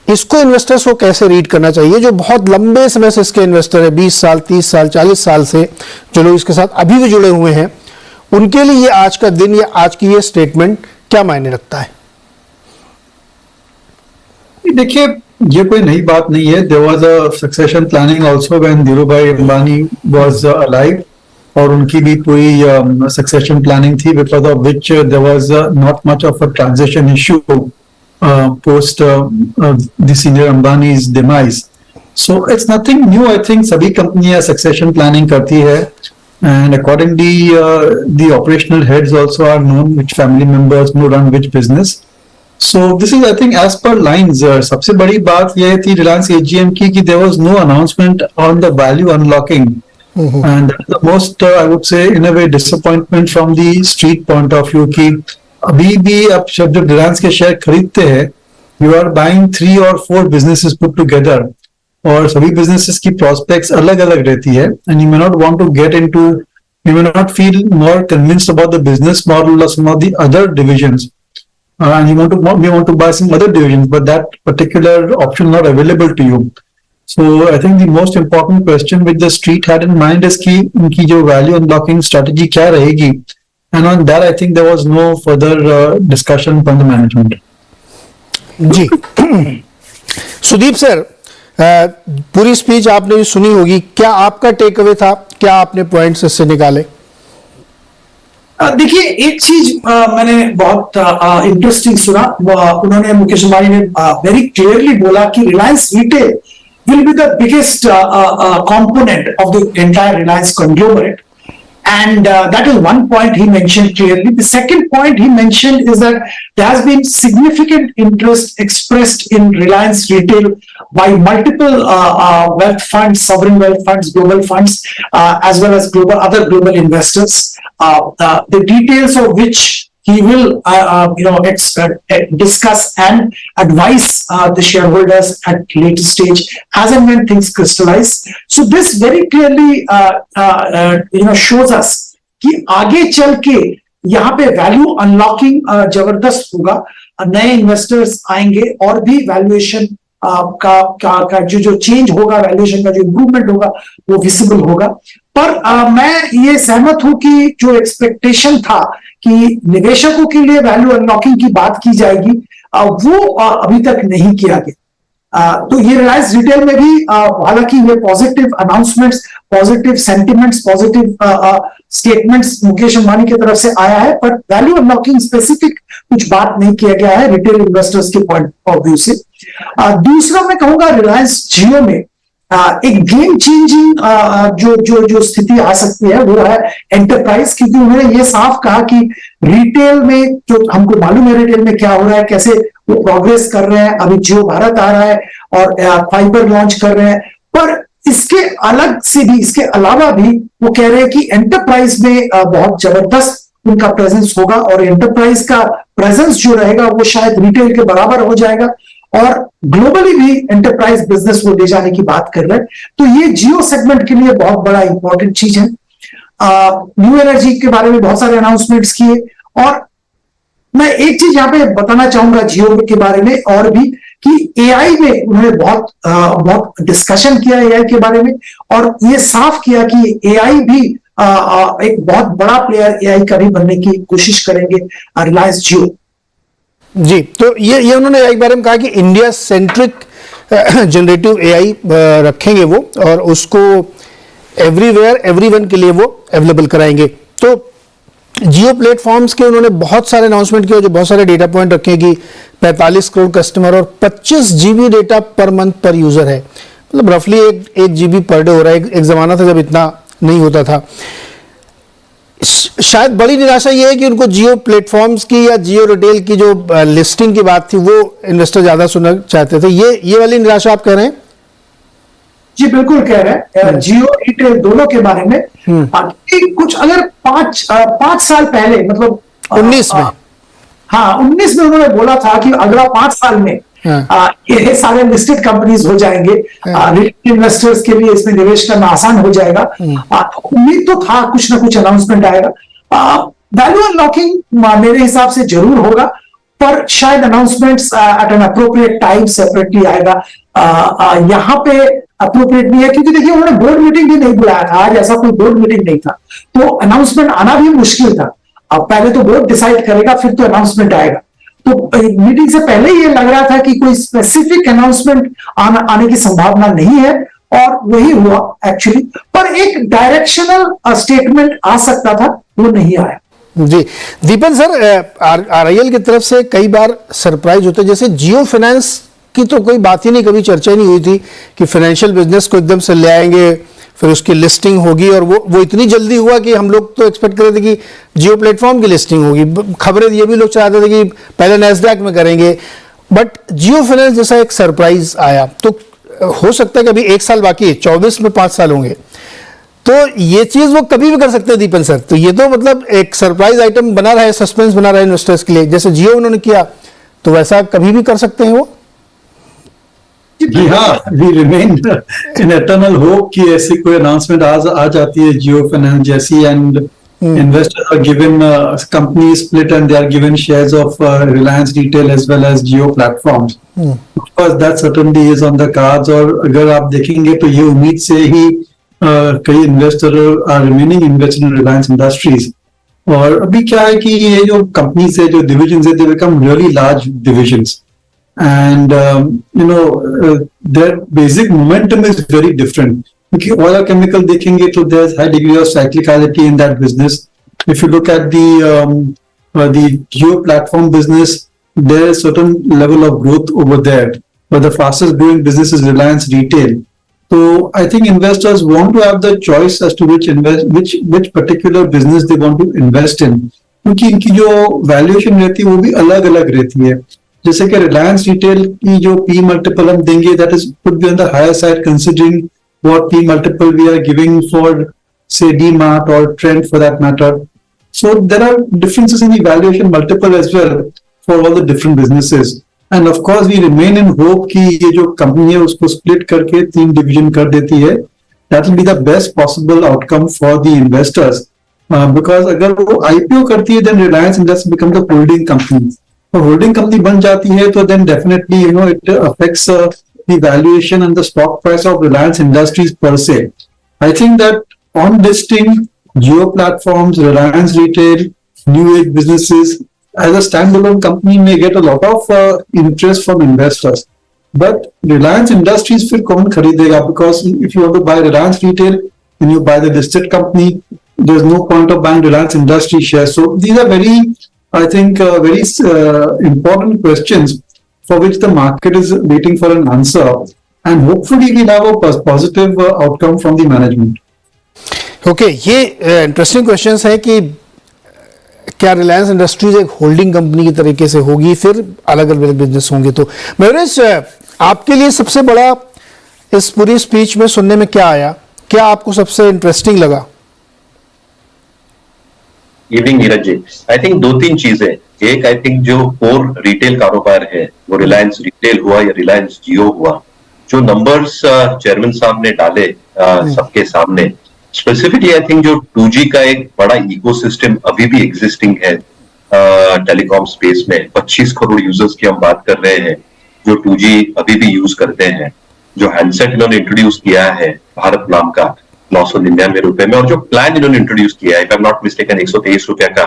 इसको इन्वेस्टर्स को कैसे रीड करना चाहिए, जो बहुत लंबे समय से इसके इन्वेस्टर है, 20 साल, 30 साल, 40 साल से जो लोग इसके साथ अभी भी जुड़े हुए हैं, उनके लिए ये आज का दिन या आज की ये स्टेटमेंट क्या मायने रखता है? देखिए, ये कोई नई बात नहीं है। There was a succession planning also when Dhirubhai Ambani was alive, और उनकी भी पूरी सक्सेशन प्लानिंग थी, because of which there was not much of a transition issue post the senior Ambanis demise. So it's nothing new. I think सभी कंपनियां succession planning करती है, and accordingly the operational heads also are known which family members will run which business. So this is, I think, as per lines. सबसे बड़ी बात यह थी Reliance AGM की कि there was no announcement on the value unlocking. And that is the most, I would say, in a way, disappointment from the street point of view कि अभी भी आप जब Reliance के शेयर खरीदते हैं, you are buying 3 or 4 businesses put together, और सभी businesses की prospects अलग अलग रहती है, and you may not want to get into, you may not feel more convinced about the business model of some of the other divisions, and you want to buy some other divisions, but that particular option not available to you. So I think the most important question which the street had in mind is कि उनकी जो value unlocking strategy क्या रहेगी, and on that I think there was no further discussion from the management. जी Sudeep sir, पूरी speech आपने भी सुनी होगी, क्या आपका टेक अवे था, क्या आपने पॉइंट्स इससे निकाले? देखिए, एक चीज मैंने बहुत इंटरेस्टिंग सुना। उन्होंने, मुकेश अंबानी ने वेरी क्लियरली बोला कि Reliance retail will be the biggest component of the entire Reliance conglomerate, and that is one point he mentioned clearly. The second point he mentioned is that there has been significant interest expressed in Reliance retail by multiple wealth funds, sovereign wealth funds, global funds, as well as other global investors, the details of which he will discuss and advise the shareholders at later stage as and when things crystallize. So this very clearly shows us कि आगे चल के यहाँ पे value unlocking जबरदस्त होगा, नए investors आएंगे और भी वैल्यूएशन का जो चेंज होगा, वैल्यूएशन का जो इंप्रूवमेंट होगा वो विजिबल होगा। पर मैं ये सहमत हूं कि जो एक्सपेक्टेशन था कि निवेशकों के लिए वैल्यू अनलॉकिंग की बात की जाएगी, वो अभी तक नहीं किया गया। तो ये रिलायंस रिटेल में भी हालांकि ये positive announcements, positive sentiments, positive statements Mukesh Ambani की तरफ से आया है, पर वैल्यू अनलॉकिंग स्पेसिफिक कुछ बात नहीं किया गया है रिटेल इन्वेस्टर्स के पॉइंट ऑफ व्यू से। दूसरा मैं कहूंगा रिलायंस जियो में एक गेम चेंजिंग जो स्थिति आ सकती है वो है एंटरप्राइज, क्योंकि उन्होंने ये साफ कहा कि रिटेल में जो हमको मालूम है रिटेल में क्या हो रहा है, कैसे वो प्रोग्रेस कर रहे हैं, अभी जियो भारत आ रहा है और फाइबर लॉन्च कर रहे हैं, पर इसके अलग से भी, इसके अलावा भी वो कह रहे हैं कि एंटरप्राइज में बहुत जबरदस्त उनका प्रेजेंस होगा और एंटरप्राइज का प्रेजेंस जो रहेगा वो शायद रिटेल के बराबर हो जाएगा और ग्लोबली भी एंटरप्राइज बिजनेस को ले जाने की बात कर रहे हैं। तो ये जियो सेगमेंट के लिए बहुत बड़ा इंपॉर्टेंट चीज है। न्यू एनर्जी के बारे में बहुत सारे अनाउंसमेंट्स किए और मैं एक चीज यहां पे बताना चाहूंगा जियो के बारे में और भी कि एआई में उन्होंने बहुत डिस्कशन किया एआई के बारे में और ये साफ किया कि एआई भी एक बहुत बड़ा प्लेयर एआई का भी बनने की कोशिश करेंगे रिलायंस जियो। जी, तो ये उन्होंने एआई के बारे में कहा कि इंडिया सेंट्रिक जनरेटिव एआई रखेंगे वो और उसको एवरीवेयर एवरीवन के लिए वो अवेलेबल कराएंगे। तो जियो प्लेटफॉर्म्स के उन्होंने बहुत सारे अनाउंसमेंट किए, जो बहुत सारे डेटा पॉइंट रखे कि 45 करोड़ कस्टमर और 25 जीबी डेटा पर मंथ पर यूजर है, मतलब रफली एक जीबी पर डे हो रहा है। एक जमाना था जब इतना नहीं होता था। शायद बड़ी निराशा यह है कि उनको जियो प्लेटफॉर्म्स की या जियो रिटेल की जो लिस्टिंग की बात थी वो इन्वेस्टर ज्यादा सुनना चाहते थे। ये वाली निराशा आप कह रहे हैं? जी बिल्कुल कह रहे हैं, जियो रिटेल दोनों के बारे में कुछ अगर पांच साल पहले मतलब 19 में, हाँ 19 में उन्होंने बोला था कि अगला 5 साल में ये सारे लिस्टेड कंपनीज हो जाएंगे, रिटेल इन्वेस्टर्स के लिए इसमें निवेश करना आसान हो जाएगा। उम्मीद तो था कुछ ना कुछ अनाउंसमेंट आएगा। वैल्यू अनलॉकिंग मेरे हिसाब से जरूर होगा, पर शायद announcements at an appropriate time separately आएगा। यहाँ पे अप्रोप्रिएट नहीं है क्योंकि देखिए उन्होंने बोर्ड मीटिंग भी नहीं बुलाया था, आज ऐसा कोई बोर्ड मीटिंग नहीं था, तो अनाउंसमेंट आना भी मुश्किल था। अब पहले तो बोर्ड डिसाइड करेगा फिर तो अनाउंसमेंट आएगा। तो मीटिंग से पहले ये लग रहा था कि कोई स्पेसिफिक अनाउंसमेंट आने की संभावना नहीं है और वही हुआ एक्चुअली, पर एक डायरेक्शनल स्टेटमेंट आ सकता था, वो नहीं आया। जी दीपन सर, आरआईएल की तरफ से कई बार सरप्राइज होते हैं, जैसे जियो फाइनेंस की तो कोई बात ही नहीं, कभी चर्चा ही नहीं हुई थी कि फाइनेंशियल बिजनेस को एकदम से ले आएंगे, फिर उसकी लिस्टिंग होगी और वो इतनी जल्दी हुआ कि हम लोग तो एक्सपेक्ट कर रहे थे कि जियो प्लेटफॉर्म की लिस्टिंग होगी। खबरें ये भी लोग चाहते थे कि पहले नैस्डैक में करेंगे, बट जियो फाइनेंस जैसा एक सरप्राइज आया। तो हो सकता है कि अभी 1 साल बाकी है, 24 में 5 साल होंगे, तो ये चीज वो कभी भी कर सकते हैं दीपन सर। तो ये तो मतलब एक सरप्राइज आइटम बना रहा है, सस्पेंस बना रहा है इन्वेस्टर्स के लिए, जैसे जियो उन्होंने किया, तो वैसा कभी भी कर सकते हैं वो। जी हाँ, we remain in eternal hope कि ऐसी कोई अनाउंसमेंट आ जाती है जियो फाइनेंस जैसी, and investors are given company split and they are given shares of Reliance Retail as well as Jio platforms. Of course that certainly is on the cards, और अगर आप देखेंगे तो ये उम्मीद से ही कई investor are remaining invested in Reliance industries. और अभी क्या है कि ये जो कंपनीज है, जो डिविजन्स है, they become really large divisions and their basic momentum is very different. Okay, oil or chemical देखेंगे तो there's high degree of cyclicality in that business. If you look at the Jio platform business, there is certain level of growth over there, but the fastest growing business is Reliance Retail. So I think investors want to have the choice as to which particular business they want to invest in, क्योंकि इनकी जो valuation रहती है वो भी अलग अलग रहती है। जैसे कि रिलायंस रिटेल की जो पी मल्टीपल हम देंगे, that is could be on the higher side considering what P multiple we are giving for say DMart और Trent for that matter. So there are differences in the valuation multiple as well for all the different businesses, and of course we remain in hope कि ये जो company है उसको split करके 3 division कर देती है। That will be the best possible outcome for the investors, because अगर वो आईपीओ करती है then Reliance industries become the holding company. Holding company बन जाती है तो then definitely it affects the valuation and the stock price of Reliance industries per se. I think that on listing Jio platforms, Reliance retail, new age businesses as a standalone company may get a lot of interest from investors, but Reliance industries फिर कौन खरीदेगा? Because if you want to buy Reliance retail and you buy the listed company, there is no point of buying Reliance industry share. So these are very, I think, very important questions for which the market is waiting for an answer, and hopefully we'll have a positive outcome from the management. Okay, ये interesting questions है कि क्या Reliance industries एक holding company की तरीके से होगी, फिर अलग अलग बिजनेस होंगे. तो मयूरेश, आपके लिए सबसे बड़ा इस पूरी स्पीच में सुनने में क्या आया, क्या आपको सबसे इंटरेस्टिंग लगा? Evening Neeraj ji, I think दो तीन चीजें. एक, आई थिंक जो कोर रिटेल कारोबार है वो रिलायंस रिटेल हुआ या रिलायंस जियो हुआ, जो नंबर्स चेयरमैन साहब ने डाले सबके सामने, स्पेसिफिकली आई थिंक जो 2G का एक बड़ा इकोसिस्टम अभी भी एग्जिस्टिंग है टेलीकॉम स्पेस में. 25 करोड़ यूजर्स की हम बात कर रहे हैं जो 2G अभी भी यूज करते हैं. जो हैंडसेट इन्होंने इंट्रोड्यूस किया है भारत नाम का 999 रुपए में, और जो प्लान इन्होंने इंट्रोड्यूस किया है, if I am not mistaken, 123 रुपया का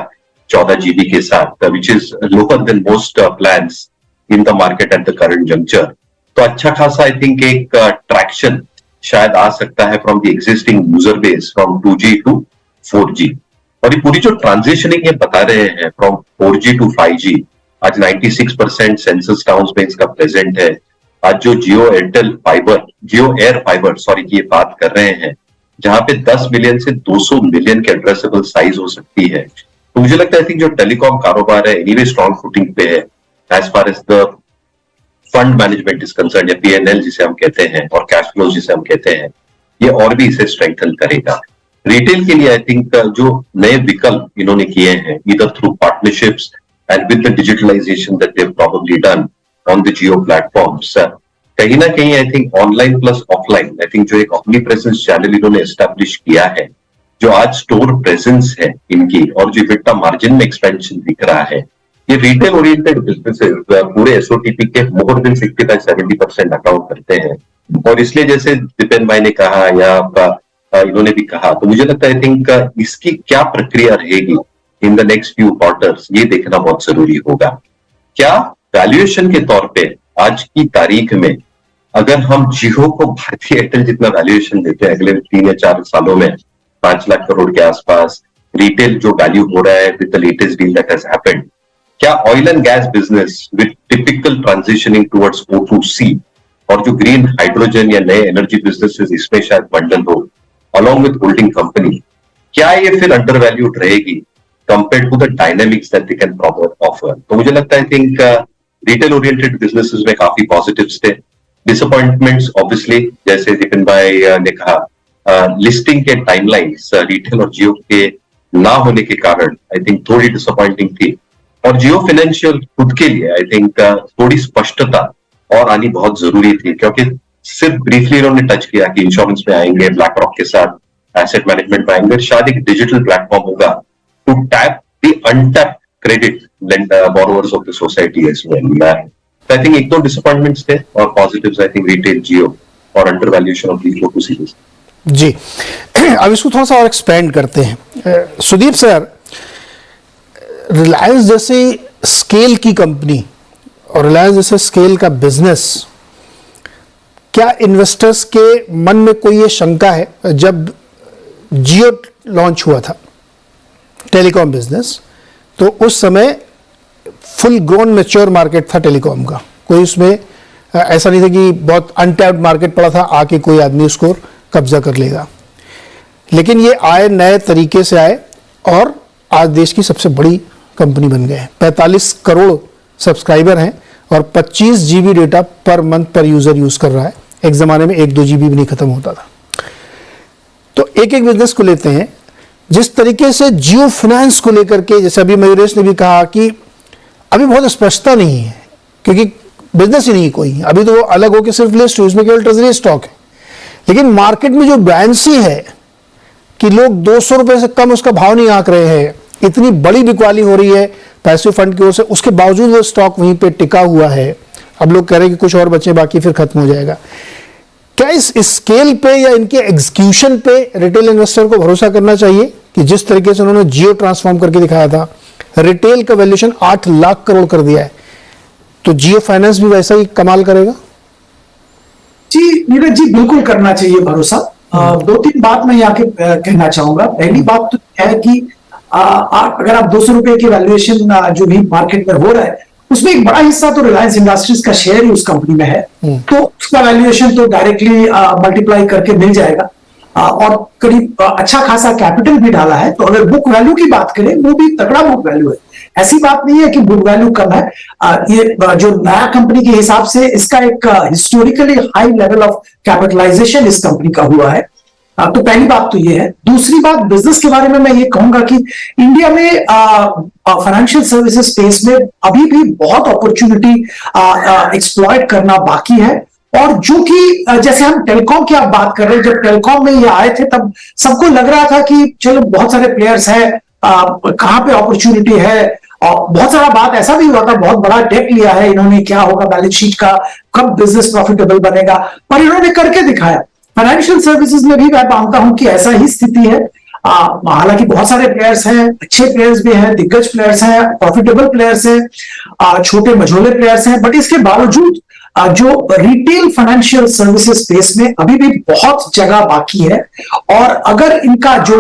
14 GB के साथ, which is lower than most plans in the market at the current juncture. तो अच्छा खासा आई थिंक एक ट्रैक्शन शायद आ सकता है from the existing user base from 2G to 4G. और ये पूरी जो ट्रांजिशनिंग ये बता रहे हैं फ्रॉम 4G टू 5G, आज 96% सेंसस टाउन्स में इसका प्रेजेंट है. आज जो जियो एयर फाइबर की ये बात कर रहे हैं, जहां पे 10 मिलियन से 200 मिलियन के एड्रेसेबल साइज हो सकती है. तो मुझे लगता है कि जो टेलीकॉम कारोबार है एनीवे स्ट्रॉन्ग फुटिंग पे है as far as the fund management is concern, या PNL जिसे हम कहते हैं, और कैश फ्लो जिसे हम कहते हैं, ये और भी इसे स्ट्रेंथन करेगा. रिटेल के लिए आई थिंक जो नए विकल्प इन्होंने किए हैं, either through partnerships and with the digitalisation that they have probably done on the Jio platforms, कहीं ना कहीं I think online plus offline, I think जो एक ऑमनी प्रेजेंस चैनल इन्होंने एस्टैब्लिश किया है, जो आज स्टोर प्रेजेंस है इनकी, और जो इबिटा मार्जिन में एक्सपेंशन दिख रहा है, ये रिटेल ओरिएंटेड बिजनेसेस पूरे SOTP के मोर देन 65-70% अकाउंट करते हैं. और इसलिए जैसे दीपेन भाई ने कहा या इन्होंने भी कहा, तो मुझे लगता है आई थिंक इसकी क्या प्रक्रिया रहेगी इन द नेक्स्ट फ्यू क्वार्टर्स, ये देखना बहुत जरूरी होगा. क्या वैल्यूएशन के तौर पे आज की तारीख में अगर हम जियो को भारतीय एयरटेल जितना वैल्यूएशन देते हैं अगले 3 या 4 सालों में 5 लाख करोड़ के आसपास, रिटेल जो वैल्यू हो रहा है with the latest deal that has happened, क्या oil and gas business with typical transitioning towards O2C और जो ग्रीन हाइड्रोजन या नए एनर्जी बिजनेसेस इसमें शायद बंडल हो अलॉन्ग विद होल्डिंग कंपनी, क्या ये फिर अंडर वैल्यूड रहेगी compare to the dynamics that they can offer? तो मुझे लगता है I think retail oriented businesses में काफी पॉजिटिव्स थे. डिसअपॉइंटमेंट्स ऑब्वियसली जैसे दीपन भाई ने कहा, लिस्टिंग के टाइमलाइंस रिटेल और जियो के ना होने के कारण आई थिंक थोड़ी डिसअपॉइंटिंग थी. और जियो फाइनेंशियल खुद के लिए आई थिंक थोड़ी स्पष्टता और आनी बहुत जरूरी थी, क्योंकि सिर्फ ब्रीफली इन्होंने टच किया कि इंश्योरेंस में आएंगे, ब्लैक रॉक के साथ एसेट मैनेजमेंट में आएंगे, शायद एक डिजिटल प्लेटफॉर्म होगा to tap the untapped credit borrowers of the society as well. I think एक दो डिसअपॉइंटमेंट्स थे और positives I think retail, Jio और undervaluation of the O2C ji. अब इसको थोड़ा सा और एक्सपेंड करते हैं. सुदीप सर, रिलायंस जैसे स्केल की कंपनी और रिलायंस जैसे स्केल का बिजनेस, क्या इन्वेस्टर्स के मन में कोई ये शंका है? जब जियो लॉन्च हुआ था टेलीकॉम बिजनेस, तो उस समय फुल ग्रोन मैच्योर मार्केट था टेलीकॉम का, कोई उसमें ऐसा नहीं था कि बहुत अनटैप्ड मार्केट पड़ा था, आके कोई आदमी उसको कब्जा कर लेगा. लेकिन ये आए, नए तरीके से आए और आज देश की सबसे बड़ी कंपनी बन गए हैं. 45 करोड़ सब्सक्राइबर हैं और 25 GB डेटा पर मंथ पर यूजर यूज कर रहा है. एक जमाने में 1-2 GB भी नहीं खत्म होता था. तो एक एक बिजनेस को लेते हैं. जिस तरीके से जियो फाइनेंस को लेकर के, जैसे अभी मयूरेश ने भी कहा कि अभी बहुत स्पष्टता नहीं है क्योंकि बिजनेस ही नहीं कोई, अभी तो वो अलग होकर सिर्फ लिस्ट, उसमें केवल ट्रेजरी स्टॉक है. लेकिन मार्केट में जो ब्रांसी है कि लोग 200 रुपए से कम उसका भाव नहीं आंक रहे हैं, इतनी बड़ी बिकवाली हो रही है पैसिव फंड की ओर से, उसके बावजूद वो स्टॉक वहीं पे टिका हुआ है. अब लोग कह रहे हैं कि कुछ और बचे, बाकी फिर खत्म हो जाएगा. क्या इस स्केल पे या इनके एग्जीक्यूशन पे रिटेल इन्वेस्टर को भरोसा करना चाहिए कि जिस तरीके से उन्होंने जियो ट्रांसफॉर्म करके दिखाया था, रिटेल का वैल्यूएशन 8 लाख करोड़ कर दिया है, तो जियो फाइनेंस भी वैसा ही कमाल करेगा? जी नीरज जी, बिल्कुल करना चाहिए भरोसा। दो तीन बात मैं यहाँ के कहना चाहूंगा। पहली बात तो है कि अगर आप 200 रुपए की वैल्यूएशन जो भी मार्केट में हो रहा है, उसमें एक बड़ा हिस्सा तो रिलायंस इंडस्ट्रीज का शेयर ही उस कंपनी में है, तो उसका वैल्यूएशन तो डायरेक्टली मल्टीप्लाई करके मिल जाएगा। और करीब अच्छा खासा कैपिटल भी डाला है, तो अगर बुक वैल्यू की बात करें, वो भी तगड़ा बुक वैल्यू है। ऐसी बात नहीं है कि बुक वैल्यू कम है। ये जो नया कंपनी के हिसाब से इसका एक historically high level of capitalization इस कंपनी का हुआ है। तो पहली बात तो ये है। दूसरी बात, बिजनेस के बारे में मैं ये कहूंगा कि इंडिया में फाइनेंशियल सर्विसेज स्पेस में अभी भी बहुत अपॉर्चुनिटी एक्सप्लॉइट करना बाकी है। और जो कि जैसे हम टेलीकॉम की आप बात कर रहे हैं, जब टेलीकॉम में ये आए थे तब सबको लग रहा था कि चलो बहुत सारे प्लेयर्स हैं, कहां पे अपॉर्चुनिटी है। और बहुत सारा बात ऐसा भी हुआ था, बहुत बड़ा डेट लिया है इन्होंने, क्या होगा बैलेंस शीट का, कब बिजनेस प्रॉफिटेबल बनेगा, पर इन्होंने करके दिखाया। फाइनेंशियल सर्विसेज में भी मैं मानता हूं कि ऐसा ही स्थिति है। हालांकि बहुत सारे प्लेयर्स हैं, अच्छे प्लेयर्स भी हैं, दिग्गज प्लेयर्स हैं, प्रॉफिटेबल प्लेयर्स हैं, छोटे मझोले प्लेयर्स हैं, बट इसके बावजूद जो रिटेल फाइनेंशियल सर्विसेज स्पेस में अभी भी बहुत जगह बाकी है। और अगर इनका जो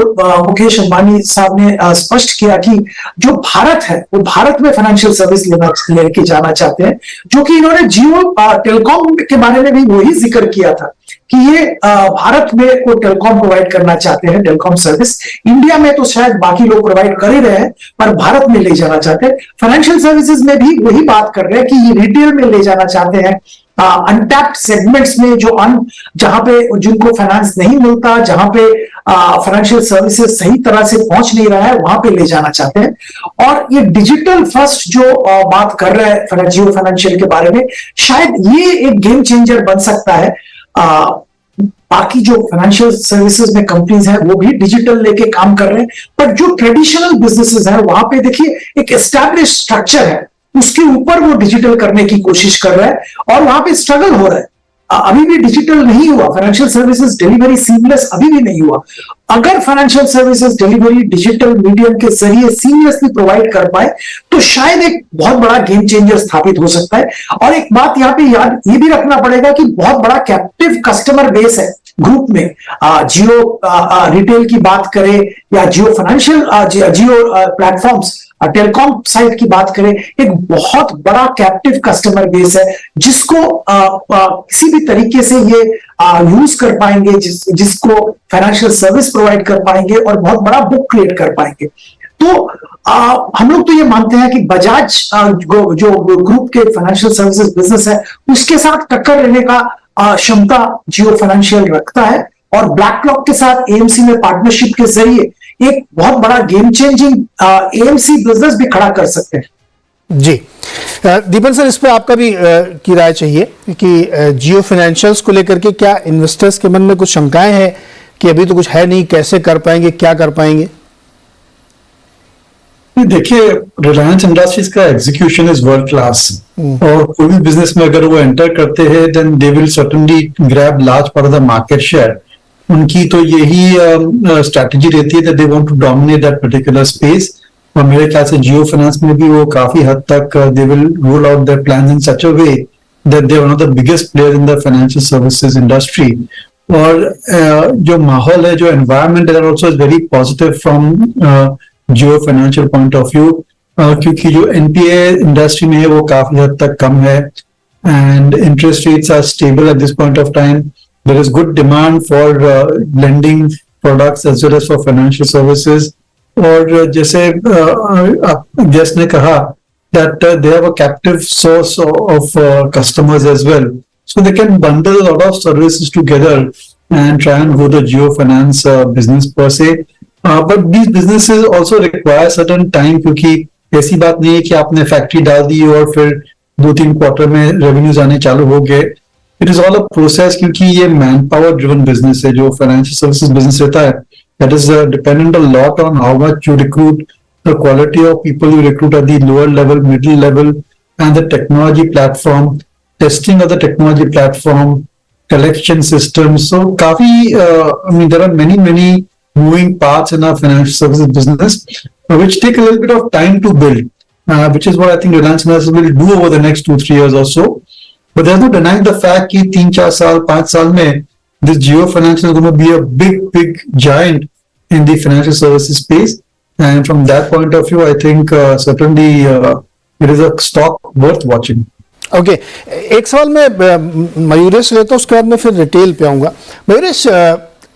मुकेश अंबानी साहब ने स्पष्ट किया कि जो भारत है वो भारत में फाइनेंशियल सर्विस लेके जाना चाहते हैं, जो कि इन्होंने जियो टेलीकॉम के बारे में भी वही जिक्र किया था कि ये भारत में वो टेलीकॉम प्रोवाइड करना चाहते हैं, टेलीकॉम सर्विस। इंडिया में तो शायद बाकी लोग प्रोवाइड कर ही रहे हैं, पर भारत में ले जाना चाहते हैं। फाइनेंशियल सर्विसेज में भी वही बात कर रहे हैं कि ये रिटेल में ले जाना चाहते हैं, अनटैप्ड सेगमेंट्स में, जहां पे जिनको फाइनेंस नहीं मिलता, जहां पे फाइनेंशियल सर्विसेज सही तरह से पहुंच नहीं रहा है, वहां पे ले जाना चाहते हैं। और ये डिजिटल फर्स्ट जो बात कर रहे हैं जियो फाइनेंशियल के बारे में, शायद ये एक गेम चेंजर बन सकता है। बाकी जो फाइनेंशियल सर्विसेज में कंपनीज हैं वो भी डिजिटल लेके काम कर रहे हैं, पर जो ट्रेडिशनल बिजनेसेस हैं वहां पे देखिए एक एस्टैब्लिश स्ट्रक्चर है, उसके ऊपर वो डिजिटल करने की कोशिश कर रहा है और वहां पे स्ट्रगल हो रहा है। अभी भी डिजिटल नहीं हुआ, फाइनेंशियल सर्विसेज डिलीवरी सीमलेस अभी भी नहीं हुआ। अगर financial services delivery digital medium के जरिए सीमलेसली प्रोवाइड कर पाए तो शायद एक बहुत बड़ा गेम चेंजर स्थापित हो सकता है। और एक बात यहाँ पे याद ये भी रखना पड़ेगा कि बहुत बड़ा कैप्टिव कस्टमर बेस है ग्रुप में। जियो रिटेल की बात करें या जियो फाइनेंशियल जियो प्लेटफॉर्म्स टेलीकॉम साइट की बात करें, एक बहुत बड़ा कैप्टिव कस्टमर बेस है जिसको किसी भी तरीके से ये यूज कर पाएंगे, जिसको फाइनेंशियल सर्विस प्रोवाइड कर पाएंगे और बहुत बड़ा बुक क्रिएट कर पाएंगे। तो हम लोग तो ये मानते हैं कि बजाज जो ग्रुप के फाइनेंशियल सर्विसेज बिजनेस है उसके साथ टक्कर लेने का क्षमता जियो फाइनेंशियल रखता है, और ब्लैक क्लॉक के साथ एएमसी में पार्टनरशिप के जरिए एक बहुत बड़ा गेम चेंजिंग एएमसी बिजनेस भी खड़ा कर सकते हैं। जी दीपन सर, इस पे आपका भी की राय चाहिए कि जियो फाइनेंशियल्स को लेकर के क्या इन्वेस्टर्स के मन में कुछ शंकाएं हैं कि अभी तो कुछ है नहीं, कैसे कर पाएंगे, क्या कर पाएंगे? देखिए, रिलायंस इंडस्ट्रीज का एग्जीक्यूशन इज वर्ल्ड क्लास, और कोई भी बिजनेस में अगर वो एंटर करते हैं then they will certainly grab large part of the market share. उनकी तो यही स्ट्रैटेजी रहती है that they want to dominate that particular space. और मेरे ख्याल से जियो फाइनेंस में भी वो काफी हद तक they will roll out their plans in such a way that they are one of the biggest player in the financial services industry. और जो माहौल है, जो एनवायरमेंट है, also is very positive from Jio financial point of view, क्योंकि जो NPA industry में है वो काफी हद तक कम है, and interest rates are stable at this point of time. There is good demand for lending products as well as for financial services. और जैसे आप जैस ने कहा that they have a captive source of customers as well, so they can bundle a lot of services together and try and grow the Jio Finance business per se. But these businesses also require certain time, क्योंकि ऐसी बात नहीं है कि आपने factory डाल दी और फिर 2-3 क्वार्टर में रेवेन्यूज आने चालू हो गए। It is all a process, क्योंकि ये मैन पावर ड्रिवन बिजनेस है जो फाइनेंशियल सर्विसेज बिजनेस रहता है। That is dependent a lot on how much you recruit, the quality of people you recruit at the lower level, middle level, and the technology platform, testing of the technology platform, collection system. So काफी I mean there are many moving parts in our financial services business, which take a little bit of time to build, which is what I think Reliance Industries will do over the next 2-3 years or so. But there's no denying the fact कि 3-4 साल 5 साल में this Jio Finance is going to be a big giant in the financial services space, and from that point of view I think certainly it is a stock worth watching. Okay एक सवाल मैं मयूरेश लेता हूँ, उसके बाद मैं फिर retail पे आऊँगा। मयूरेश,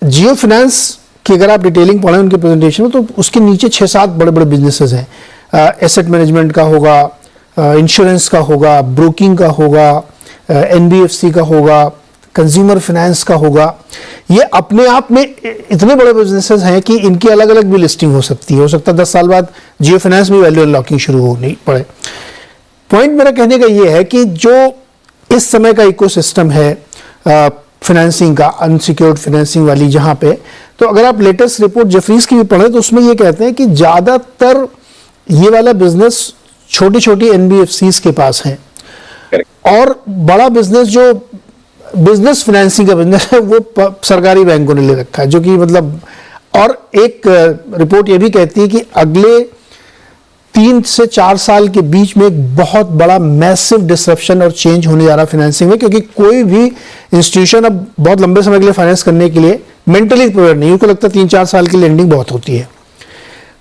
जियो फाइनेंस की अगर आप डिटेलिंग पढ़ें उनके प्रेजेंटेशन में तो उसके नीचे 6-7 बड़े बिजनेसेस हैं। एसेट मैनेजमेंट का होगा, इंश्योरेंस का होगा, ब्रोकिंग का होगा, एनबीएफसी का होगा, कंज्यूमर फाइनेंस का होगा। ये अपने आप में इतने बड़े बिजनेसेस हैं कि इनकी अलग अलग भी लिस्टिंग हो सकती है। हो सकता है 10 साल बाद जियो फाइनेंस में वैल्यू अनलॉकिंग शुरू होनी पड़े। पॉइंट मेरा कहने का ये है कि जो इस समय का इकोसिस्टम है फाइनेंसिंग का, अनसिक्योर्ड फाइनेंसिंग वाली, जहां पे तो अगर आप लेटेस्ट रिपोर्ट जेफरीज की भी पढ़ें तो उसमें ये कहते हैं कि ज्यादातर ये वाला बिजनेस छोटी एनबीएफसीज के पास है, और बड़ा बिजनेस जो बिजनेस फाइनेंसिंग का बिजनेस है वो सरकारी बैंकों ने ले रखा है, जो कि मतलब, और एक रिपोर्ट ये भी कहती है कि अगले 3 से 4 साल के बीच में एक बहुत बड़ा मैसिव डिसरप्शन और चेंज होने जा रहा है फाइनेंसिंग में, क्योंकि कोई भी इंस्टीट्यूशन अब बहुत लंबे समय के लिए फाइनेंस करने के लिए मेंटली प्रिपेयर नहीं, उनको लगता है 3-4 साल की लेंडिंग बहुत होती है।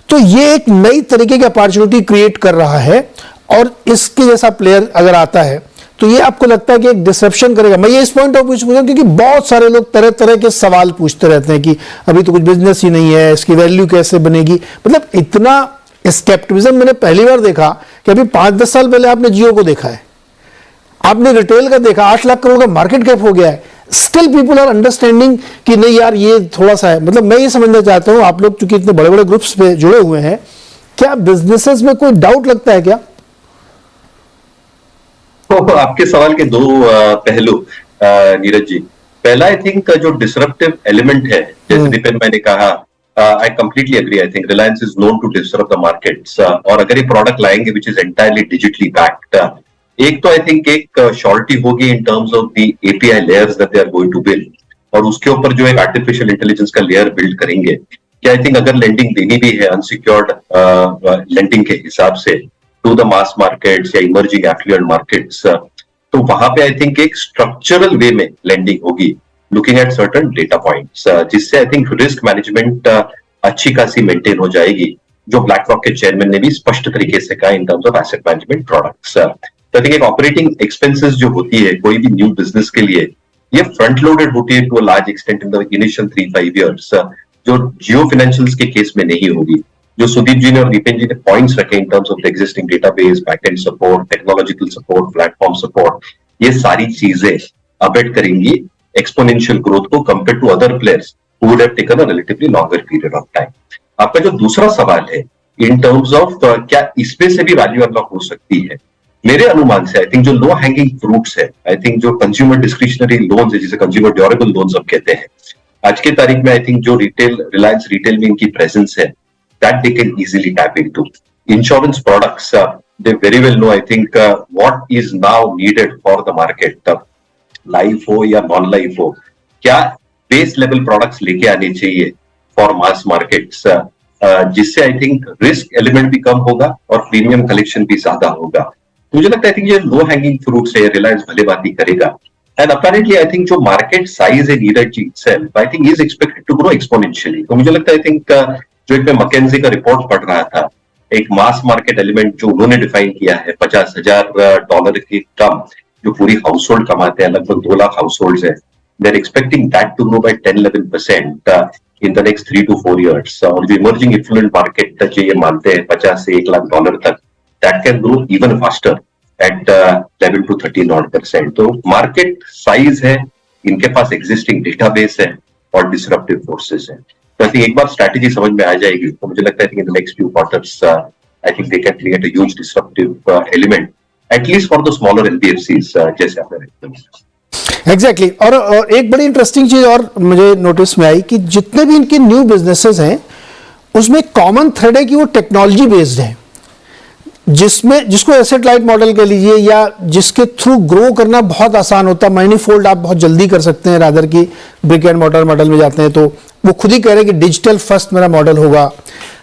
तो ये एक नई तरीके की अपॉर्चुनिटी क्रिएट कर रहा है, और इसके जैसा प्लेयर अगर आता है तो ये आपको लगता है कि एक डिसरप्शन करेगा? मैं ये इस पॉइंट ऑफ व्यू से पूछ रहा हूं क्योंकि बहुत सारे लोग तरह के सवाल पूछते रहते हैं कि अभी तो कुछ बिजनेस ही नहीं है, इसकी वैल्यू कैसे बनेगी। मतलब इतना स्केप्टिसिज्म मैंने पहली बार देखा कि अभी 5-10 साल पहले आपने जियो को देखा है, आपने रिटेल का देखा, 8 लाख करोड़ का मार्केट कैप हो गया है, स्टिल पीपल आर अंडरस्टैंडिंग कि नहीं यार ये थोड़ा सा है। मतलब मैं ये समझना चाहता हूं, आप लोग चूंकि इतने बड़े ग्रुप्स पे जुड़े हुए हैं, क्या बिजनेसेस में कोई डाउट लगता है क्या? तो आपके सवाल के 2 पहलू नीरज जी। पहला, आई थिंक जो डिसरप्टिव एलिमेंट है, जैसे दीपेन मैंने कहा, I completely agree. I think Reliance is known to disrupt the markets, और अगर ये प्रोडक्ट लाएंगे which is entirely digitally backed, एक तो आई थिंक एक श्योरिटी होगी in terms of the API layers that they are going to build, और उसके ऊपर जो एक आर्टिफिशियल इंटेलिजेंस का लेयर बिल्ड करेंगे, कि आई थिंक अगर लेंडिंग देनी भी है अनसिक्योर्ड लेंडिंग के हिसाब से टू द मास मार्केट्स या इमर्जिंग एफ्लुएंट मार्केट्स, तो वहां पे आई थिंक एक स्ट्रक्चरल वे में लेंडिंग होगी, looking at certain data points, जिससे आई थिंक रिस्क मैनेजमेंट अच्छी खासी मेंटेन हो जाएगी, जो ब्लैक रॉक के चेयरमैन ने भी स्पष्ट तरीके से कहा इन terms of asset management products. तो आई थिंक एक ऑपरेटिंग एक्सपेंसेस जो होती है कोई भी न्यू बिजनेस के लिए, ये फ्रंट लोडेड होती है to a large extent in the initial 3-5 years, जो जियो फाइनेंशियल्स के केस में नहीं होगी। जो सुदीप जी ने और दीपेन जी ने पॉइंट्स रखे in terms of the existing database, backend support, technological support, platform support, ये सारी चीजें अबेट करेंगी एक्सपोनेंशियल ग्रोथ को compare to other players who would have taken a relatively longer period of time. आपका जो दूसरा सवाल है इन टर्म्स ऑफ क्या इसमें से भी वैल्यू अनलॉक हो सकती है, मेरे अनुमान से आई थिंक जो लो हैंगिंग फ्रूट्स है, आई थिंक जो कंज्यूमर डिस्क्रिशनरी लोन्स है, जिसे कंज्यूमर ड्यूरेबल लोन्स हम कहते हैं, आज के तारीख में आई थिंक जो रिलायंस रिटेल में इनकी प्रेजेंस है, that they can easily tap into. Insurance products, they very well know, I think, what is now needed for the market. Life हो या नॉन लाइफ हो, क्या बेस लेवल प्रोडक्ट्स लेके आने चाहिए फॉर मास मार्केट्स, जिससे I think risk element भी कम होगा और प्रीमियम कलेक्शन भी ज्यादा होगा। मुझे लगता है ये लो हैंगिंग फ्रूट्स है, रिलायंस भले बात ही करेगा। एंड अपैरेंटली आई थिंक जो मार्केट साइज है Neeraj ji itself, I think is expected to grow exponentially. तो मुझे लगता है आई थिंक जो एक मैं मैकेंजी का रिपोर्ट पढ़ रहा था, एक मास मार्केट एलिमेंट जो उन्होंने डिफाइन किया है $50,000 के कम जो पूरी हाउस होल्ड कमाते हैं, लगभग 2 लाख हाउस होल्ड है, they are expecting that to grow by 10-11% in the next 3 to 4 years। और जो इमर्जिंग इन्फ्लुएंट मार्केट जो ये मानते हैं $50 से $1 लाख तक, that can grow even faster at 11 to 13%। तो मार्केट साइज है, इनके पास एग्जिस्टिंग डेटाबेस है और डिसरप्टिव फोर्सेस है। तो आई थिंक एक बार स्ट्रैटेजी समझ में आ जाएगी तो मुझे लगता है इन the next few quarters I think they can create a huge disruptive element, at least for the smaller NBFCs, जैसे आपने एग्जैक्टली। और एक बड़ी इंटरेस्टिंग चीज और मुझे नोटिस में आई कि जितने भी इनके न्यू बिजनेसेस हैं उसमें कॉमन थ्रेड है कि वो टेक्नोलॉजी बेस्ड है, जिसको एसेट लाइट मॉडल कह लीजिए या जिसके थ्रू ग्रो करना बहुत आसान होता है, मैनीफोल्ड आप बहुत जल्दी कर सकते हैं रादर की ब्रिक एंड मॉडल में जाते हैं। तो वो खुद ही कह रहे हैं कि डिजिटल फर्स्ट मेरा मॉडल होगा,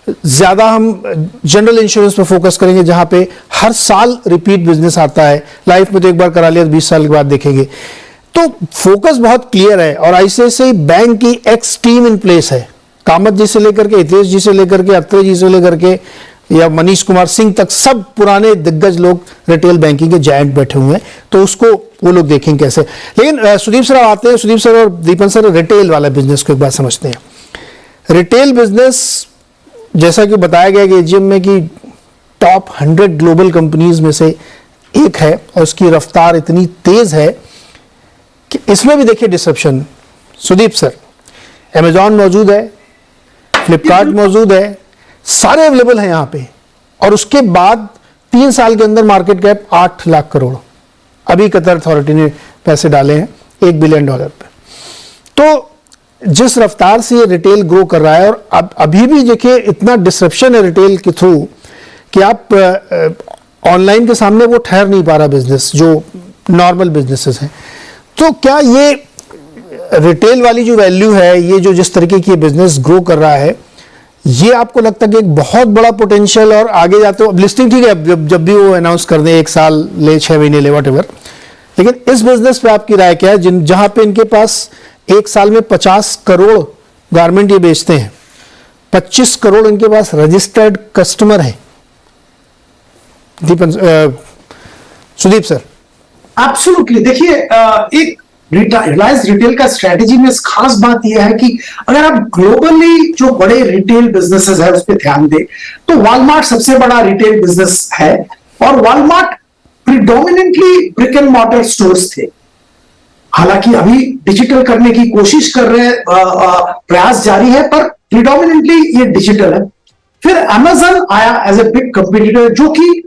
ज्यादा हम जनरल इंश्योरेंस पे फोकस करेंगे, जहां पे हर साल रिपीट बिजनेस आता है। लाइफ में तो एक बार करा लिया, 20 साल के बाद देखेंगे। तो फोकस बहुत क्लियर है और ICICI बैंक की एक्स टीम इन प्लेस है। कामत जी से लेकर के, हितेश जी से लेकर के, अत्रे जी से लेकर के या मनीष कुमार सिंह तक, सब पुराने दिग्गज लोग रिटेल बैंकिंग के जायंट बैठे हुए हैं। तो उसको वो लोग देखेंगे कैसे। लेकिन सुदीप सर आते हैं, सुदीप सर और दीपन सर रिटेल वाला बिजनेस को एक बार समझते हैं। रिटेल बिजनेस जैसा कि बताया गया कि AGM में कि टॉप 100 ग्लोबल कंपनीज में से एक है और उसकी रफ्तार इतनी तेज है कि इसमें भी देखिए डिसरप्शन। सुदीप सर, अमेजॉन मौजूद है, फ्लिपकार्ट मौजूद है, सारे अवेलेबल हैं यहाँ पे, और उसके बाद 3 साल के अंदर मार्केट कैप 8 लाख करोड़। अभी कतर अथॉरिटी ने पैसे डाले हैं $1 बिलियन पे। तो जिस रफ्तार से ये रिटेल ग्रो कर रहा है, और अब अभी भी देखिए इतना डिसरप्शन है रिटेल के थ्रू कि आप ऑनलाइन के सामने वो ठहर नहीं पा रहा बिजनेस, जो नॉर्मल बिजनेसेस हैं। तो क्या ये रिटेल वाली जो वैल्यू है, ये जो जिस तरीके की बिजनेस ग्रो कर रहा है, ये आपको लगता है कि एक बहुत बड़ा पोटेंशियल, और आगे जाते हो अब लिस्टिंग ठीक है, जब भी वो अनाउंस कर दें, 1 साल ले, 6 महीने ले, व्हाटएवर, लेकिन इस बिजनेस पे आपकी राय क्या है, जहां पे इनके पास 1 साल में 50 करोड़ गारमेंट ये बेचते हैं, 25 करोड़ इनके पास रजिस्टर्ड कस्टमर है। दीपन, सुदीप सर। एब्सोल्युटली, देखिए एक रिलायंस रिटेल का स्ट्रेटेजी में खास बात यह है कि अगर आप ग्लोबली जो बड़े रिटेल बिजनेसेस है उस पर ध्यान दें, तो वॉलमार्ट सबसे बड़ा रिटेल बिजनेस है, और Walmart predominantly brick and mortar stores थे। हालांकि अभी डिजिटल करने की कोशिश कर रहे हैं, प्रयास जारी है, पर प्रिडोमिनेंटली ये डिजिटल है। फिर अमेजन आया एज ए बिग कंपटीटर, जो कि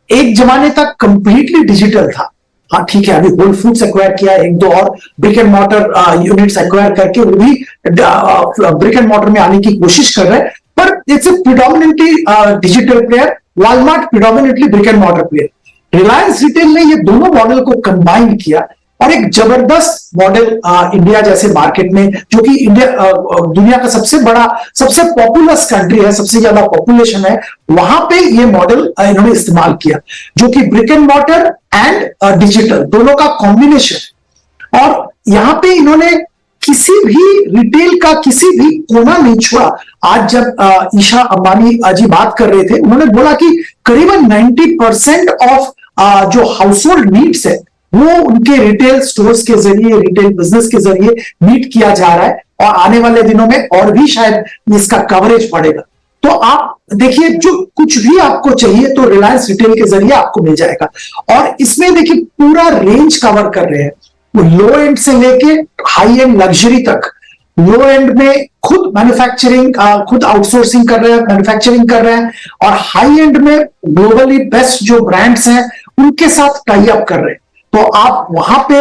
एक जमाने तक कंप्लीटली डिजिटल था। हाँ ठीक है, अभी होल फूड्स एक्वायर किया, 1-2 और brick and mortar units acquire करके वो भी ब्रिक एंड मॉर्टर में आने की कोशिश कर रहे हैं, पर it's a predominantly digital player. Walmart predominantly brick and mortar player. Reliance retail ने ये दोनों मॉडल को कंबाइन किया और एक जबरदस्त मॉडल इंडिया जैसे मार्केट में, जो कि इंडिया दुनिया का सबसे बड़ा, सबसे पॉपुलस कंट्री है, सबसे ज्यादा पॉपुलेशन है, वहां पे ये मॉडल इन्होंने इस्तेमाल किया, जो कि brick and mortar and digital दोनों का कॉम्बिनेशन। और यहां पे इन्होंने किसी भी रिटेल का किसी भी कोना नहीं छोड़ा। आज जब ईशा अंबानी जी बात कर रहे थे, उन्होंने बोला कि करीबन 90% ऑफ जो हाउस होल्ड नीड्स है वो उनके रिटेल स्टोर्स के जरिए, रिटेल बिजनेस के जरिए मीट किया जा रहा है, और आने वाले दिनों में और भी शायद इसका कवरेज बढ़ेगा। तो आप देखिए, जो कुछ भी आपको चाहिए तो रिलायंस रिटेल के जरिए आपको मिल जाएगा। और इसमें देखिए पूरा रेंज कवर कर रहे हैं, वो लो एंड से लेके हाई एंड लग्जरी तक। लो एंड में खुद मैन्युफैक्चरिंग, खुद आउटसोर्सिंग कर रहे हैं, मैन्युफैक्चरिंग कर रहे हैं, और हाई एंड में ग्लोबली बेस्ट जो ब्रांड्स हैं उनके साथ टाई अप कर रहे हैं। तो आप वहां पे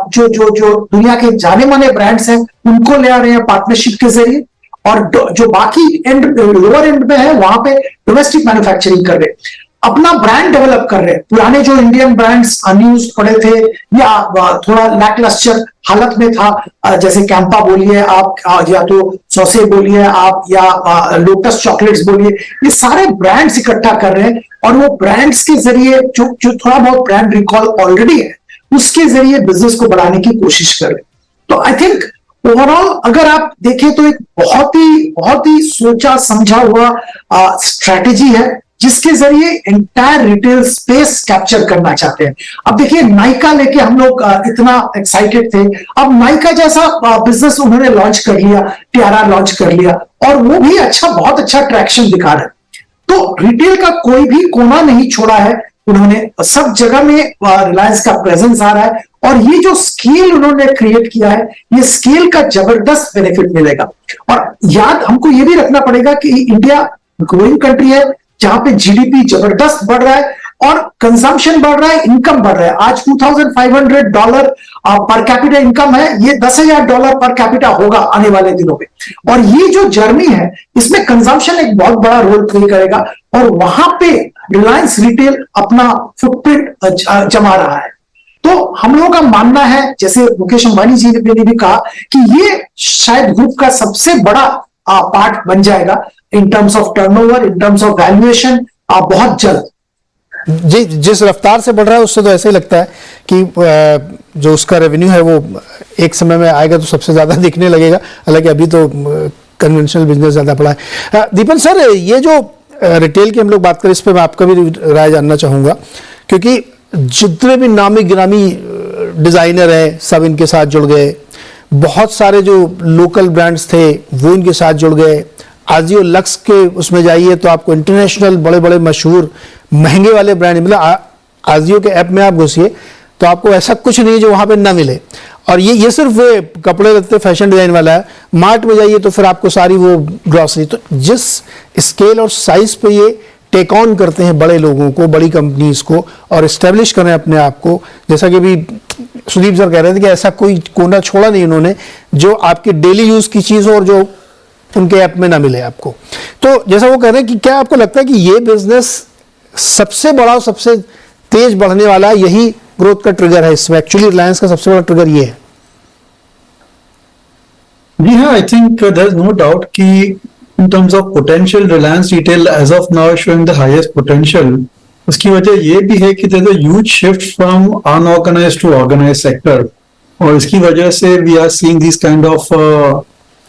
जो जो जो दुनिया के जाने माने ब्रांड्स हैं उनको ले आ रहे हैं पार्टनरशिप के जरिए, और जो बाकी एंड, लोअर एंड में है, वहां पे डोमेस्टिक मैन्युफैक्चरिंग कर रहे हैं, अपना ब्रांड डेवलप कर रहे हैं। पुराने जो इंडियन ब्रांड्स अनयूज्ड पड़े थे या थोड़ा लैकलस्टर हालत में था, जैसे कैंपा बोलिए आप, या तो सौसे बोलिए आप, या लोटस चॉकलेट्स बोलिए, ये सारे ब्रांड्स इकट्ठा कर रहे हैं, और वो ब्रांड्स के जरिए जो थोड़ा बहुत ब्रांड रिकॉल ऑलरेडी है उसके जरिए बिजनेस को बढ़ाने की कोशिश कर रहे हैं। तो आई थिंक ओवरऑल अगर आप देखें तो एक बहुत ही सोचा समझा हुआ स्ट्रैटेजी है, जिसके जरिए एंटायर रिटेल स्पेस कैप्चर करना चाहते हैं। अब देखिए, नाइका लेके हम लोग इतना एक्साइटेड थे, अब नाइका जैसा बिजनेस उन्होंने लॉन्च कर लिया, टियारा लॉन्च कर लिया, और वो भी बहुत अच्छा ट्रैक्शन दिखा रहा है। तो रिटेल का कोई भी कोना नहीं छोड़ा है उन्होंने, सब जगह में रिलायंस का प्रेजेंस आ रहा है, और ये जो स्केल उन्होंने क्रिएट किया है, ये स्केल का जबरदस्त बेनिफिट मिलेगा। और याद हमको ये भी रखना पड़ेगा कि इंडिया ग्रोइंग कंट्री है, जहां पे जीडीपी जबरदस्त बढ़ रहा है और कंजम्पशन बढ़ रहा है, इनकम बढ़ रहा है। आज $2,500 पर कैपिटा इनकम है, ये $10,000 पर कैपिटा होगा आने वाले दिनों में। और ये जो जर्नी है, इसमें कंजम्पशन एक बहुत बड़ा रोल प्ले करेगा, और वहां पे रिलायंस रिटेल अपना फुटप्रिंट जमा रहा है। तो हम लोगों का मानना है, जैसे मुकेश अंबानी जी ने भी कहा, कि ये शायद ग्रुप का सबसे बड़ा पार्ट बन जाएगा in terms of turnover, in terms of valuation, बहुत जल्द। जी, जिस रफ्तार से बढ़ रहा है उससे तो ऐसे ही लगता है कि जो उसका रेवेन्यू है वो एक समय में आएगा तो सबसे ज्यादा दिखने लगेगा, हालांकि अभी तो कन्वेंशनल बिजनेस ज्यादा पड़ा है। दीपन सर, ये जो रिटेल की हम लोग बात करें, इस पर मैं आपका भी राय जानना चाहूंगा, क्योंकि जितने भी नामी गिरामी डिजाइनर हैं सब इनके साथ जुड़ गए, बहुत सारे जो लोकल ब्रांड्स थे वो इनके साथ जुड़ गए। आजियो लक्स के उसमें जाइए तो आपको इंटरनेशनल बड़े बड़े मशहूर महंगे वाले ब्रांड, मतलब आजियो के ऐप में आप घुसिए तो आपको ऐसा कुछ नहीं जो वहां पे ना मिले। और ये सिर्फ कपड़े लगते फैशन डिजाइन वाला है। मार्ट में जाइए तो फिर आपको सारी वो ग्रॉसरी, तो जिस स्केल और साइज पे ये टेक ऑन करते हैं बड़े लोगों को, बड़ी कंपनीज को, और इस्टेब्लिश करें अपने आप को, जैसा कि अभी सुदीप सर कह रहे थे कि ऐसा कोई कोना छोड़ा नहीं उन्होंने जो आपकी डेली यूज की चीज हो और जो उनके ऐप में ना मिले आपको। तो जैसा वो कह रहे हैं कि क्या आपको लगता है कि ये बिजनेस सबसे बड़ा और सबसे तेज बढ़ने वाला यही ग्रोथ का ट्रिगर है इसमें? एक्चुअली रिलायंस का सबसे बड़ा ट्रिगर ये है। जी हाँ, I think there is no doubt कि in terms of potential Reliance retail as of now showing the highest potential. उसकी वजह ये भी है कि there is a huge shift from unorganised to organised sector, और इसकी वजह से we are seeing this kind of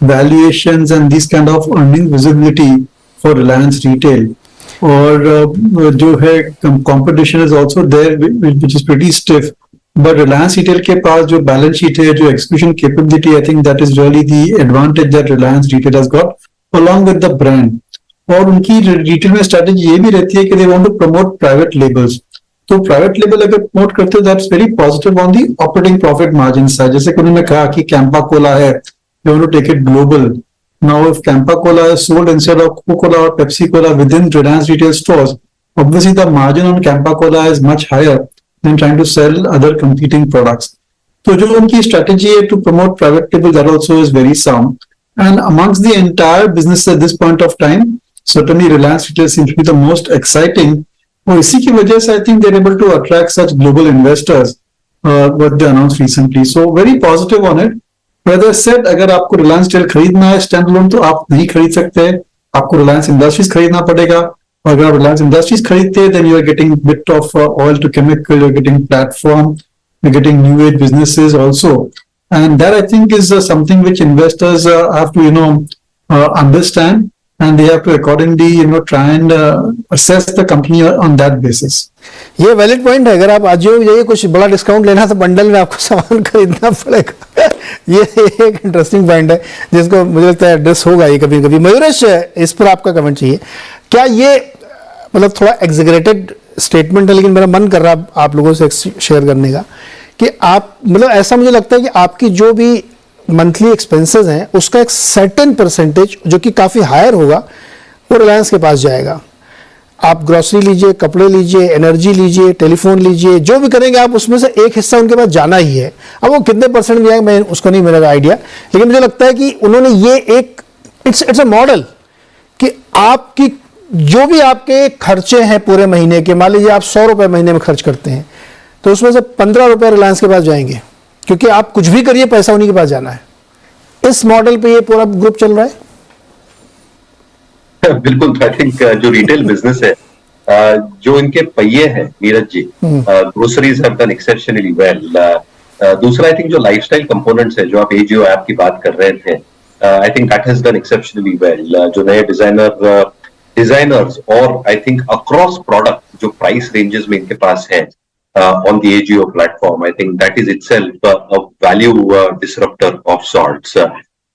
valuations and this kind of earning visibility for Reliance Retail. और जो है competition is also there which is pretty stiff, but Reliance Retail के पास जो balance sheet है, जो execution capability, I think that is really the advantage that Reliance Retail has got along with the brand. और उनकी retail में strategy ये भी रहती है कि they want to promote private labels. तो प्राइवेट लेबल अगर प्रमोट करते हो that's very positive on the operating profit margin side. जैसे कि उन्होंने कहा कि कैंपा कोला है, they want to take it global. Now, if Campa Cola is sold instead of Coca-Cola or Pepsi Cola within Reliance retail stores, obviously the margin on Campa Cola is much higher than trying to sell other competing products. So, जो उनकी strategy है to promote private label, that also is very sound. And amongst the entire business at this point of time, certainly Reliance retail seems to be the most exciting. और इसी की वजह से I think they're able to attract such global investors, what they announced recently. So, very positive on it. Whether said, अगर आपको Reliance retail खरीदना है stand alone तो आप नहीं खरीद सकते, आपको रिलायंस इंडस्ट्रीज खरीदना पड़ेगा। और अगर आप रिलायंस इंडस्ट्रीज खरीदते हैं then you are getting bit of oil to chemical, you are getting platform, you are getting new age businesses also, and that I think is something which investors have to understand, and they have to accordingly try and assess the company on that basis. ये valid point है। अगर आप आजियो में जाइए कुछ बड़ा discount लेना तो बंडल में आपको सामान खरीदना पड़ेगा। ये एक इंटरेस्टिंग पॉइंट है जिसको मुझे लगता है एड्रेस होगा ये कभी कभी। मयूरेश, इस पर आपका कमेंट चाहिए। क्या ये मतलब थोड़ा एग्जेगरेटेड स्टेटमेंट है, लेकिन मेरा मन कर रहा आप लोगों से शेयर करने का कि आप मतलब ऐसा मुझे लगता है कि आपकी जो भी मंथली एक्सपेंसेस हैं उसका एक सर्टेन परसेंटेज जो कि काफ़ी हायर होगा वो रिलायंस के पास जाएगा। आप ग्रोसरी लीजिए, कपड़े लीजिए, एनर्जी लीजिए, टेलीफोन लीजिए, जो भी करेंगे आप उसमें से एक हिस्सा उनके पास जाना ही है। अब वो कितने परसेंट में जाएगा मैं उसको नहीं मेरा आइडिया, लेकिन मुझे लगता है कि उन्होंने ये एक इट्स अ मॉडल कि आपकी जो भी आपके खर्चे हैं पूरे महीने के, मान लीजिए आप 100 रुपये महीने में खर्च करते हैं तो उसमें से 15 रुपये रिलायंस के पास जाएंगे, क्योंकि आप कुछ भी करिए पैसा उन्हीं के पास जाना है। इस मॉडल पे ये पूरा ग्रुप चल रहा है। बिल्कुल, आई थिंक जो रिटेल बिजनेस है, जो इनके पहिए हैं Neeraj ji, groceries have done exceptionally well. दूसरा आई थिंक जो लाइफस्टाइल कंपोनेंट्स है जो आप एजीओ ऐप की बात कर रहे थे, आई think that has done exceptionally well. जो नए डिजाइनर्स और आई थिंक अक्रॉस प्रोडक्ट जो प्राइस रेंजेस में इनके पास है on the AGO platform, I think that is itself a value disruptor of sorts.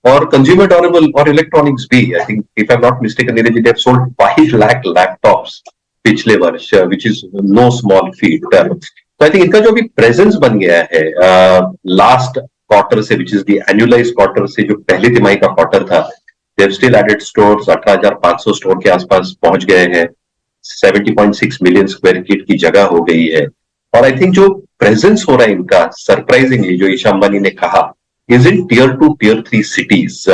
Or consumer durable or electronics भी, I think if I'm not mistaken, they have sold 5 lakh laptops पिछले वर्ष, which is no small feat. So I think इनका जो भी presence बन गया है last quarter से, which is the annualized quarter से, जो पहली तिमाही का quarter था, they have still added stores, 18,500 store के आसपास पहुंच गए हैं, 70.6 million square feet की जगह हो गई है। और आई थिंक जो प्रेजेंस हो रहा है इनका, सरप्राइजिंगली जो ईशा अंबानी ने कहा, is in tier 2 tier 3 cities,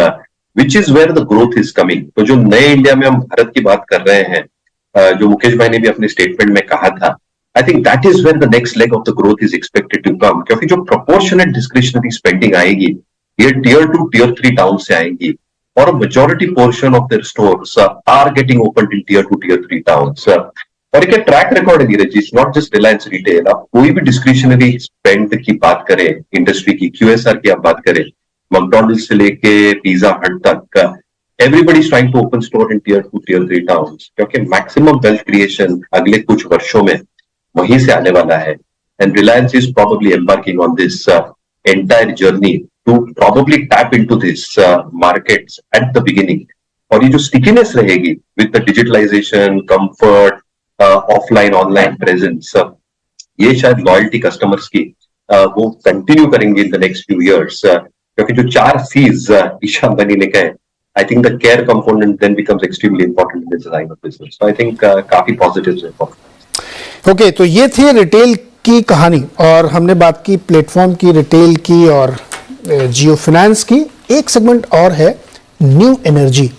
which is where the growth is coming. तो जो नए इंडिया में हम भारत की बात कर रहे हैं, जो मुकेश भाई ने भी अपने स्टेटमेंट में कहा था, I think that is where the next leg of the growth is expected to come, क्योंकि जो प्रोपोर्शनेट डिस्क्रिशनरी स्पेंडिंग आएगी ये टियर 2 टियर 3 टाउन से आएगी। or a majority portion of their stores are getting opened in tier 2, tier 3 towns. और एक track record है Neeraj ji, it's not just Reliance retail. आप कोई भी डिस्क्रिशनरी स्पेंड की बात करें, इंडस्ट्री की QSR की आप बात करें, मैकडॉनल्ड्स से लेके पिज्जा हट तक, everybody is trying to open store in tier 2, tier 3 towns, क्योंकि maximum wealth creation अगले कुछ वर्षों में वहीं से आने वाला है. And Reliance is probably embarking on this entire journey to probably tap into this markets at the beginning. और ये जो stickiness रहेगी with the digitalization, comfort, offline online presence, ये शायद लॉयल्टी कस्टमर्स की वो कंटिन्यू करेंगे in the next few years, क्योंकि जो 4 C's ईशा अंबानी ने कहे, I think the care component then becomes extremely important in the design of business. So I think काफी पॉजिटिव्स है. ओके, तो ये थी रिटेल की कहानी और हमने बात की प्लेटफॉर्म की, रिटेल की और जियो फाइनेंस की. एक सेगमेंट और है न्यू एनर्जी,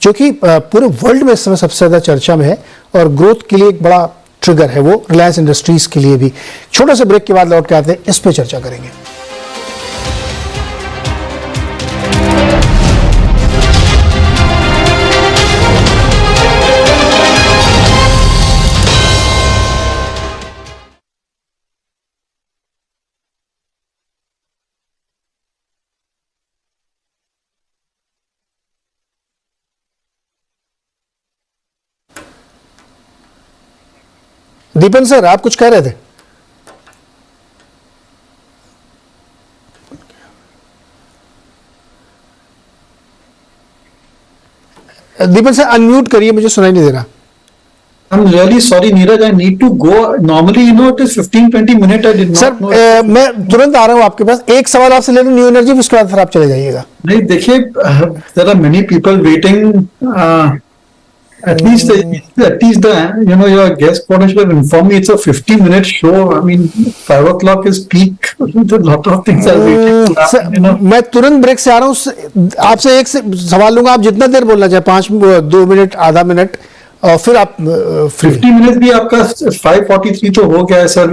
जो कि पूरे वर्ल्ड में इस समय सबसे ज्यादा चर्चा में है और ग्रोथ के लिए एक बड़ा ट्रिगर है वो रिलायंस इंडस्ट्रीज के लिए भी. छोटे से ब्रेक के बाद लौट के आते हैं, इस पे चर्चा करेंगे. दीपन सर, आप कुछ कह रहे थे? दीपन सर अनम्यूट करिए, मुझे सुनाई नहीं दे रहा. I'm really sorry, Neeraj. I need to go. Normally, you know, it is 15-20 minutes. I did not know. Sir मैं तुरंत आ रहा हूँ आपके पास. एक सवाल आपसे ले लूँ न्यू एनर्जी, उसके बाद फिर आप चले जाइएगा. नहीं, देखिए, there are many people waiting. At least the you know, your guest should have informed me it's a 50-minute show. I mean, 5 o'clock is peak. A lot of things are waiting. Sir, मैं तुरंत break से आ रहा हूँ. आपसे एक सवाल लूंगा, आप जितना देर बोलना चाहे, 2 मिनट, आधा मिनट, और फिर आप 50 मिनट भी आपका 5:43 तो हो गया है सर.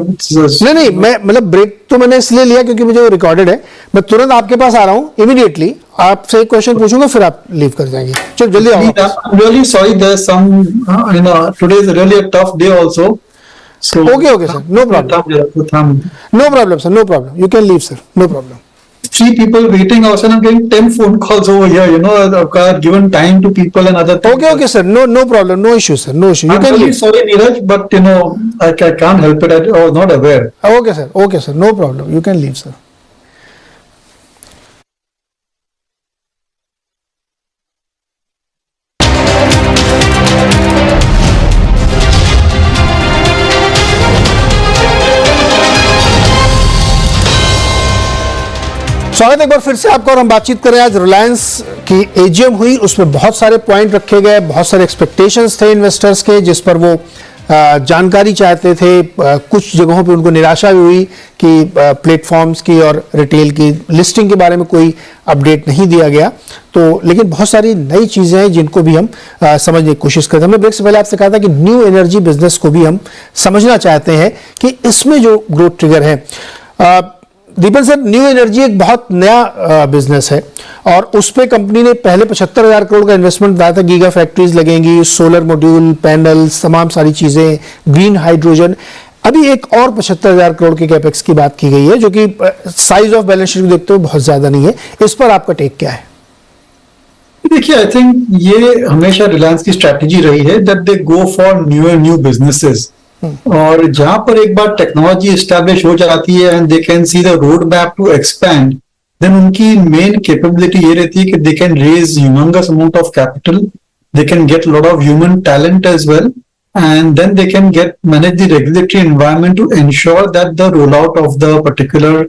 नहीं, मैं मतलब ब्रेक तो मैंने इसलिए लिया क्योंकि मुझे वो रिकॉर्डेड है. मैं तुरंत आपके पास आ रहा हूँ इमीडिएटली. आपसे एक क्वेश्चन पूछूंगा, फिर आप लीव कर जाएंगे. चलो जल्दी आओ. I'm really sorry, there's some you know, today is really a tough day also. So okay sir, no problem. No problem sir, no problem. You can leave sir, no problem. 3 people waiting also, and I'm getting 10 phone calls over here, you know. I've given time to people and other things. Okay sir, no problem, no issue sir, no issue. You I'm can really leave. sorry Neeraj, but you know, I can't help it. I was not aware. Okay sir, no problem. You can leave sir. स्वागत एक बार फिर से आपका. और हम बातचीत करें, आज रिलायंस की AGM हुई, उसमें बहुत सारे पॉइंट रखे गए, बहुत सारे एक्सपेक्टेशंस थे इन्वेस्टर्स के, जिस पर वो जानकारी चाहते थे. कुछ जगहों पे उनको निराशा भी हुई कि प्लेटफॉर्म्स की और रिटेल की लिस्टिंग के बारे में कोई अपडेट नहीं दिया गया. तो लेकिन बहुत सारी नई चीज़ें हैं जिनको भी हम समझने की कोशिश करते हैं. हमने ब्रेक से पहले आपसे कहा था कि न्यू एनर्जी बिजनेस को भी हम समझना चाहते हैं कि इसमें जो ग्रोथ ट्रिगर है. दीपन सर, न्यू एनर्जी एक बहुत नया बिजनेस है और उस पे कंपनी ने पहले 75,000 करोड़ का इन्वेस्टमेंट बताया था. गीगा फैक्ट्रीज लगेंगी, सोलर मॉड्यूल, पैनल्स, तमाम सारी चीजें, ग्रीन हाइड्रोजन. अभी एक और 75,000 करोड़ के कैपेक्स की बात की गई है, जो कि साइज ऑफ बैलेंस शीट देखते हुए बहुत ज्यादा नहीं है. इस पर आपका टेक क्या है? देखिए, आई थिंक ये हमेशा रिलायंस की स्ट्रैटेजी रही है that they go for new businesses. और जहां पर एक बार टेक्नोलॉजी एस्टैब्लिश हो जाती है and they can see the road map to expand, then उनकी मेन कैपेबिलिटी ये रहती है कि they can raise humongous amount of capital, they can get lot of human talent as well, and then they can manage the regulatory environment to ensure that the rollout of the particular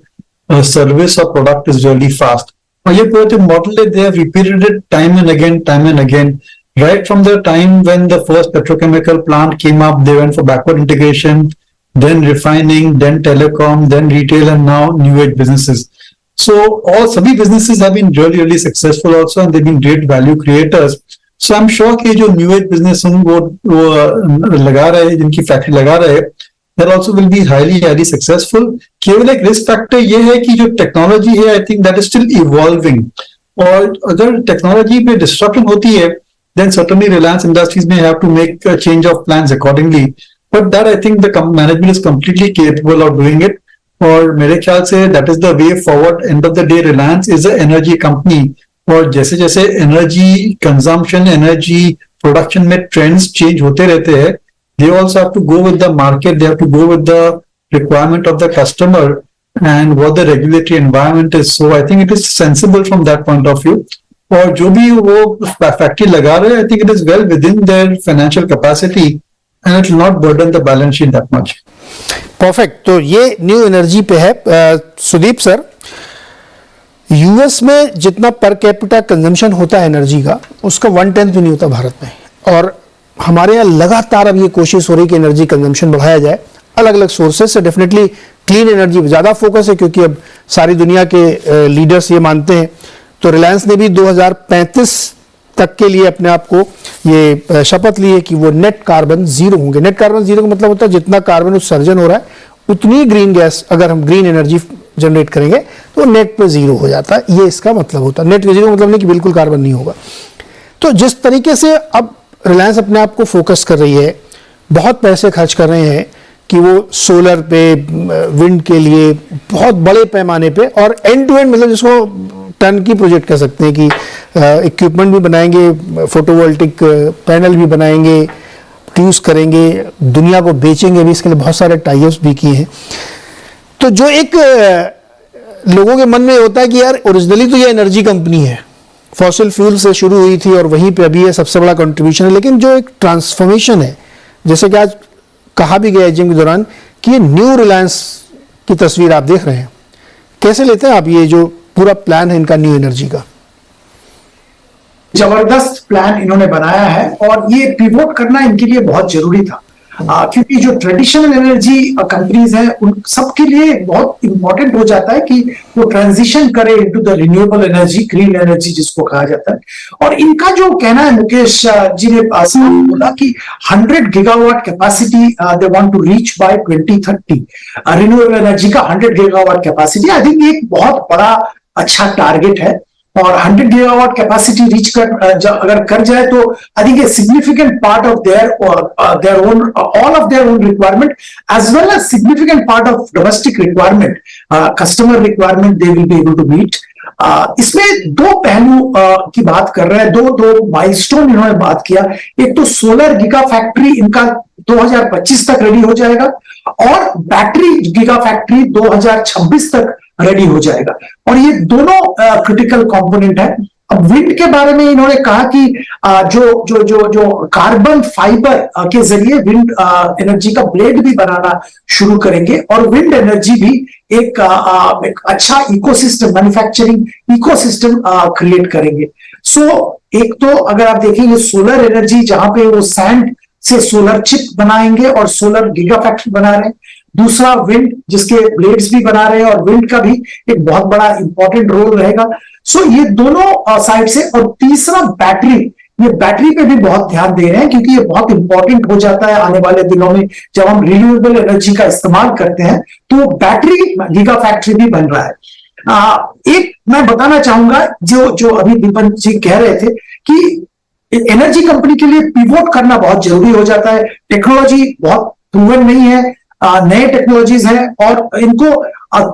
service or product is really fast. और ये पूरे model they have repeated it time and again. Right from the time when the first petrochemical plant came up, they went for backward integration, then refining, then telecom, then retail, and now new age businesses. So सभी businesses have been really successful also, and they've been great value creators. So I'm sure कि जो new age business वो लगा रहे हैं, जिनकी factory लगा रहे हैं, that also will be highly successful. केवल एक risk factor ये है कि जो technology है, I think that is still evolving. और अगर टेक्नोलॉजी में डिस्ट्रप्शन होती है, then certainly Reliance Industries may have to make a change of plans accordingly. But that I think the management is completely capable of doing it. और मेरे ख्याल से that is the way forward. End of the day, Reliance is an energy company. और जैसे जैसे energy consumption, energy production में trends change होते रहते हैं, they also have to go with the market. They have to go with the requirement of the customer and what the regulatory environment is. So I think it is sensible from that point of view. और जो भी वो factory लगा रहे हैं, I think it is well within their financial capacity and it will not burden the balance sheet that much. Perfect. तो ये new energy पे है। सुदीप सर, यूएस में जितना पर कैपिटा कंजम्पशन होता है एनर्जी का, उसका 1/10 भी नहीं होता भारत में। और हमारे यहाँ लगातार अब ये कोशिश हो रही है कि एनर्जी कंजम्पशन बढ़ाया जाए अलग अलग सोर्सेज से। डेफिनेटली क्लीन एनर्जी ज़्यादा फोकस है क्योंकि अब सारी दुनिया के लीडर्स ये मानते हैं। तो रिलायंस ने भी 2035 तक के लिए अपने आप को ये शपथ ली है कि वो नेट कार्बन जीरो होंगे। नेट कार्बन जीरो का मतलब होता है जितना कार्बन उत्सर्जन हो रहा है उतनी ग्रीन गैस अगर हम ग्रीन एनर्जी जनरेट करेंगे तो नेट पे जीरो हो जाता है। ये इसका मतलब होता है। नेट पे जीरो मतलब नहीं कि बिल्कुल कार्बन नहीं होगा। तो जिस तरीके से अब रिलायंस अपने आप को फोकस कर रही है, बहुत पैसे खर्च कर रहे हैं कि वो सोलर पे, विंड के लिए बहुत बड़े पैमाने पे और एंड टू एंड मतलब जिसको टन की प्रोजेक्ट कह सकते हैं कि इक्विपमेंट भी बनाएंगे, फोटोवोल्टिक पैनल भी बनाएंगे, यूज करेंगे, दुनिया को बेचेंगे भी, इसके लिए बहुत सारे टाइप्स भी किए हैं। तो जो एक लोगों के मन में होता है कि यार ओरिजिनली तो ये एनर्जी कंपनी है, फॉसिल फ्यूल से शुरू हुई थी और वहीं पे अभी ये सबसे बड़ा कंट्रीब्यूशन है, लेकिन जो एक ट्रांसफॉर्मेशन है, जैसे कि आज कहा भी गया एजीएम के दौरान कि ये न्यू रिलायंस की तस्वीर आप देख रहे हैं, कैसे लेते हैं आप ये जो पूरा प्लान है इनका न्यू एनर्जी का? जबरदस्त प्लान इन्होंने बनाया है और ये पिवोट करना इनके लिए बहुत जरूरी था, क्योंकि जो ट्रेडिशनल एनर्जी कंपनीज हैं उन सबके लिए बहुत इंपॉर्टेंट हो जाता है कि वो ट्रांजिशन करे into the renewable energy, green energy जिसको कहा जाता है। और इनका जो कहना है, मुकेश जी ने बोला कि 100 gigawatt capacity they want to reach by 2030, renewable energy का 100 गीगावाट कैपेसिटी। आई थिंक ये एक बहुत बड़ा अच्छा टारगेट है और 100 गीगावाट कैपेसिटी रीच कर अगर कर जाए तो I think a significant part of their own all of their own requirement as well as significant part of domestic requirement, customer requirement they will be able to meet. इसमें दो पहलू की बात कर रहे हैं, दो माइलस्टोन इन्होंने बात किया। एक तो सोलर गीगा फैक्ट्री इनका 2025 तक रेडी हो जाएगा और बैटरी गीगा फैक्ट्री 2026 तक रेडी हो जाएगा और ये दोनों क्रिटिकल कंपोनेंट है। अब विंड के बारे में इन्होंने कहा कि जो कार्बन फाइबर के जरिए विंड एनर्जी का ब्लेड भी बनाना शुरू करेंगे और विंड एनर्जी भी एक अच्छा इकोसिस्टम, मैन्युफैक्चरिंग इकोसिस्टम क्रिएट करेंगे। सो एक तो अगर आप देखेंगे सोलर एनर्जी जहां पे वो सैंड से सोलर चिप बनाएंगे और सोलर गीगा फैक्ट्री बना रहे हैं, दूसरा विंड जिसके ब्लेड्स भी बना रहे हैं और विंड का भी एक बहुत बड़ा इंपॉर्टेंट रोल रहेगा। सो ये दोनों साइड से। और तीसरा बैटरी, ये बैटरी पे भी बहुत ध्यान दे रहे हैं क्योंकि ये बहुत इंपॉर्टेंट हो जाता है आने वाले दिनों में जब हम रिन्यूएबल एनर्जी का इस्तेमाल करते हैं, तो बैटरी गीगा फैक्ट्री भी बन रहा है। एक मैं बताना चाहूंगा जो अभी दीपन जी कह रहे थे कि एनर्जी कंपनी के लिए पिवोट करना बहुत जरूरी हो जाता है। टेक्नोलॉजी बहुत प्रूवन नहीं है, नए टेक्नोलॉजीज हैं और इनको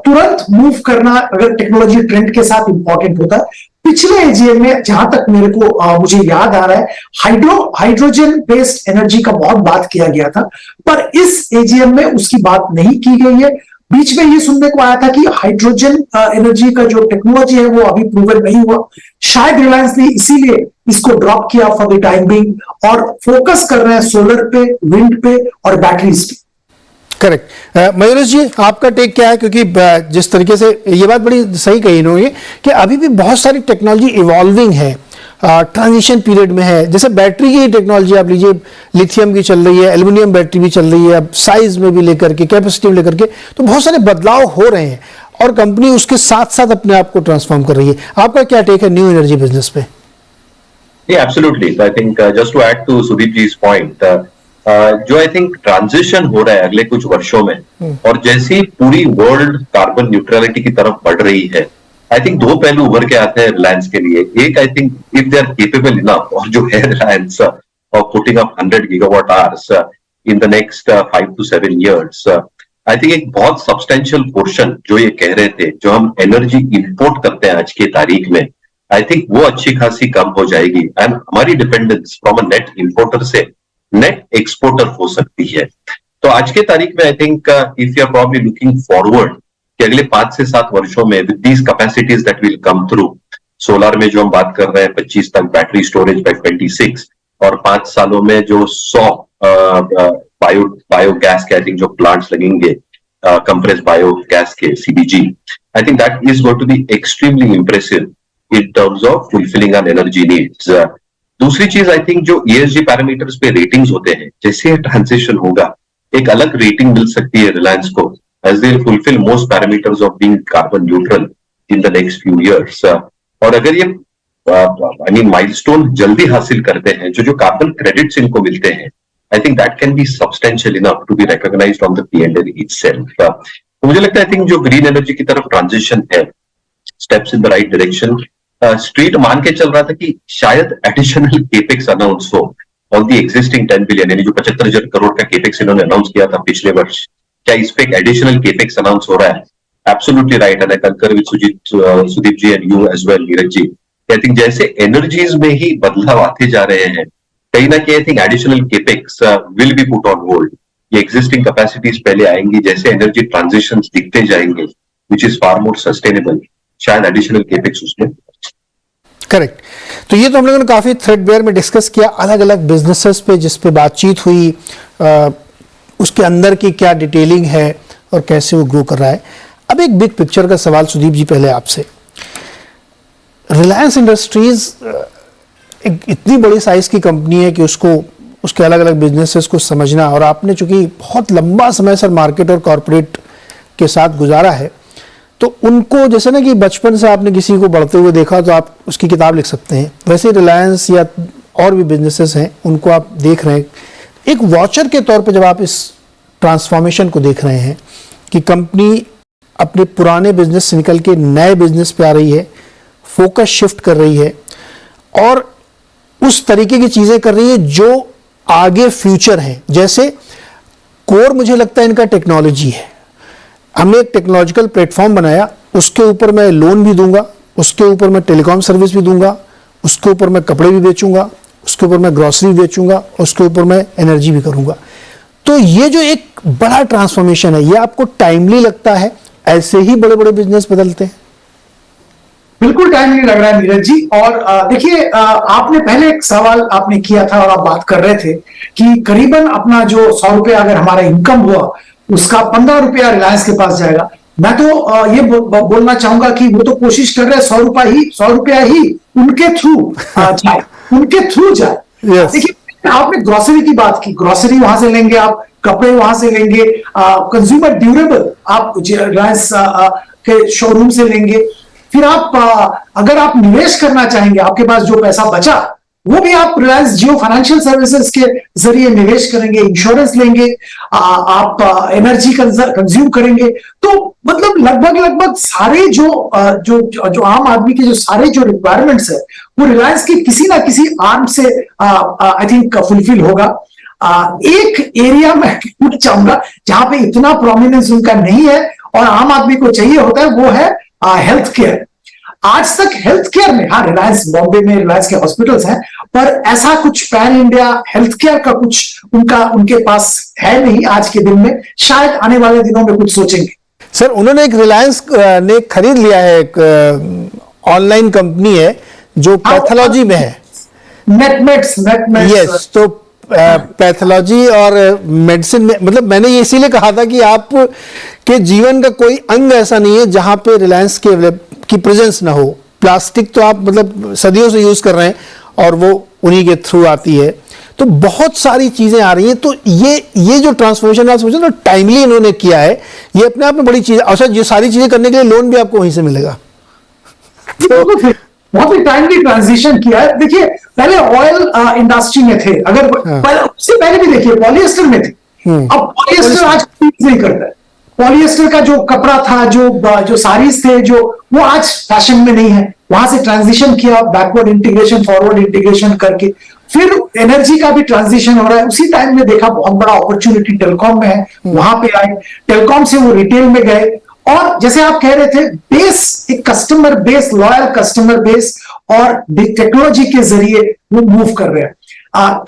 तुरंत मूव करना अगर टेक्नोलॉजी ट्रेंड के साथ इंपॉर्टेंट होता है। पिछले एजीएम में जहां तक मेरे को मुझे याद आ रहा है हाइड्रोजन बेस्ड एनर्जी का बहुत बात किया गया था, पर इस एजीएम में उसकी बात नहीं की गई है। बीच में ये सुनने को आया था कि हाइड्रोजन एनर्जी का जो टेक्नोलॉजी है वो अभी प्रूवन नहीं हुआ, शायद रिलायंस ने इसीलिए इसको ड्रॉप किया फॉर द टाइम बीइंग और फोकस कर रहे हैं सोलर पे, विंड पे और बैटरीज पे। करेक्ट। मयूरेश जी, आपका टेक क्या है? क्योंकि जिस तरीके से ये बात बड़ी सही कही इन्होंने कि अभी भी बहुत सारी टेक्नोलॉजी इवॉल्विंग है, ट्रांजिशन पीरियड में है। जैसे बैटरी की टेक्नोलॉजी आप लीजिए, लिथियम की चल रही है, एल्युमिनियम बैटरी भी चल रही है, अब साइज में भी लेकर के, कैपेसिटी में लेकर के, तो बहुत सारे बदलाव हो रहे हैं और कंपनी उसके साथ साथ अपने आप को ट्रांसफॉर्म कर रही है। आपका क्या टेक है न्यू एनर्जी बिजनेस पे? Absolutely. I think just to add to Sudeep जी's पॉइंट, जो आई थिंक ट्रांजिशन हो रहा है अगले कुछ वर्षों में और जैसी पूरी वर्ल्ड कार्बन न्यूट्रलिटी की तरफ बढ़ रही है, आई थिंक दो पहलू उभर के आते हैं रिलायंस के लिए. एक, I think if they are capable enough, और जो है Reliance of putting up 100 gigawatt hours in the next 5 to 7 years, I think एक बहुत सब्सटेंशियल पोर्शन जो ये कह रहे थे, जो हम एनर्जी इंपोर्ट करते हैं आज की तारीख में, आई थिंक वो अच्छी खासी कम हो जाएगी एंड हमारी dependence from a net importer से नेट एक्सपोर्टर हो सकती है. तो आज के तारीख में I think if you are probably looking forward कि अगले 5 से 7 वर्षों में with these capacities that will come through, solar में जो हम बात कर रहे हैं 25 तक, बैटरी स्टोरेज बाय 26, और 5 सालों में जो 100 बायोगैस के आई थिंक जो प्लांट्स लगेंगे, कंप्रेस बायोगैस के CBG, I think that is going to be extremely impressive in terms of fulfilling our energy needs. दूसरी चीज, आई थिंक जो ESG पैरामीटर्स पे रेटिंग्स होते हैं, जैसे ट्रांजिशन होगा एक अलग रेटिंग मिल सकती है रिलायंस को as they fulfill most parameters of being carbon neutral in the next few years. और अगर ये माइलस्टोन जल्दी हासिल करते हैं, जो कार्बन क्रेडिट्स इनको मिलते हैं, I think that can be substantial enough to be recognized on the P&L itself. तो मुझे लगता है आई थिंक जो ग्रीन एनर्जी की तरफ ट्रांजिशन है, steps in the right direction. Street मान के चल रहा था कि शायद एडिशनल केपेक्स अनाउंस हो ऑन द एग्जिस्टिंग 10 बिलियन, यानी जो 75,000 करोड़ का केपेक्स इन्होंने अनाउंस किया था पिछले वर्ष, क्या इस पे एक एडिशनल केपेक्स अनाउंस हो रहा है? Absolutely right, and I concur with Sudeep ji and you as well, Neeraj ji. I think जैसे एनर्जीज में ही बदलाव आते जा रहे हैं, कहीं ना कहीं I think additional capex will be put on hold. ये एग्जिस्टिंग कैपेसिटीज पहले आएंगी, जैसे एनर्जी ट्रांजिशंस दिखते जाएंगे which is far more sustainable, शायद एडिशनल केपेक्स उसमें. करेक्ट. तो ये तो हम लोगों ने काफी थ्रेडबेयर में डिस्कस किया, अलग अलग बिजनेसेस पे जिस पे बातचीत हुई, उसके अंदर की क्या डिटेलिंग है और कैसे वो ग्रो कर रहा है. अब एक बिग पिक्चर का सवाल सुदीप जी पहले आपसे. रिलायंस इंडस्ट्रीज एक इतनी बड़ी साइज की कंपनी है कि उसको उसके अलग अलग बिजनेसेस को समझना, और आपने चूंकि बहुत लंबा समय सर मार्केट और कॉरपोरेट के साथ गुजारा है, तो उनको जैसे ना कि बचपन से आपने किसी को बढ़ते हुए देखा तो आप उसकी किताब लिख सकते हैं, वैसे रिलायंस या और भी बिजनेसेस हैं उनको आप देख रहे हैं. एक वॉचर के तौर पे जब आप इस ट्रांसफॉर्मेशन को देख रहे हैं कि कंपनी अपने पुराने बिजनेस से निकल के नए बिजनेस पे आ रही है, फोकस शिफ्ट कर रही है और उस तरीके की चीजें कर रही है जो आगे फ्यूचर है. जैसे कोर मुझे लगता है इनका टेक्नोलॉजी है. हमने एक टेक्नोलॉजिकल प्लेटफॉर्म बनाया, उसके ऊपर मैं लोन भी दूंगा, उसके ऊपर मैं टेलीकॉम सर्विस भी दूंगा, उसके ऊपर मैं कपड़े भी बेचूंगा, उसके ऊपर मैं ग्रोसरी बेचूंगा, उसके ऊपर मैं एनर्जी भी करूंगा. तो ये जो एक बड़ा ट्रांसफॉर्मेशन है, ये आपको टाइमली लगता है? ऐसे ही बड़े बड़े बिजनेस बदलते हैं? बिल्कुल टाइमली लग रहा है नीरज जी. और देखिए, आपने पहले एक सवाल आपने किया था और आप बात कर रहे थे कि करीबन अपना जो 100 रुपया अगर हमारा इनकम हुआ, उसका 15 रुपया रिलायंस के पास जाएगा. मैं तो ये बोलना चाहूंगा कि वो तो कोशिश कर रहे हैं 100 रुपया ही उनके थ्रू जाए, उनके थ्रू जाए. देखिए, आपने ग्रोसरी की बात की, ग्रोसरी वहां से लेंगे आप, कपड़े वहां से लेंगे, कंज्यूमर ड्यूरेबल आप रिलायंस के शोरूम से लेंगे. फिर आप अगर आप निवेश करना चाहेंगे, आपके पास जो पैसा बचा वो भी आप रिलायंस जियो फाइनेंशियल सर्विसेज के जरिए निवेश करेंगे, इंश्योरेंस लेंगे, आप एनर्जी कंज्यूम करेंगे. तो मतलब लगभग सारे जो आम आदमी के जो सारे जो रिक्वायरमेंट्स है वो रिलायंस की किसी ना किसी आर्म से आई थिंक फुलफिल होगा. एक एरिया में चाहूंगा जहां पे इतना प्रोमिनेंस उनका नहीं है और आम आदमी को चाहिए होता है, वो है हेल्थ केयर. आज तक हेल्थ केयर में, हाँ रिलायंस बॉम्बे में रिलायंस के हॉस्पिटल्स हैं, पर ऐसा कुछ पैन इंडिया हेल्थ केयर का कुछ उनके पास है नहीं आज के दिन में. शायद आने वाले दिनों में कुछ सोचेंगे. सर, उन्होंने एक रिलायंस ने खरीद लिया है, एक ऑनलाइन कंपनी है जो पैथोलॉजी में है, नेटमेट्स. यस, तो पैथोलॉजी और मेडिसिन में, मतलब मैंने ये इसीलिए कहा था कि आप के जीवन का कोई अंग ऐसा नहीं है जहां पे रिलायंस की प्रेजेंस ना हो. प्लास्टिक तो आप मतलब सदियों से यूज कर रहे हैं और वो उन्हीं के थ्रू आती है. तो बहुत सारी चीजें आ रही हैं. तो ये जो ट्रांसफॉर्मेशन आप सोचें तो टाइमली इन्होंने किया है, ये अपने आप में बड़ी चीज. अच्छा, ये सारी चीजें करने के लिए लोन भी आपको वहीं से मिलेगा. बहुत ही टाइमली ट्रांजिशन किया है. देखिए, पहले ऑयल इंडस्ट्री में थे, अगर उससे पहले भी देखिए पॉलिएस्टर में थे. अब पॉलिएस्टर आज नहीं करता है. पॉलिएस्टर का जो कपड़ा था, जो साड़ीज थे, जो वो आज फैशन में नहीं है, वहां से ट्रांजिशन किया, बैकवर्ड इंटीग्रेशन फॉरवर्ड इंटीग्रेशन करके। फिर एनर्जी का भी ट्रांजिशन हो रहा है। उसी टाइम में देखा बहुत बड़ा अपॉर्चुनिटी टेलीकॉम में है, वहां पे आए, टेलीकॉम से वो रिटेल में गए, और जैसे आप कह रहे थे बेस, एक customer base, loyal customer base, और टेक्नोलॉजी के जरिए वो मूव कर रहे हैं।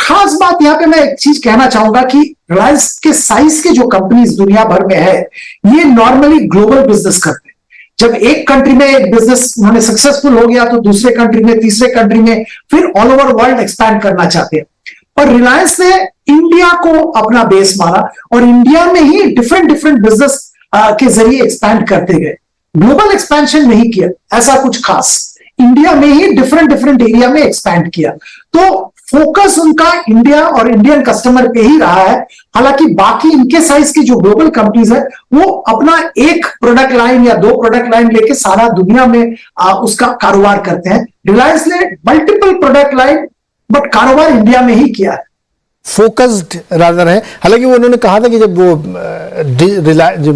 खास बात यहाँ पे मैं एक चीज कहना चाहूंगा कि रिलायंस के साइज के जो कंपनीज दुनिया भर में है, ये नॉर्मली ग्लोबल बिजनेस करते हैं। जब एक कंट्री में एक बिजनेस उन्होंने सक्सेसफुल हो गया तो दूसरे कंट्री में, तीसरे कंट्री में, फिर ऑल ओवर वर्ल्ड एक्सपैंड करना चाहते हैं। पर रिलायंस ने इंडिया को अपना बेस माना और इंडिया में ही डिफरेंट डिफरेंट बिजनेस के जरिए एक्सपैंड करते गए। ग्लोबल एक्सपेंशन नहीं किया ऐसा कुछ खास, इंडिया में ही डिफरेंट डिफरेंट एरिया में एक्सपैंड किया। तो फोकस उनका इंडिया और इंडियन कस्टमर पे ही रहा है। हालांकि बाकी इनके साइज की जो ग्लोबल कंपनीज है, वो अपना एक प्रोडक्ट लाइन या दो प्रोडक्ट लाइन लेके सारा दुनिया में उसका कारोबार करते हैं। रिलायंस ने मल्टीपल प्रोडक्ट लाइन बट कारोबार इंडिया में ही किया है। फोकस्ड रादर है। हालांकि वो उन्होंने कहा था कि जब वो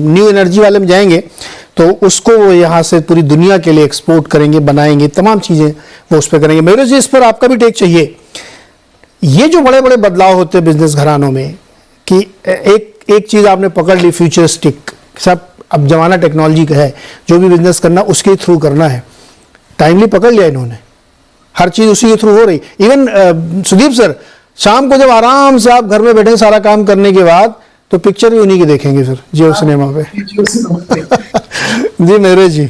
न्यू एनर्जी वाले में जाएंगे तो उसको वो यहाँ से पूरी दुनिया के लिए एक्सपोर्ट करेंगे, बनाएंगे, तमाम चीजें वो उस पर करेंगे। मेरे जी, इस पर आपका भी टेक चाहिए। ये जो बड़े बड़े बदलाव होते हैं बिजनेस घरानों में कि एक चीज आपने पकड़ ली, फ्यूचरिस्टिक, सब अब जमाना टेक्नोलॉजी का है, जो भी बिजनेस करना उसके थ्रू करना है। टाइमली पकड़ लिया इन्होंने, हर चीज उसी के थ्रू हो रही। इवन सुदीप सर, शाम को जब आराम से आप घर में बैठे सारा काम करने के बाद, तो पिक्चर भी उन्हीं की देखेंगे फिर जियो सिनेमा पे। जी मेरे जी,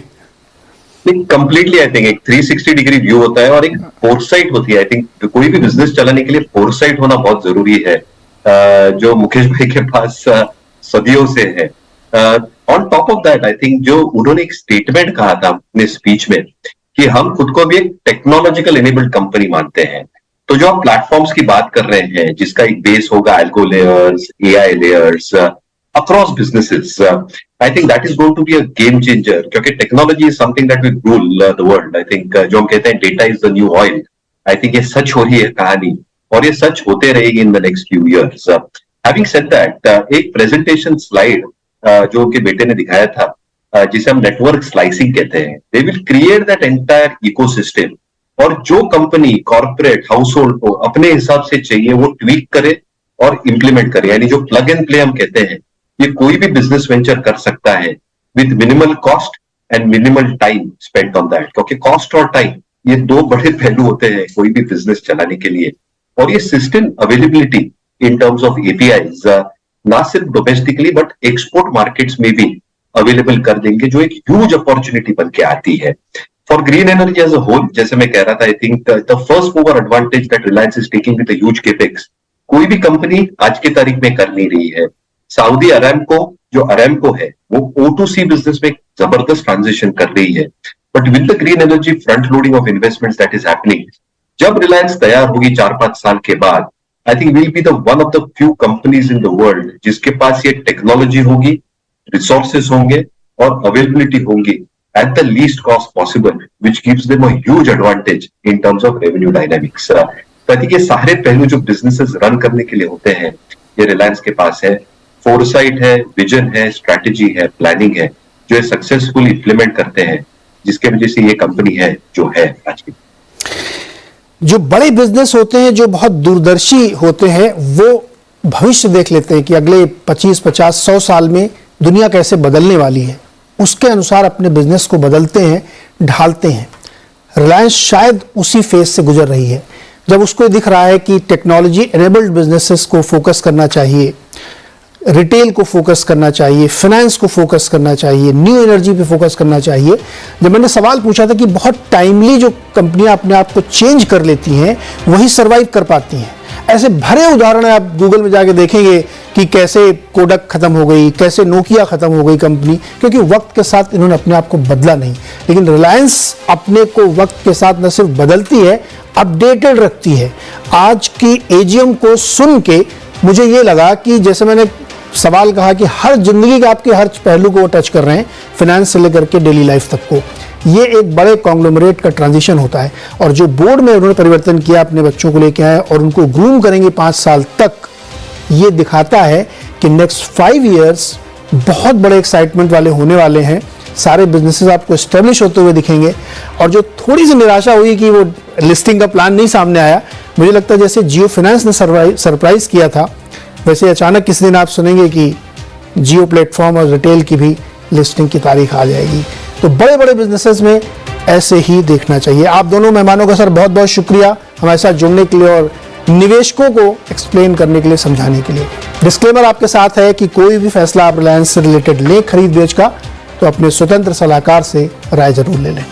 कंप्लीटली आई थिंक एक 360 डिग्री व्यू होता है और एक फोरसाइट होती है। आई थिंक कोई भी बिजनेस चलाने के लिए फोरसाइट होना बहुत जरूरी है, जो मुकेश भाई के पास सदियों से है। On top of that, I think जो उन्होंने एक स्टेटमेंट कहा था अपने स्पीच में कि हम खुद को भी एक टेक्नोलॉजिकल एनेबल्ड कंपनी मानते हैं। तो जो आप प्लेटफॉर्म्स की बात कर रहे हैं, जिसका एक बेस होगा algo layers, AI layers across businesses, I think that is going to be a game changer, क्योंकि technology is something that will rule the world. I think जो हम कहते हैं data is the new oil, I think ये सच हो रही है कहानी और ये सच होते रहेगी in the next few years. Having said that, एक प्रेजेंटेशन स्लाइड जो उनके बेटे ने दिखाया था, जिसे हम नेटवर्क स्लाइसिंग कहते हैं, they will create that entire ecosystem, और जो कंपनी कॉर्पोरेट हाउसहोल्ड को अपने हिसाब से चाहिए वो ट्वीक करे और इंप्लीमेंट करे। यानी जो प्लग एंड प्ले हम कहते हैं, ये कोई भी बिजनेस वेंचर कर सकता है with minimal cost and minimal time spent on that, क्योंकि कॉस्ट और टाइम ये दो बड़े पहलू होते हैं कोई भी बिजनेस चलाने के लिए। और ये system availability in terms of APIs ना सिर्फ डोमेस्टिकली बट एक्सपोर्ट मार्केट्स में भी अवेलेबल कर देंगे, जो एक ह्यूज अपॉर्चुनिटी बन के आती है for green energy as a whole. जैसे मैं कह रहा था, I think the first mover advantage that Reliance is taking with a huge capex कोई भी कंपनी आज की तारीख में कर नहीं रही है। सऊदी अरामको जो अरामको है वो O2C बिजनेस में जबरदस्त ट्रांजिशन कर रही है, but with the green energy front loading of investments that is happening, जब रिलायंस तैयार होगी 4-5 साल के बाद, I think will be the one of the few companies in the world जिसके पास ये टेक्नोलॉजी होगी, रिसोर्सेज होंगे और अवेलेबिलिटी होंगी at the least cost possible, which gives them a huge advantage in terms of revenue dynamics. तो I think ये सारे पहलू जो बिजनेसेस रन करने के लिए होते हैं, ये रिलायंस के पास है। फोरसाइट है, विजन है, स्ट्रैटेजी है, प्लानिंग है, जो सक्सेसफुली इंप्लीमेंट करते हैं, जिसके वजह से ये कंपनी है जो है आज की। जो बड़े बिजनेस होते हैं, जो बहुत दूरदर्शी होते हैं, वो भविष्य देख लेते हैं कि अगले 25, 50, 100 साल में दुनिया कैसे बदलने वाली है, उसके अनुसार अपने बिजनेस को बदलते हैं, ढालते हैं। रिलायंस शायद उसी फेज से गुजर रही है, जब उसको दिख रहा है कि टेक्नोलॉजी एनेबल्ड बिजनेसेस को फोकस करना चाहिए, रिटेल को फोकस करना चाहिए, फाइनेंस को फोकस करना चाहिए, न्यू एनर्जी पे फोकस करना चाहिए। जब मैंने सवाल पूछा था कि बहुत टाइमली जो कंपनियां अपने आप को चेंज कर लेती हैं वही सर्वाइव कर पाती हैं, ऐसे भरे उदाहरण आप गूगल में जाके देखेंगे कि कैसे कोडक खत्म हो गई, कैसे नोकिया खत्म हो गई कंपनी, क्योंकि वक्त के साथ इन्होंने अपने आप को बदला नहीं। लेकिन रिलायंस अपने को वक्त के साथ न सिर्फ बदलती है, अपडेटेड रखती है। आज की एजीएम को सुन के मुझे ये लगा कि जैसे मैंने सवाल कहा कि हर जिंदगी के आपके हर पहलू को वो टच कर रहे हैं, फाइनेंस से लेकर के डेली लाइफ तक को। ये एक बड़े कॉन्ग्लोमरेट का ट्रांजिशन होता है, और जो बोर्ड में उन्होंने परिवर्तन किया, अपने बच्चों को लेके आए और उनको ग्रूम करेंगे 5 साल तक, ये दिखाता है कि नेक्स्ट 5 इयर्स बहुत बड़े एक्साइटमेंट वाले होने वाले हैं। सारे बिजनेसेस आपको एस्टेब्लिश होते हुए दिखेंगे। और जो थोड़ी सी निराशा हुई कि वो लिस्टिंग का प्लान नहीं सामने आया, मुझे लगता है जैसे जियो फाइनेंस ने सरप्राइज किया था, वैसे अचानक किसी दिन आप सुनेंगे कि जियो प्लेटफॉर्म और रिटेल की भी लिस्टिंग की तारीख आ जाएगी। तो बड़े बड़े बिजनेसेस में ऐसे ही देखना चाहिए। आप दोनों मेहमानों का सर बहुत बहुत शुक्रिया हमारे साथ जुड़ने के लिए और निवेशकों को एक्सप्लेन करने के लिए, समझाने के लिए। डिस्क्लेमर आपके साथ है कि कोई भी फैसला आप रिलायंस से रिलेटेड लें खरीद बेच का, तो अपने स्वतंत्र सलाहकार से राय जरूर ले लें।